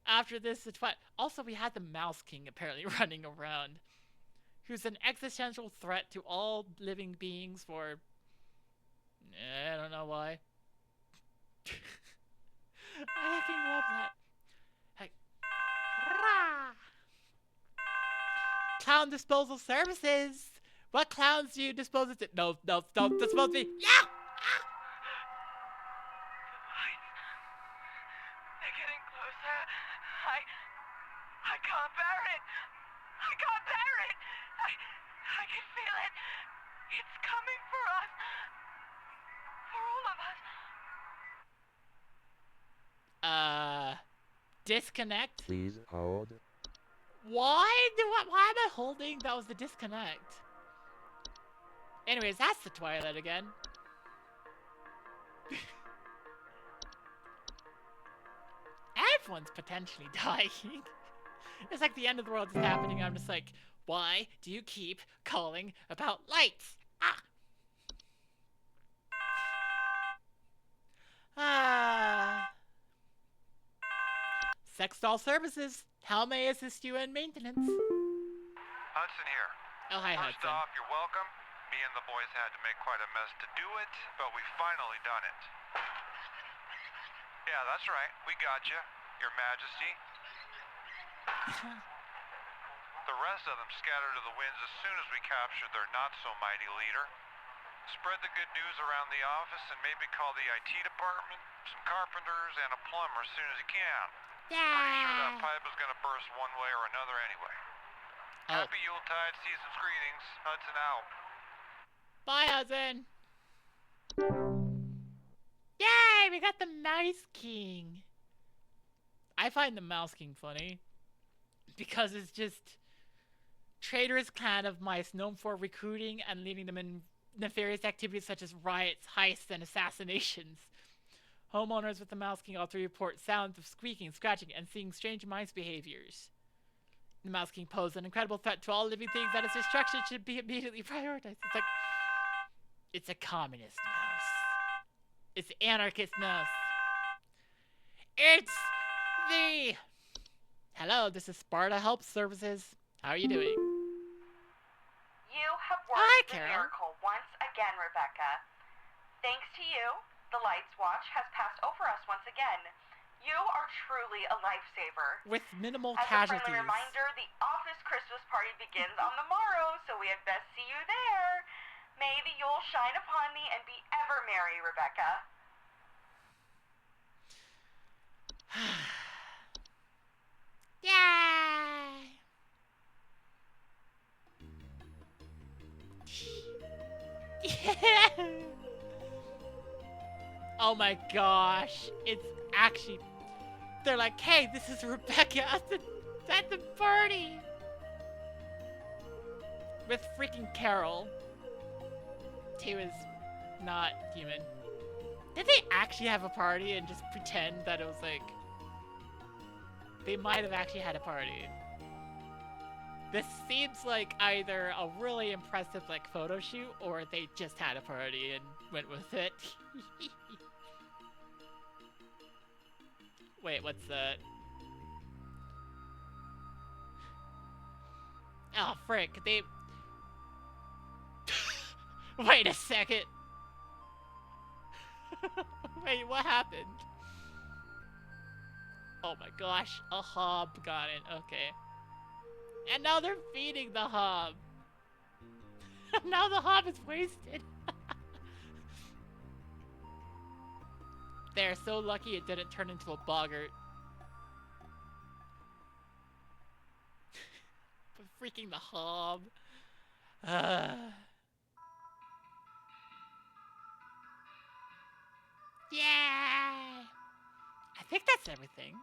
S1: After this, it's fine. Also, we had the Mouse King apparently running around, who's an existential threat to all living beings for... I don't know why. I fucking love that. Hey. Rah! Clown disposal services. What clowns do you dispose of? No, don't dispose me. Yeah!
S4: They're getting closer. I can't bear it. I can't bear it. I can feel it. It's coming for us. For all of us.
S1: Disconnect?
S2: Please hold.
S1: Why am I holding? That was the disconnect. Anyways, that's the Twilight again. Everyone's potentially dying. It's like the end of the world is happening. I'm just like, why do you keep calling about lights? Sex doll services. How may I assist you in maintenance?
S10: Hudson here.
S1: Oh, hi,
S10: First
S1: Hudson.
S10: off, you're welcome. Me and the boys had to make quite a mess to do it, but we finally done it. Yeah, that's right. We got you, Your Majesty. The rest of them scattered to the winds as soon as we captured their not-so-mighty leader. Spread the good news around the office and maybe call the IT department, some carpenters, and a plumber as soon as you can. Pretty sure that pipe is gonna burst one way or another anyway. Happy Yuletide, season's greetings. Hudson out.
S1: Bye, Hudson. Yay, we got the Mouse King. I find the Mouse King funny because it's just traitorous clan of mice known for recruiting and leading them in nefarious activities such as riots, heists, and assassinations. Homeowners with the Mouse King also report sounds of squeaking, scratching, and seeing strange mice behaviors. The Mouse King poses an incredible threat to all living things that its destruction should be immediately prioritized. It's like... it's a communist mouse. It's an anarchist mouse. It's the... Hello, this is Sparta Help Services. How are you doing?
S3: You have worked
S1: Hi,
S3: the
S1: Carol.
S3: miracle once again, Rebecca. Thanks to you, the Lights Watch has passed over us once again. You are truly a lifesaver.
S1: With minimal
S3: As
S1: casualties.
S3: a friendly reminder, the office Christmas party begins on the morrow, so we had best see you there. May the Yule shine upon thee and be ever merry, Rebecca.
S1: Yay! Oh my gosh, it's actually... They're like, hey, this is Rebecca at the party! With freaking Carol. Who is not human. Did they actually have a party and just pretend that it was like... They might have actually had a party. This seems like either a really impressive like photo shoot or they just had a party and went with it. Wait, what's that? Oh, frick, they... Wait a second! Wait, what happened? Oh my gosh, a hob got it, okay. And now they're feeding the hob. Now the hob is wasted. They're so lucky it didn't turn into a boggart. But freaking the hob. Yeah! I think that's everything.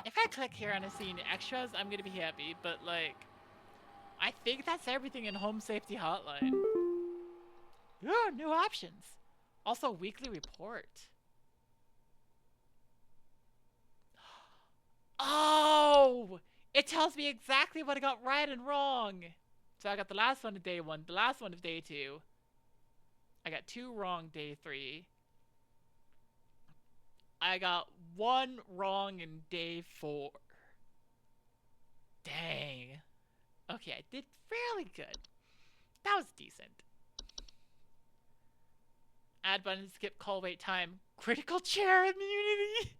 S1: If I click here on a scene extras, I'm gonna be happy, but like, I think that's everything in Home Safety Hotline. Ooh, new options. Also, weekly report. Oh! It tells me exactly what I got right and wrong. So I got the last one of day 1, the last one of day 2. I got 2 wrong day 3. I got 1 wrong in day 4. Dang. Okay, I did fairly good. That was decent. Add button to skip call wait time. Critical chair immunity.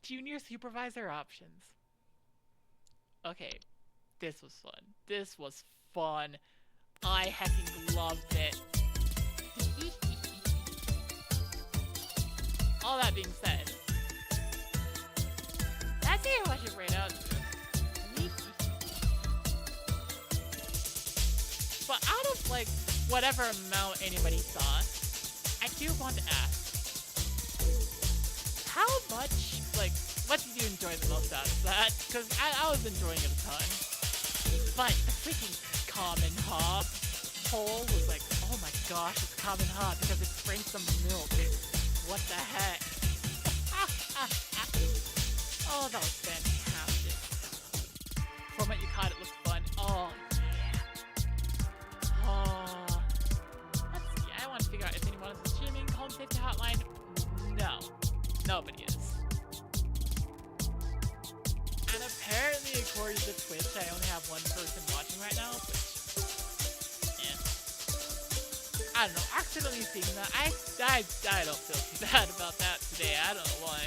S1: Junior supervisor options. Okay, this was fun. This was fun. I hecking loved it. All that being said, that's it. What should right out. But out of like whatever amount anybody saw, I do want to ask, how much, like, what did you enjoy the most out of that? Because I was enjoying it a ton. But the freaking common hob poll was like, oh my gosh, it's common hob because it brings some milk. What the heck? Oh, that was fantastic. From what you caught, it looks fun. Oh, yeah. Oh. Let's see, I want to figure out if anyone is streaming Home Safety Hotline. No. Nobody is. And apparently, according to Twitch, I only have 1 person watching right now, which, yeah. I don't know, accidentally seeing that, I don't feel too bad about that today. I don't know why.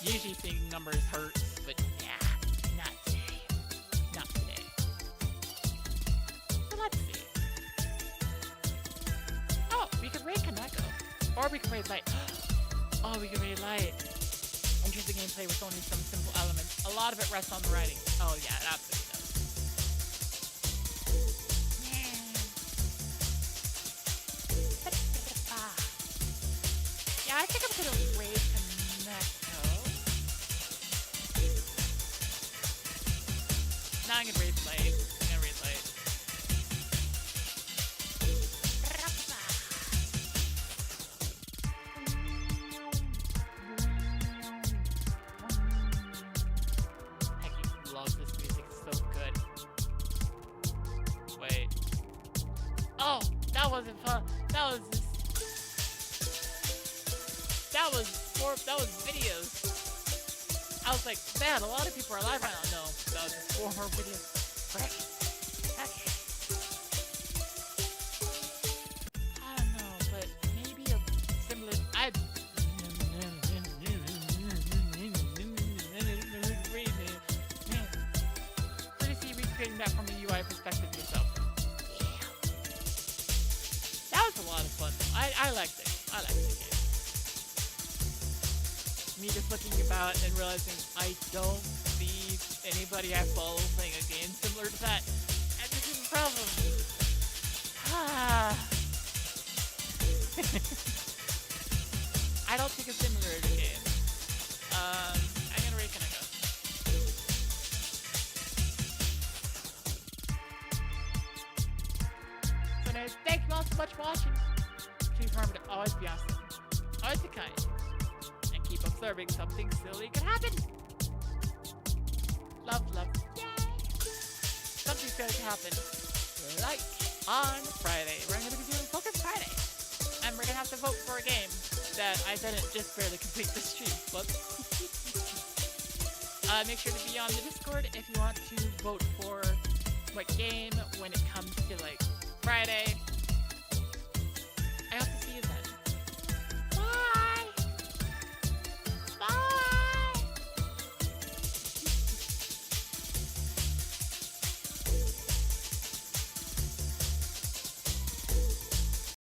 S1: Usually seeing numbers hurts, but yeah, not today. Not today. So let's see. Oh, we could raid Kaneko. Or we could raid Light. Oh, we can raid Light. Interesting gameplay with only some simple elements. A lot of it rests on the writing. Oh yeah, it absolutely does. Yeah, I think I'm gonna raid Kaneko. Now I'm gonna raid Light. I'm gonna raid Light. Wasn't fun. That was videos. I was like, man, a lot of people are live right now. No, that was just 4 more videos. Frick. Okay. I don't know, but maybe a similar. Pretty see recreating that from a UI perspective yourself. A lot of fun. I liked it. I liked the game. Me just looking about and realizing I don't see anybody I follow playing a game similar to that. And this is a problem. I don't think it's similar to the game. I'm gonna rate Kaneko. So anyways, thank you all so much for watching. Please remember to always be awesome, always be kind, and keep observing something silly could happen. Love, love, yay! Something silly could happen, like on Friday. We're going to be doing Focus Friday, and we're going to have to vote for a game that I didn't just barely complete the stream. Whoops. Make sure to be on the Discord if you want to vote for what game when it comes to like Friday.